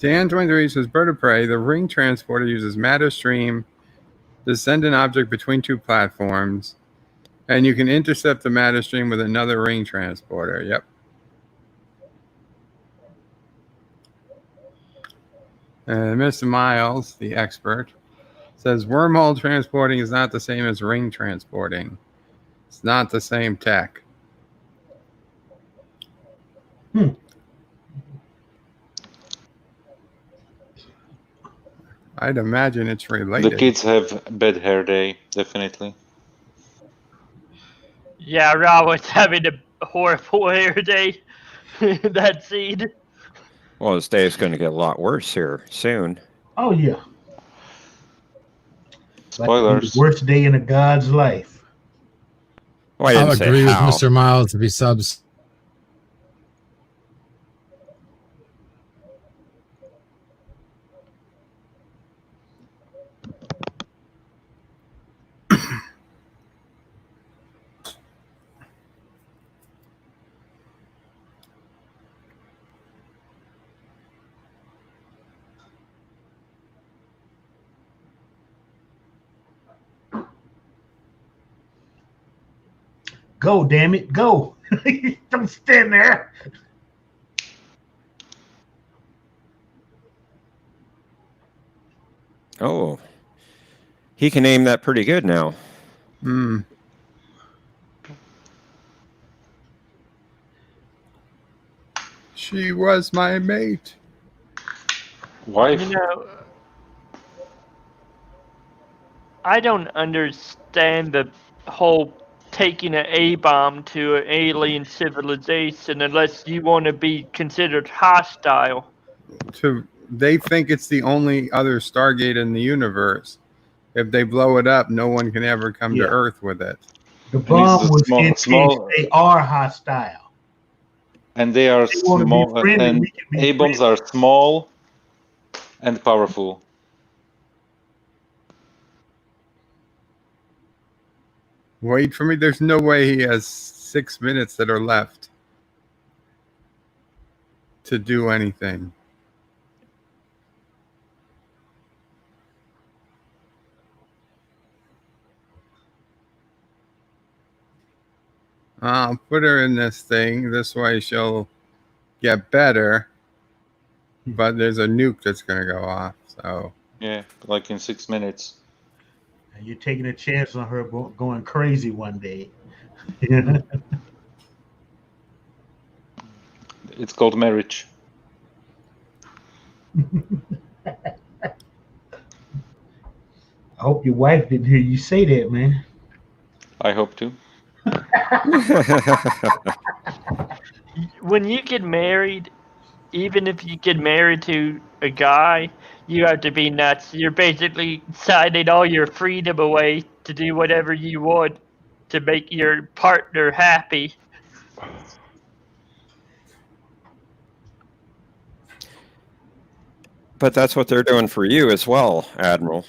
Dan23 says, Bird of Prey, the ring transporter uses matter stream to send an object between two platforms, and you can intercept the matter stream with another ring transporter. Yep. And Mr. Miles, the expert, says, wormhole transporting is not the same as ring transporting. It's not the same tech. I'd imagine it's related. The kids have bad hair day, definitely. Yeah, Ra was having a horrible hair day. That scene. Well, this day is going to get a lot worse here soon. Oh yeah. Spoilers. The worst day in a god's life. Well, I'll agree with Mr. Miles if he subs. Go, damn it, go. Don't stand there. Oh, he can aim that pretty good now. Hmm. She was my mate. Wife. You know, I don't understand the whole taking an A-bomb to an alien civilization unless you want to be considered hostile. They think it's the only other Stargate in the universe. If they blow it up, no one can ever come to Earth with it. The bomb was small. They are hostile. And they are small. And A-bombs are small and powerful. Wait for me. There's no way he has 6 minutes that are left to do anything. I'll put her in this thing. This way she'll get better. But there's a nuke that's going to go off. So yeah, like in 6 minutes. And you're taking a chance on her going crazy one day. It's called marriage. I hope your wife didn't hear you say that, man. I hope to. When you get married, even if you get married to a guy, you have to be nuts. You're basically signing all your freedom away to do whatever you want to make your partner happy. But that's what they're doing for you as well, Admiral.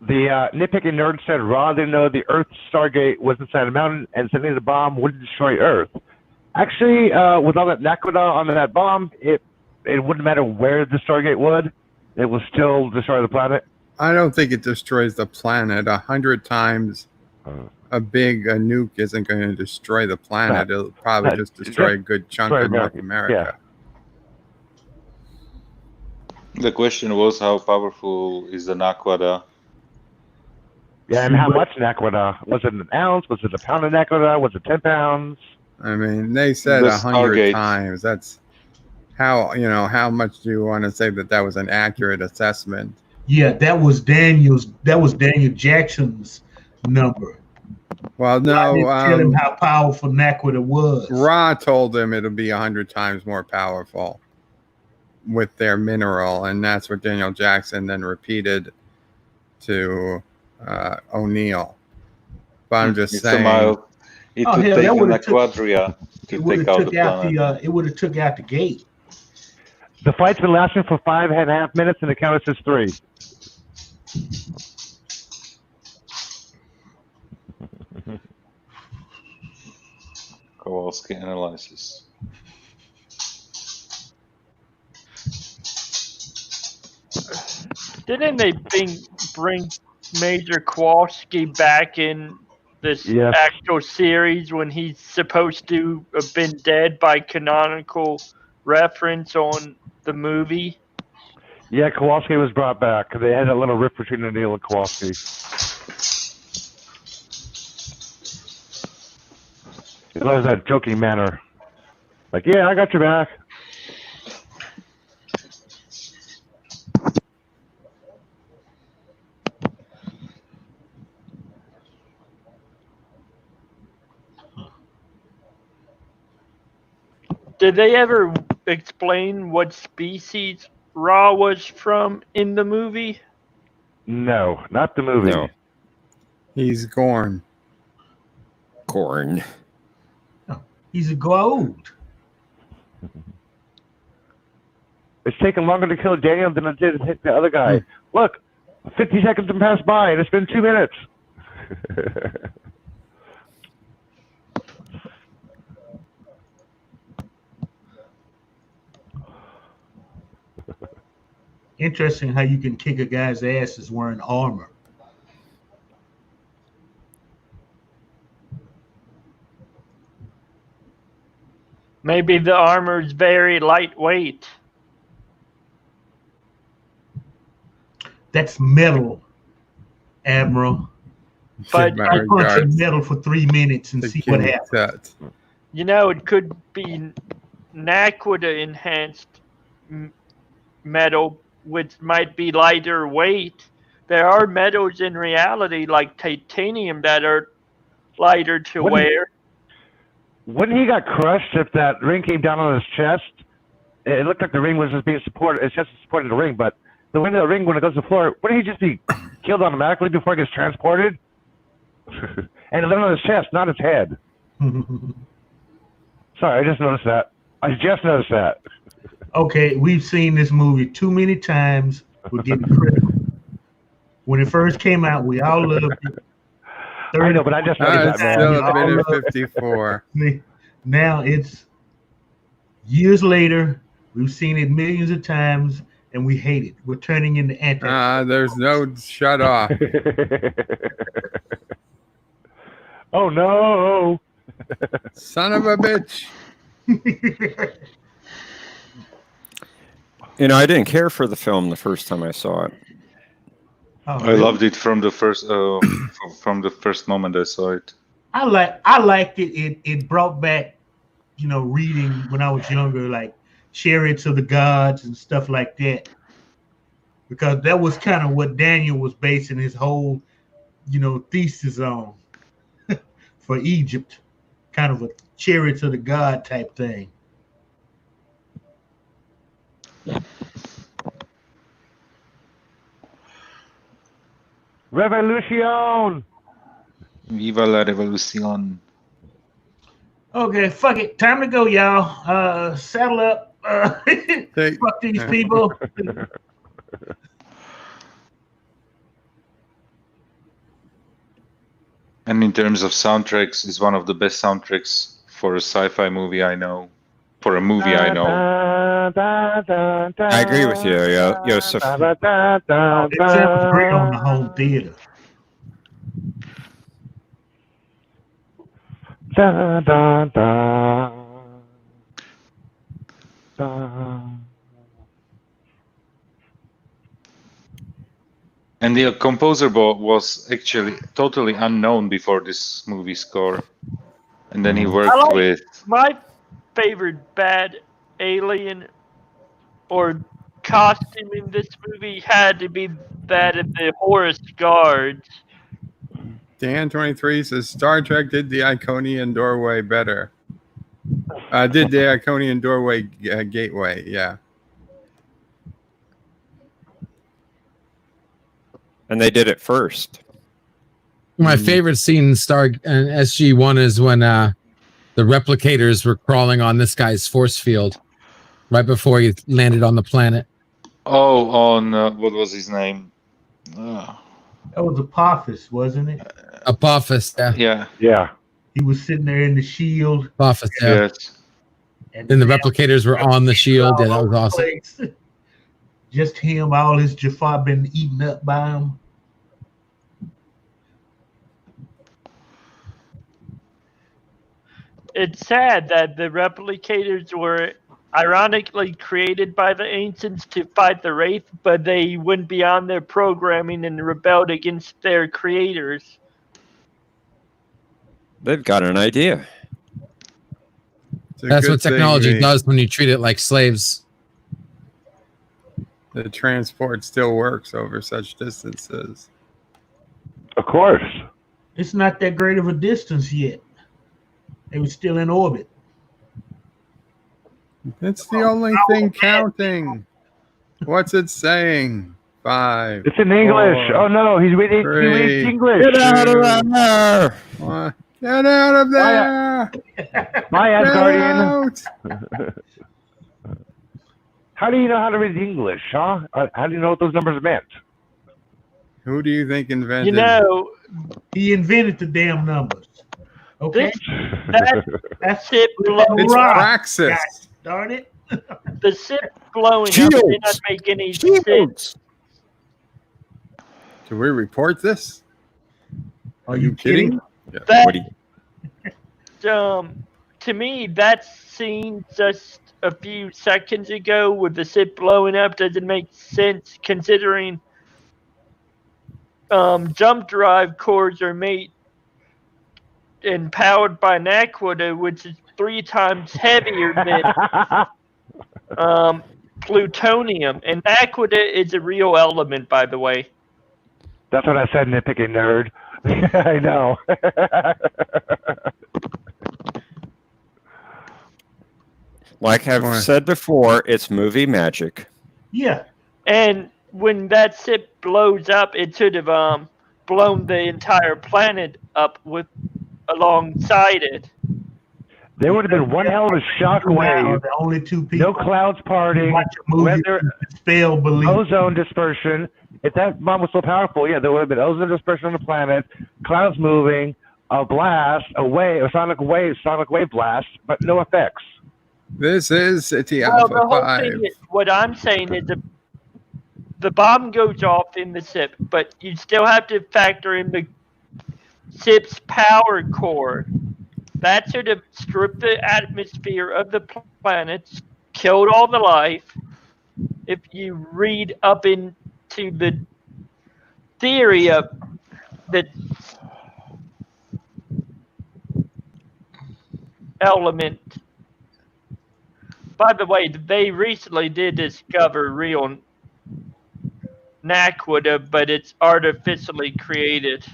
The nitpicking nerd said Ra didn't know the Earth Stargate was inside a mountain and sending the bomb wouldn't destroy Earth. Actually, with all that Naquadah on that bomb, it wouldn't matter where the Stargate would. It will still destroy the planet. I don't think it destroys the planet. 100 times a nuke isn't going to destroy the planet. It'll probably just destroy a good chunk of North America. Yeah. The question was, how powerful is the Naquadah? Yeah, and how much Naquadah? Was it an ounce? Was it a pound of Naquadah? Was it 10 pounds? I mean, they said 100 times. That's how much do you want to say that was an accurate assessment? Yeah, that was Daniel Jackson's number. Well, no, I didn't tell him how powerful Naquadah was. Ra told him it'll be 100 times more powerful with their mineral, and that's what Daniel Jackson then repeated to O'Neill. But I'm just saying. It would take the Naquadria to take out the planet. It would have took out the gate. The fight's been lasting for 5.5 minutes, and the count is just 3. Kowalski analysis. Didn't they bring Major Kowalski back in this actual series when he's supposed to have been dead by canonical reference on the movie? Yeah, Kowalski was brought back. They had a little rift between O'Neill and Kowalski. He loves that joking manner. Like, yeah, I got your back. Did they ever explain what species Ra was from in the movie? No, not the movie. No. He's Gorn. Gorn. He's a gold. It's taken longer to kill Daniel than it did to hit the other guy. Look, 50 seconds have passed by, and it's been 2 minutes. Interesting how you can kick a guy's ass is wearing armor. Maybe the armor's very lightweight. That's metal, Admiral. But I punch metal for 3 minutes and see what happens. You know, it could be Naquita enhanced metal, which might be lighter weight. There are metals in reality, like titanium, that are lighter to wear. When he got crushed, if that ring came down on his chest, it looked like the ring was just being supported. His chest supported the ring, but the way the ring, when it goes to the floor, wouldn't he just be killed automatically before it gets transported? And it landed on his chest, not his head. Sorry, I just noticed that. Okay, we've seen this movie too many times. We're getting critical. When it first came out, we all loved it. I know, but I just noticed that, man. Still a bit of 54. Now it's years later. We've seen it millions of times, and we hate it. We're turning into anti. There's no shut off. Oh no! Son of a bitch! You know, I didn't care for the film the first time I saw it. Oh, I loved it from the first moment I saw it. I liked it. It brought back, reading when I was younger, like Chariots of the Gods and stuff like that. Because that was kind of what Daniel was basing his whole, thesis on for Egypt, kind of a Chariots of the God type thing. Revolution! Viva la revolución. Okay, fuck it. Time to go, y'all. Saddle up. Fuck these people. And in terms of soundtracks, it's one of the best soundtracks for a sci-fi movie I know. For a movie I know. I agree with you, Joseph. It sounds great on the home theater. Da, da, da, da. And the composer was actually totally unknown before this movie score. And then he worked with... My favorite bad alien or costume in this movie had to be that of the Horus Guards. Dan23 says Star Trek did the Iconian doorway better. Did the Iconian doorway gateway, yeah. And they did it first. My favorite scene in SG-1 is when the replicators were crawling on this guy's force field. right before he landed on the planet. Oh, on what was his name? That was Apophis, wasn't it? Apophis, yeah. Yeah. Yeah. He was sitting there in the shield. Apophis, yeah. Yes. And And the replicators were on the shield. Yeah, that was awesome. Just him, all his Jafar been eaten up by him. It's sad that the replicators were ironically created by the ancients to fight the Wraith, but they went beyond their programming and rebelled against their creators. They've got an idea. That's what technology does when you treat it like slaves. The transport still works over such distances. Of course. It's not that great of a distance yet. They were still in orbit. It's the only thing counting. What's it saying? 5. It's in English. 4, Oh no, he's reading 3, English. Get out of there! 1. Get out of there! My Get Asgardian. How do you know how to read English, huh? How do you know what those numbers meant? Who do you think invented? You know, he invented the damn numbers. Okay, that's it. It's Praxis. God darn it! The ship blowing up did not make any sense. Do we report this? Are you kidding? Yeah. To me, that scene just a few seconds ago with the ship blowing up doesn't make sense considering jump drive cores are made and powered by Naquita, which is 3 times heavier than plutonium. And Naquita is a real element, by the way. That's what I said, nitpicking nerd. I know. Like I've said before, it's movie magic. Yeah. And when that ship blows up, it should have blown the entire planet up with alongside it. There would have been one hell of a shockwave. The only 2 people. No clouds parting. Weather, fail belief. Ozone dispersion. If that bomb was so powerful, yeah, there would have been ozone dispersion on the planet, clouds moving, a blast, a sonic wave blast, but no effects. This is City Well, Alpha the whole 5. thing is, what I'm saying is the bomb goes off in the ship, but you still have to factor in the ship's power core. That should have stripped the atmosphere of the planet, killed all the life. If you read up into the theory of the element. By the way, they recently did discover real Naquita, but it's artificially created.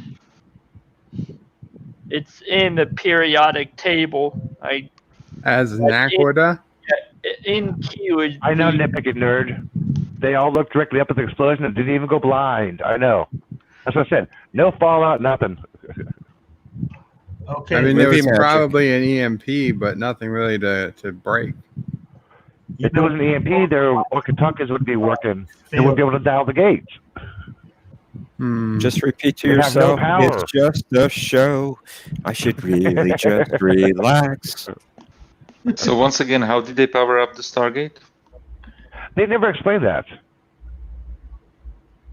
It's in the periodic table. As Naquita? In Q is. I know, nitpicking nerd. They all looked directly up at the explosion and didn't even go blind. I know. That's what I said. No fallout, nothing. Okay. I mean, there was probably an EMP, but nothing really to break. If there was an EMP, their walkie-talkies would be working. They wouldn't be able to dial the gates. Just repeat to They have no yourself, power. it's just a show. I should really just relax. So once again, how did they power up the Stargate? They never explained that.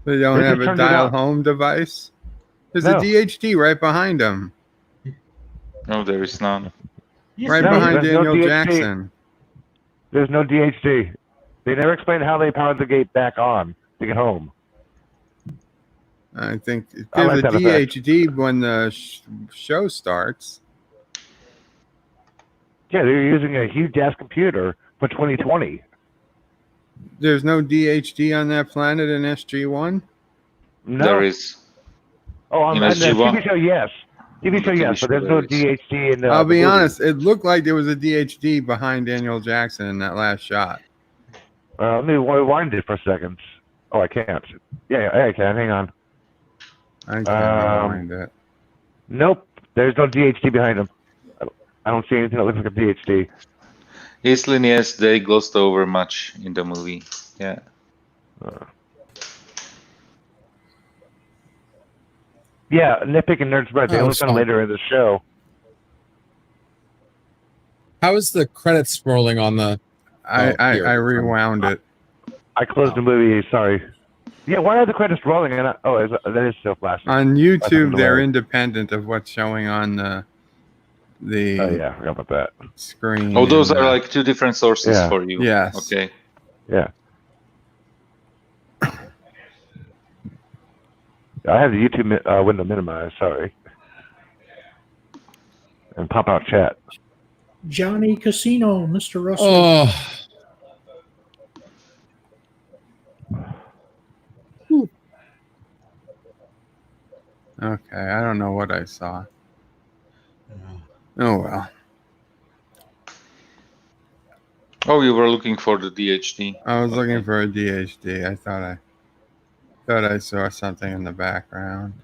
They don't They have just a turned it dial on. home device? There's No. a DHD right behind them. No, there is none. Right No, behind there's no Daniel DHD. Jackson. There's no DHD. They never explained how they powered the gate back on to get home. I think I there's like a that effect. DHD when the show starts. Yeah, they're using a huge-ass computer for 2020. There's no DHD on that planet in SG-1? No. There is. Oh, on In the SG-1. TV show, yes. TV show, yes, but there's no DHD in the I'll be movie. honest, it looked like there was a DHD behind Daniel Jackson in that last shot. Let me rewind it for a second. Oh, I can't. Yeah, I can. Hang on. I can't rewind it. Nope. There's no DHD behind him. I don't see anything that looks like a DHD. Islin, yes, they glossed over much in the movie. Yeah. Yeah, nitpicking nerds, right? They Oh, only it's found fine. later in the show. How is the credits rolling on the? I here. rewound it. I closed the movie. Sorry. Yeah, why are the credits rolling? And that is still flashing. On I YouTube, found they're delay. independent of what's showing on the Oh yeah, I forgot about that. screen. Oh, those in are the- like two different sources Yeah. for you. Yes. Okay. Yeah. I have the YouTube window minimized. Sorry. And pop out chat. Johnny Casino, Mr. Russell. Oh, Okay, I don't know what I saw. Oh well. Oh, you were looking for the DHD. I was looking for a DHD. I thought I saw something in the background.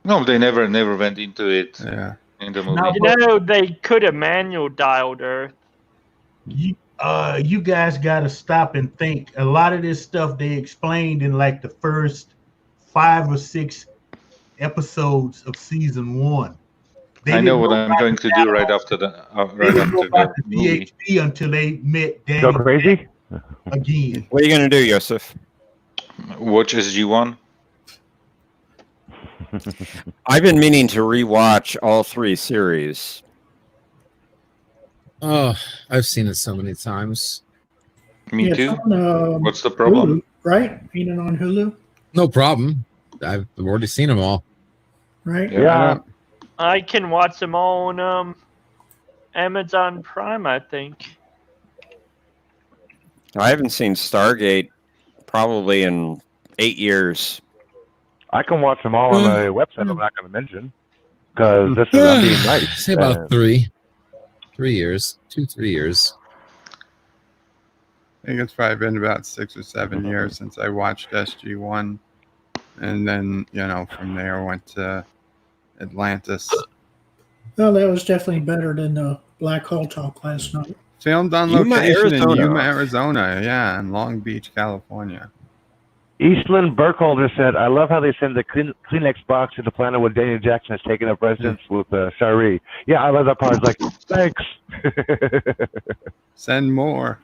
No, they never went into it Yeah. in the movie. Now, You know, they could have manual dialed Earth. you guys got to stop and think. A lot of this stuff they explained in like the first 5 or 6 episodes of season 1. I know what I'm going to do right after the movie. DHD until they met Go Daniel crazy? again. What are you going to do, Yosef? Watch SG1. I've been meaning to rewatch all 3 series. oh, I've seen it so many times. Me Yeah, too. it's on, What's the problem? Hulu, right? Ain't it on Hulu, No problem. I've already seen them all. right? Yeah. I can watch them all on Amazon Prime, I think. I haven't seen Stargate probably in 8 years. I can watch them all on a website I'm not going to mention. Because this is I'm being nice. Say about 3 years, 2-3 years. I think it's probably been about 6 or 7 years since I watched SG1, and then from there went to Atlantis. Well, that was definitely better than the Black Hole talk last night. Filmed on Yuma, location in Arizona. Yuma, Arizona. Yeah, in Long Beach, California. Eastland Burkholder said, I love how they send the Kleenex box to the planet where Daniel Jackson has taken up residence with Shari. Yeah, I love that part. It's like, thanks. Send more.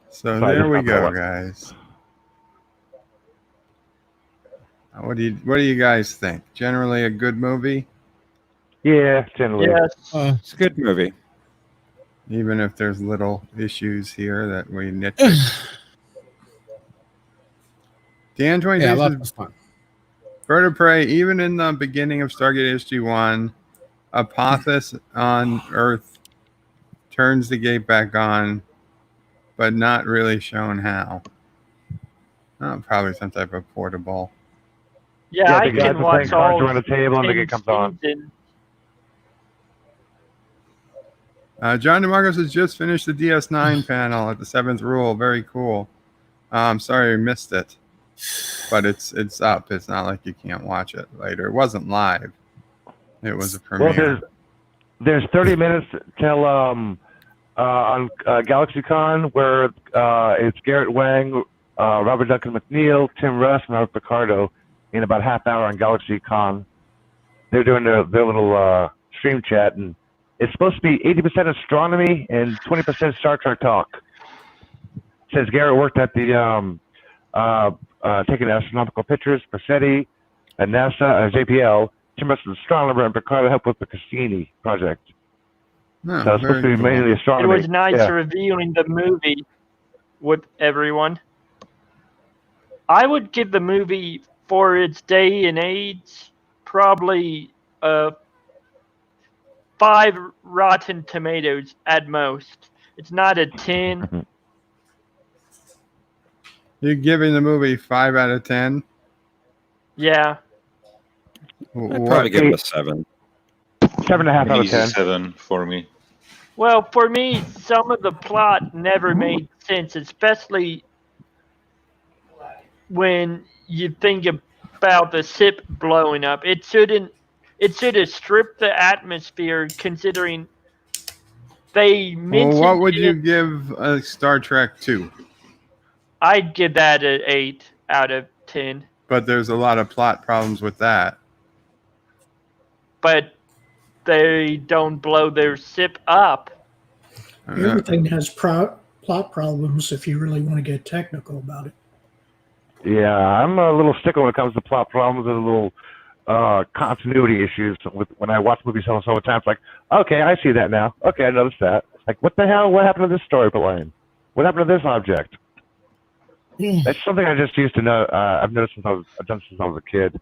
So there we go, guys. What do you guys think? Generally a good movie? Yeah, generally. Yes. It's a good movie. Even if there's little issues here that we nitpick. Dan 22 Yeah, says, lots of fun. Bird of Prey, even in the beginning of Stargate SG-1, Apophis on Earth turns the gate back on, but not really shown how. Oh, probably some type of portable. Yeah, I the guys can are watch playing cards all around the table and the 10 gate comes on. seasons. John DeMarcos has just finished the DS9 panel at the 7th Rule. Very cool. I'm sorry I missed it, but it's up. It's not like you can't watch it later. It wasn't live. It was a premiere. Well, there's 30 minutes till on GalaxyCon where it's Garrett Wang, Robert Duncan McNeil, Tim Russ, and Robert Picardo in about half hour on GalaxyCon. They're doing their little stream chat, and it's supposed to be 80% astronomy and 20% Star Trek talk. Says Garrett worked at the taking astronomical pictures for SETI at NASA and JPL. Tim Russ is an astronomer, and Picardo helped with the Cassini project. No, So it's supposed to be mainly It astronomy. was nice Yeah. reviewing the movie with everyone. I would give the movie, for its day and age, probably 5 Rotten Tomatoes at most. It's not a 10. You're giving the movie 5 out of 10? Yeah. I'd probably give it a 7. 7.5 out of Easy 10. 7 for me. Well, for me, some of the plot never made sense, especially when you think about the ship blowing up. It shouldn't it should have stripped the atmosphere, considering they Well, mentioned. what would you give Star Trek 2? I'd give that an 8 out of 10. But there's a lot of plot problems with that. But they don't blow their ship up. Everything has plot problems if you really want to get technical about it. Yeah, I'm a little stickler when it comes to plot problems and little continuity issues. When I watch movies so many times, like, okay, I see that now. Okay, I noticed that. Like, what the hell? What happened to this storyline? What happened to this object? That's something I just used to know. I've noticed I've done since I was a kid.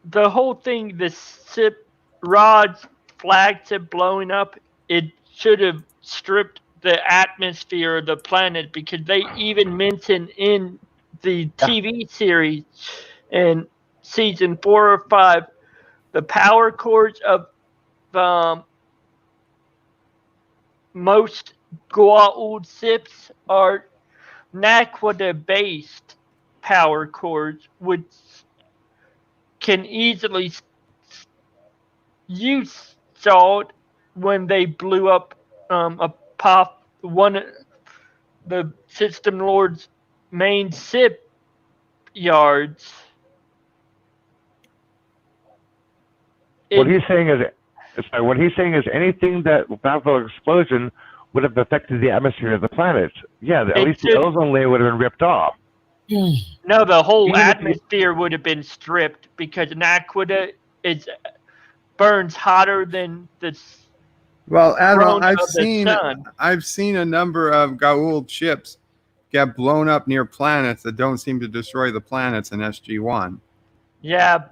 The whole thing, the ship, Rod's flagship blowing up, it should have stripped the atmosphere of the planet, because they even mentioned in the TV series in season 4 or 5, the power cores of most Goa'uld ships are Naquadah-based power cores, which can easily use salt when they blew up one of the System Lord's main ship yards. What he's saying is anything that without the explosion would have affected the atmosphere of the planet. Yeah, at least the ozone layer would have been ripped off. No, the whole atmosphere would have been stripped, because Naquadah burns hotter than the. Well, Admiral, sun. I've seen a number of Goa'uld ships get blown up near planets that don't seem to destroy the planets in SG-1. Yeah.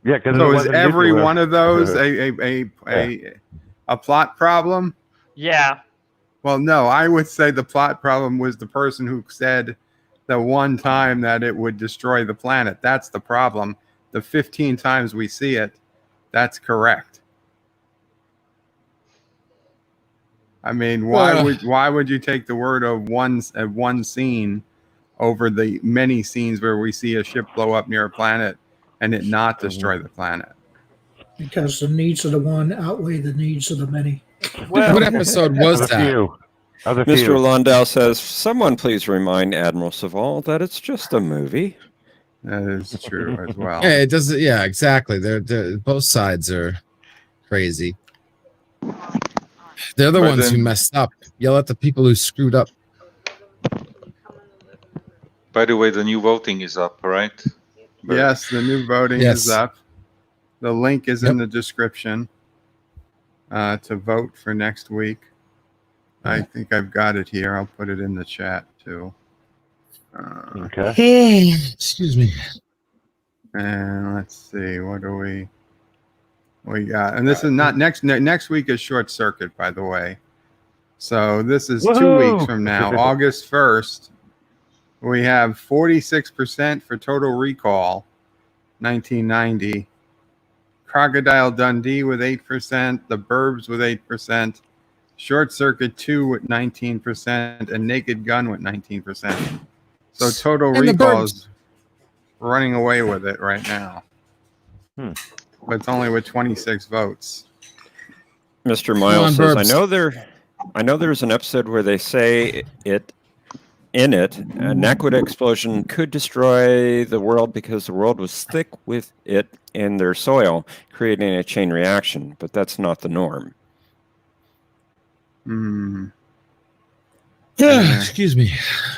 Yeah, because so is every one of those a plot problem? Yeah. Well, no, I would say the plot problem was the person who said the one time that it would destroy the planet. That's the problem. The 15 times we see it, that's correct. I mean, why would you take the word of one scene over the many scenes where we see a ship blow up near a planet and it not destroy the planet? Because the needs of the one outweigh the needs of the many. What episode was that? Mr. Londell says, someone please remind Admiral Saval that it's just a movie. That is true as well. Yeah, it does. Yeah, exactly. They're both sides are crazy. They're the ones who messed up. Yell at the people who screwed up. By the way, the new voting is up, right? Yes, the new voting is up. The link is in the description to vote for next week. I think I've got it here. I'll put it in the chat too. Okay. Excuse me. And let's see, what do we got? And this is not next week is Short Circuit, by the way. So this is 2 weeks from now, August 1st. We have 46% for Total Recall, 1990. Crocodile Dundee with 8%, The Burbs with 8%, Short Circuit 2 with 19%, and Naked Gun with 19%. So Total Recall is running away with it right now. But it's only with 26 votes. Mr. Miles says, I know there's an episode where they say a Naquadah explosion could destroy the world because the world was thick with it in their soil, creating a chain reaction, but that's not the norm. Excuse me.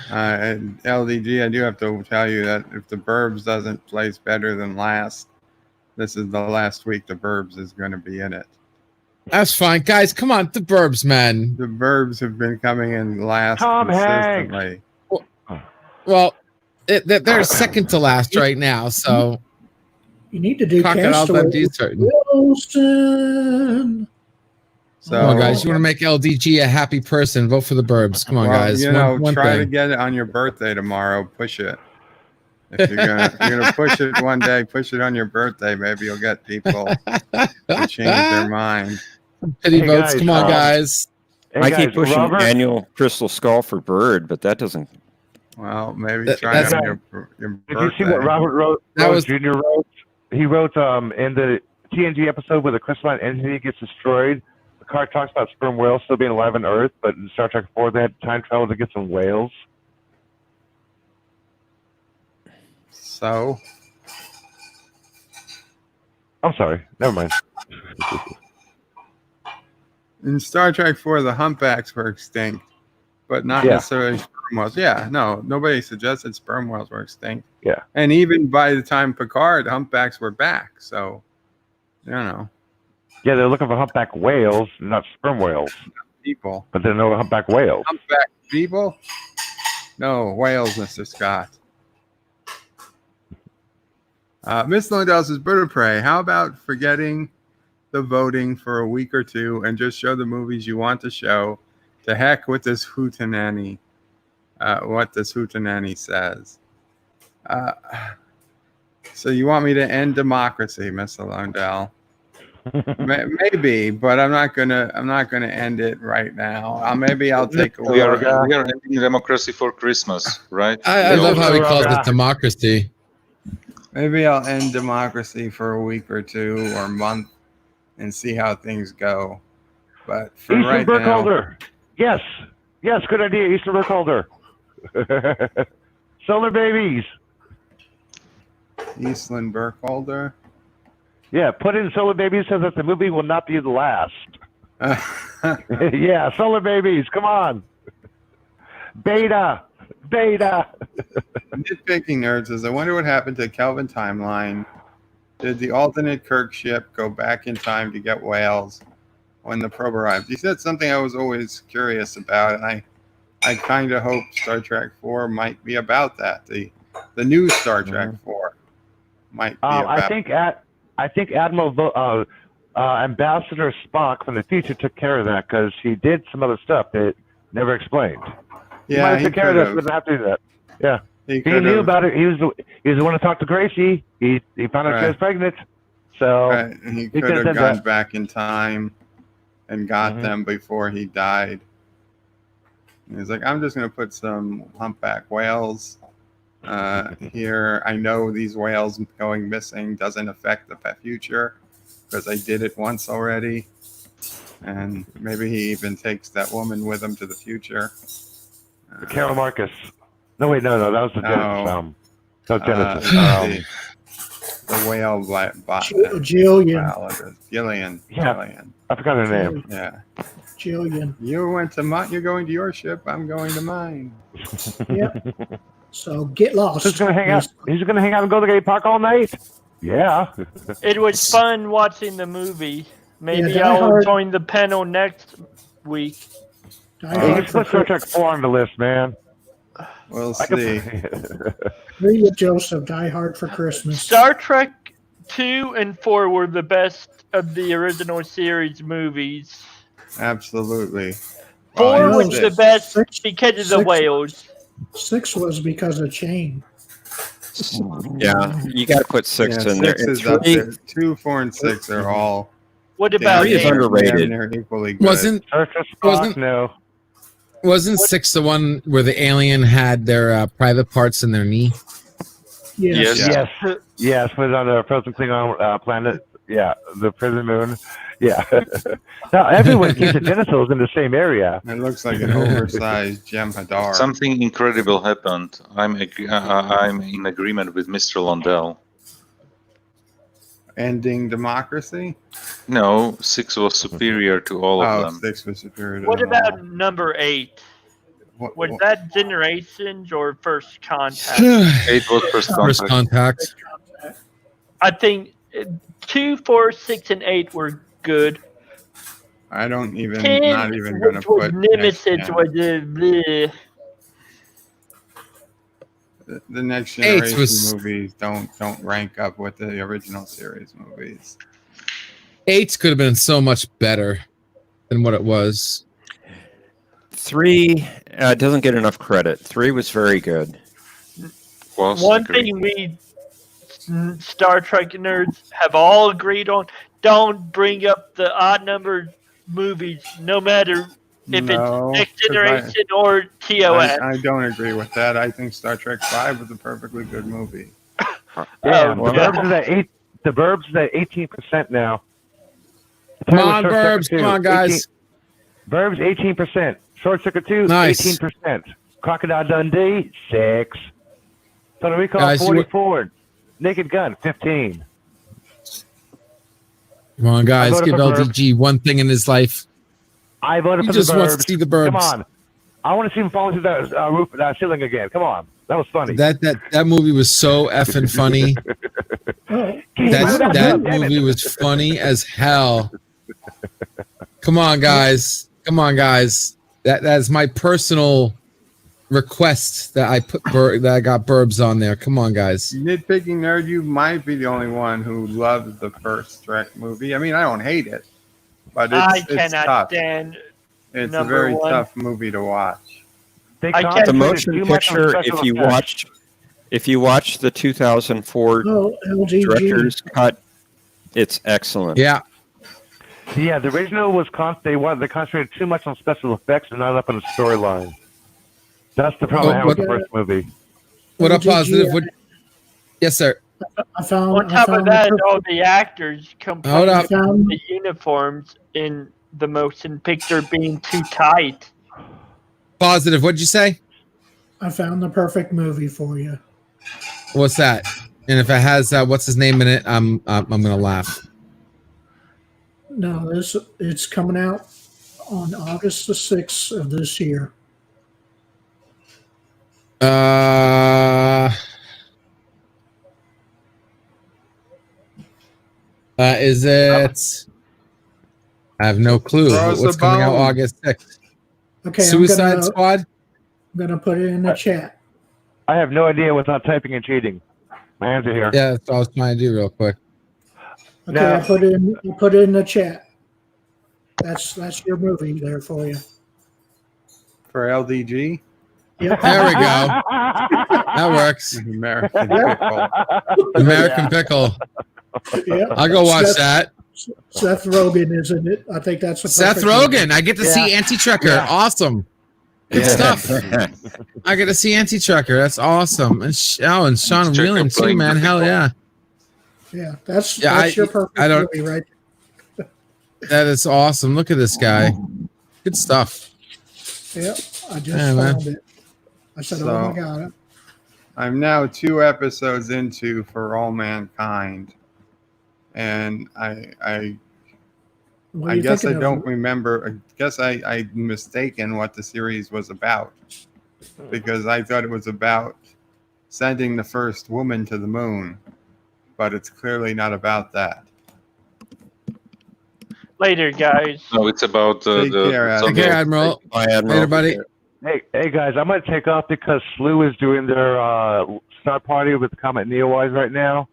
And LDG, I do have to tell you that if the Burbs doesn't place better than last, this is the last week the Burbs is going to be in it. That's fine, guys. Come on, the Burbs, man. The Burbs have been coming in last consistently. Well, they're second to last right now, so you need to do Wilson. So, come on, guys. You want to make LDG a happy person? Vote for the Burbs. Come on, guys. Try to get it on your birthday tomorrow. Push it. If you're gonna push it one day, push it on your birthday. Maybe you'll get people to change their mind. Pity votes. Come on, guys. I keep pushing annual Crystal Skull for Bird, but that doesn't Well, maybe That- try that's- on your Did birthday. you see what Robert That was- Jr. wrote? He wrote in the TNG episode where the crystalline entity gets destroyed. Picard talks about sperm whales still being alive on Earth, but in Star Trek 4 they had time travel to get some whales. So, I'm sorry, never mind. in Star Trek 4, the humpbacks were extinct, but not Yeah. necessarily sperm whales. Yeah, no, nobody suggested sperm whales were extinct. Yeah. And even by the time Picard, humpbacks were back. So, Yeah, they're looking for humpback whales, not sperm whales. people. But there are no humpback whales. Humpback people? No, whales, Mr. Scott. Miss Lundell says, Bird of Prey, how about forgetting the voting for a week or two and just show the movies you want to show? To heck with this hootenanny. What this hootenanny says. So you want me to end democracy, Miss Lundell? Maybe, but I'm not gonna end it right now. Maybe I'll take a We are look. ending democracy for Christmas, right? I love how he calls it democracy. Maybe I'll end democracy for a week or two or month and see how things go. But for Eastern right now, Burkholder. Yes, good idea, Eastern Burkholder. Solar babies. Eastland Burkholder. Yeah, put in solar babies so that the movie will not be the last. Yeah, solar babies, come on. Beta. Nitpicking Nerd says, I wonder what happened to Kelvin Timeline. Did the alternate Kirk ship go back in time to get whales when the probe arrived? He said something I was always curious about, and I kind of hope Star Trek 4 might be about that. The new Star Trek 4 might be about. I think Admiral Ambassador Spock from the future took care of that because he did some other stuff that never explained. Yeah, he took care of that. Didn't have to do that. Yeah, he knew about it. He was the one to talk to Gracie. He found out she was pregnant. So he could have gone back in time and got them before he died. And he's like, I'm just going to put some humpback whales here. I know these whales going missing doesn't affect the future because I did it once already. And maybe he even takes that woman with him to the future. Carol Marcus. No, wait, no, that was the Genesis. Genesis. The whale Gillian. Yeah, I forgot her name. Yeah. Jillian. You're going to your ship. I'm going to mine. Yep. So get lost. He's gonna hang out. He's gonna hang out and go to the gay park all night. Yeah. It was fun watching the movie. Maybe Yeah, I'll join the panel next week. Let's put Star Trek 4 on the list, man. We'll see. Agree with Joseph. Die Hard for Christmas. Star Trek 2 and 4 were the best of the original series movies. Absolutely. 4 was the best because of the whales. 6 was because of Chain. Yeah, you got to put 6 in there. 6 is up there. 2, 4, and 6 are all. What about 3 is underrated. They're equally good. Wasn't 6 the one where the alien had their private parts in their knee? Yes. Was on a frozen Klingon planet. Yeah, the prison moon. Yeah. Now everyone keeps the genitals in the same area. It looks like an oversized Jem'Hadar. Something incredible happened. I'm in agreement with Mr. Lundell. Ending democracy? No, 6 was superior to all of them. 6 was superior to What them about all. number 8? Was that Generations or First Contact? 8 was First Contact. I think 2, 4, 6, and 8 were good. I don't even, 10, not even going to put. Nemesis was bleh. The Next Generation movies don't rank up with the original series movies. 8 could have been so much better than what it was. 3 doesn't get enough credit. 3 was very good. One thing we Star Trek nerds have all agreed on: don't bring up the odd numbered movies, no matter If No, it's Next 'cause Generation or TOS. I don't agree with that. I think Star Trek V was a perfectly good movie. Damn, well, the Burbs is at 8. The Burbs is at 18% now. Come on, Burbs. Come on, guys. Burbs 18%. Short Circuit 2, Nice. 18%. Crocodile Dundee, 6. Total Recall, Guys, 44. Naked Gun, 15. Come on, guys. voted Give for LDG one thing in his life. I voted He for just the Burbs. wants to see the Burbs. Come on. I want to see him fall through that roof, that ceiling again. Come on. That was funny. That movie was so effing funny. That movie was funny as hell. Come on, guys. Come on, guys. That's my personal request that I put that I got Burbs on there. Come on, guys. Nitpicking nerd, you might be the only one who loves the first Trek movie. I mean, I don't hate it, but I it's cannot tough. stand It's a number very one. tough movie to watch. They I can't- the concentrated motion too much on picture, special if you watch the 2004 Oh, LGG. director's cut, it's excellent. Yeah. Yeah, the original was they concentrated too much on special effects and not enough on the storyline. That's the problem I had with the first movie. What up, LGG, positive? What? Yes, sir. I found. On I top found of the that, perfect- all the actors Hold complained up. about the uniforms in the motion picture being too tight. Positive. What'd you say? I found the perfect movie for you. What's that? And if it has what's his name in it, I'm gonna laugh. No, it's coming out on August the 6th of this year. Is it? I have no clue. Throw us What's a coming out bone. August 6th? Okay, Suicide Squad? I'm gonna put it in the chat. I have no idea without typing and cheating. My hands are here. Yeah, that's what I was trying to do real quick. Okay, No. I put it in the chat. That's your movie there for you. For LDG, Yep. There we go. That works. American Pickle. American Pickle. Yep. I'll go watch that. Seth Rogen, isn't it? I think that's the Seth perfect movie. Rogen. I get to see Anti-Trekker. Awesome. Good stuff. I get to see Anti-Trekker. That's awesome. And and Sean Trekker Whelan too, playing man. the Hell pickle. yeah. Yeah, that's Yeah, your perfect I don't- movie, right? That is awesome. Look at this guy. Good stuff. Yep, I just Yeah, man. found it. I said, So- "Oh my god!" I'm now 2 episodes into For All Mankind, and I What are I you guess I thinking of? don't remember. I guess I'm mistaken what the series was about, because I thought it was about sending the first woman to the moon, but it's clearly not about that. Later, guys. No, it's about Take care, Adam. Take care, Admiral. Bye, Admiral. Later, buddy. Hey guys, I'm gonna take off because SLU is doing their start party with the Comet Neowise right now,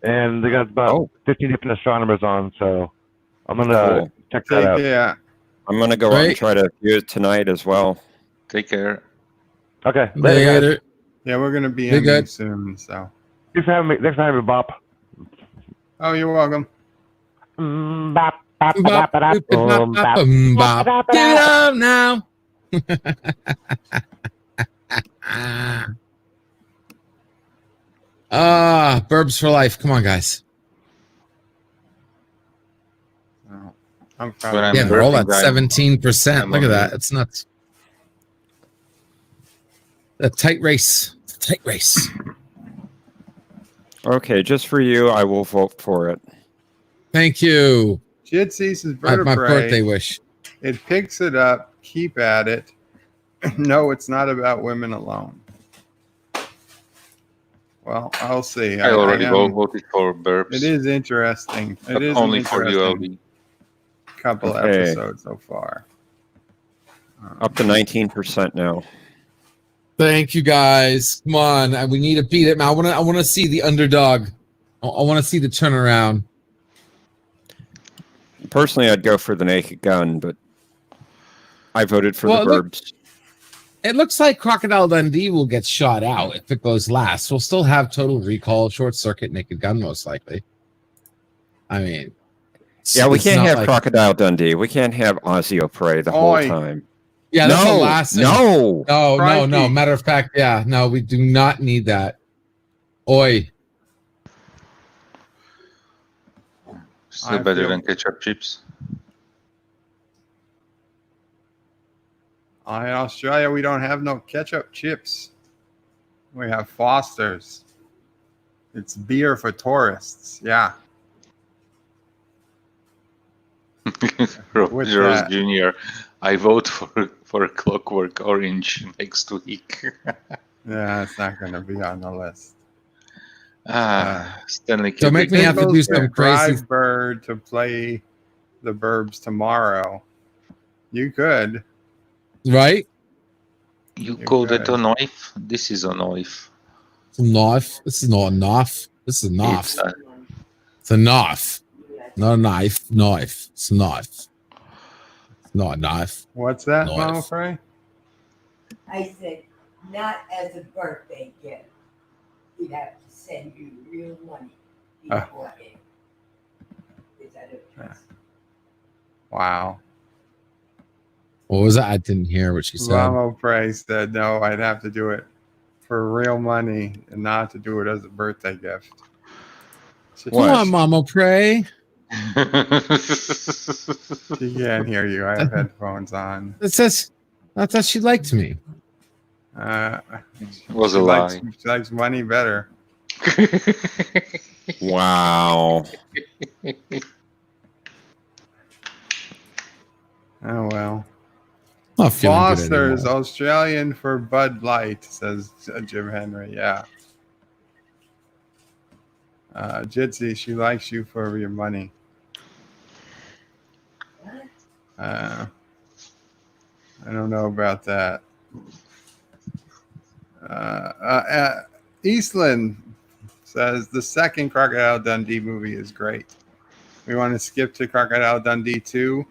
and they got about 15 different astronomers on. So I'm gonna Cool. check that out. Yeah. I'm going to go out and try to view it tonight as well. Take care. Okay, later, guys. Later. Yeah, we're gonna be Be ending good. soon. So. Thanks for having me. Thanks for having me, Bob. Oh, you're welcome. Bop, bop, Bop, bop, bop, boom, bop. bop. Give it up now. Burbs for life. Come on, guys. Oh, I'm But proud. I'm Yeah, we're all at burping, 17%. Look at on that. it. It's nuts. A tight race. It's a tight race. Okay, just for you, I will vote for it. Thank you. Jitsy's My vertebrae. birthday wish. It picks it up. Keep at it. No, it's not about women alone. Well, I'll see. I already am- voted for Burbs. It is interesting. It but is only an for you, interesting LB. couple Okay. episodes so far. Up to 19% now. Thank you, guys. Come on. We need to beat it, man. I want to see the underdog. I want to see the turnaround. Personally, I'd go for the Naked Gun, but I voted for Well, the look- Burbs. It looks like Crocodile Dundee will get shot out if it goes last. We'll still have Total Recall, Short Circuit, Naked Gun, most likely. I mean, Yeah, we it's can't not have like- Crocodile Dundee. We can't have Ozzy O'Prey the whole Oi. time. Yeah, that's the No, last thing. no. No. Crikey. Matter of fact, yeah, no, we do not need that. Oi. Still I better feel- than ketchup chips. In Australia, we don't have no ketchup chips. We have Foster's. It's beer for tourists. Yeah. With Rose that. Jr. I vote for Clockwork Orange next week. Yeah, it's not going to be on the list. Stanley So make me have to do Pickles some and crazy. Drive Bird to play the Burbs tomorrow. You could. Right? You You call that could. a knife? This is a knife. It's a knife. This is not a knife. This is a knife. It's a knife. Not a knife. Knife. It's a knife. It's not a knife. What's that, Nice. Mama Frey? I said, not as a birthday gift. We'd have to send you real money before it. Is that okay? Wow. What was that? I didn't hear what she said. Mama Frey said, no, I'd have to do it for real money and not to do it as a birthday gift. Come on, Mama, pray. She can't hear you. I have headphones on. It says I thought she liked me. Was she a likes, lie. she likes money better. Wow. Oh, well. Not feeling good Foster's anymore. Australian for Bud Light, says Jim Henry. Yeah. Jitsi, she likes you for your money. I don't know about that. Eastland says the second Crocodile Dundee movie is great. We want to skip to Crocodile Dundee 2.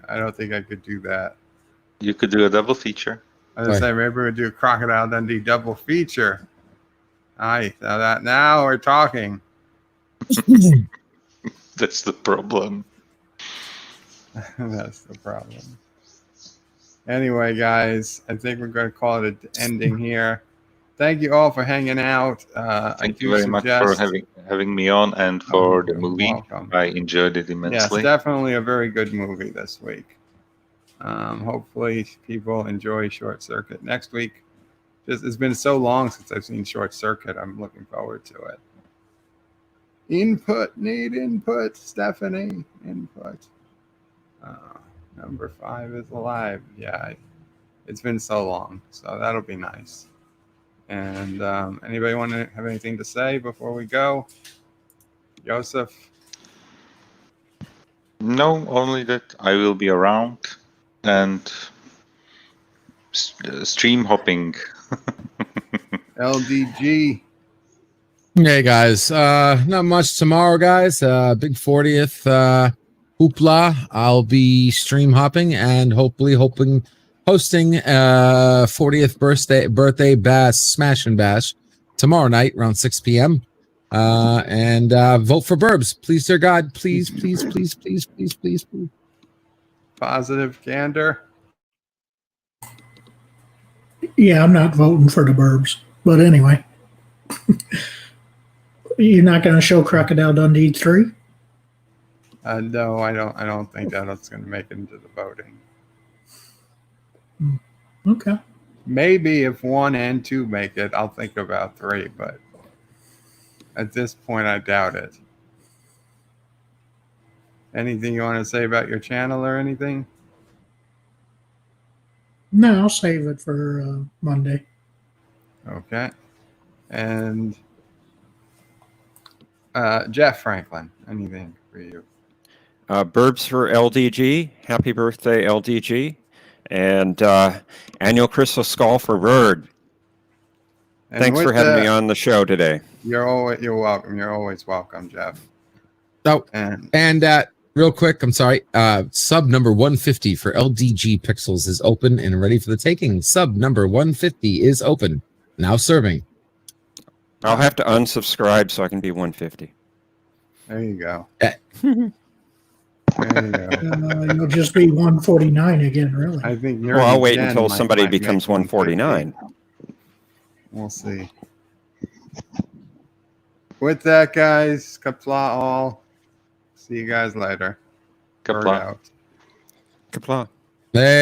I don't think I could do that. You could do a double feature. I was saying maybe we'll do a Crocodile Dundee double feature. Aye, now we're talking. That's the problem. That's the problem. Anyway, guys, I think we're going to call it an ending here. Thank you all for hanging out. Thank you very much for having me on and for the movie. Welcome. I enjoyed it Yes, immensely. definitely a very good movie this week. Hopefully, people enjoy Short Circuit next week. It's been so long since I've seen Short Circuit. I'm looking forward to it. Need input, Stephanie. Input. Number 5 is alive. Yeah, it's been so long, so that'll be nice. And anybody want to have anything to say before we go? Joseph? No, only that I will be around and stream hopping. LDG. Hey guys, not much tomorrow, guys. Big 40th Qapla. I'll be stream hopping and hoping hosting 40th birthday bash smash and bash tomorrow night around 6 p.m. And vote for Burbs, please, dear God, please. Positive candor. Yeah, I'm not voting for the Burbs, but anyway. You're not going to show Crocodile Dundee 3? No, I don't think that's going to make it into the voting. Okay. Maybe if 1 and 2 make it, I'll think about 3, but at this point, I doubt it. Anything you want to say about your channel or anything? No, I'll save it for Monday. Okay. And Jeff Franklin, anything for you? Burbs for LDG. Happy birthday, LDG. And annual crystal skull for Bird. And Thanks for with having me that, on the show today. You're welcome. You're always welcome, Jeff. Oh, and real quick, I'm sorry. Sub number 150 for LDG Pixels is open and ready for the taking. Sub number 150 is open, now serving. I'll have to unsubscribe so I can be 150. There you go. Eh. There you go. You'll just be 149 again, really. I think Well, I'll wait Jen until might somebody make becomes 149. We'll see. With that, guys, Qapla All. See you guys later. Bird Qapla. out. Qapla. Hey.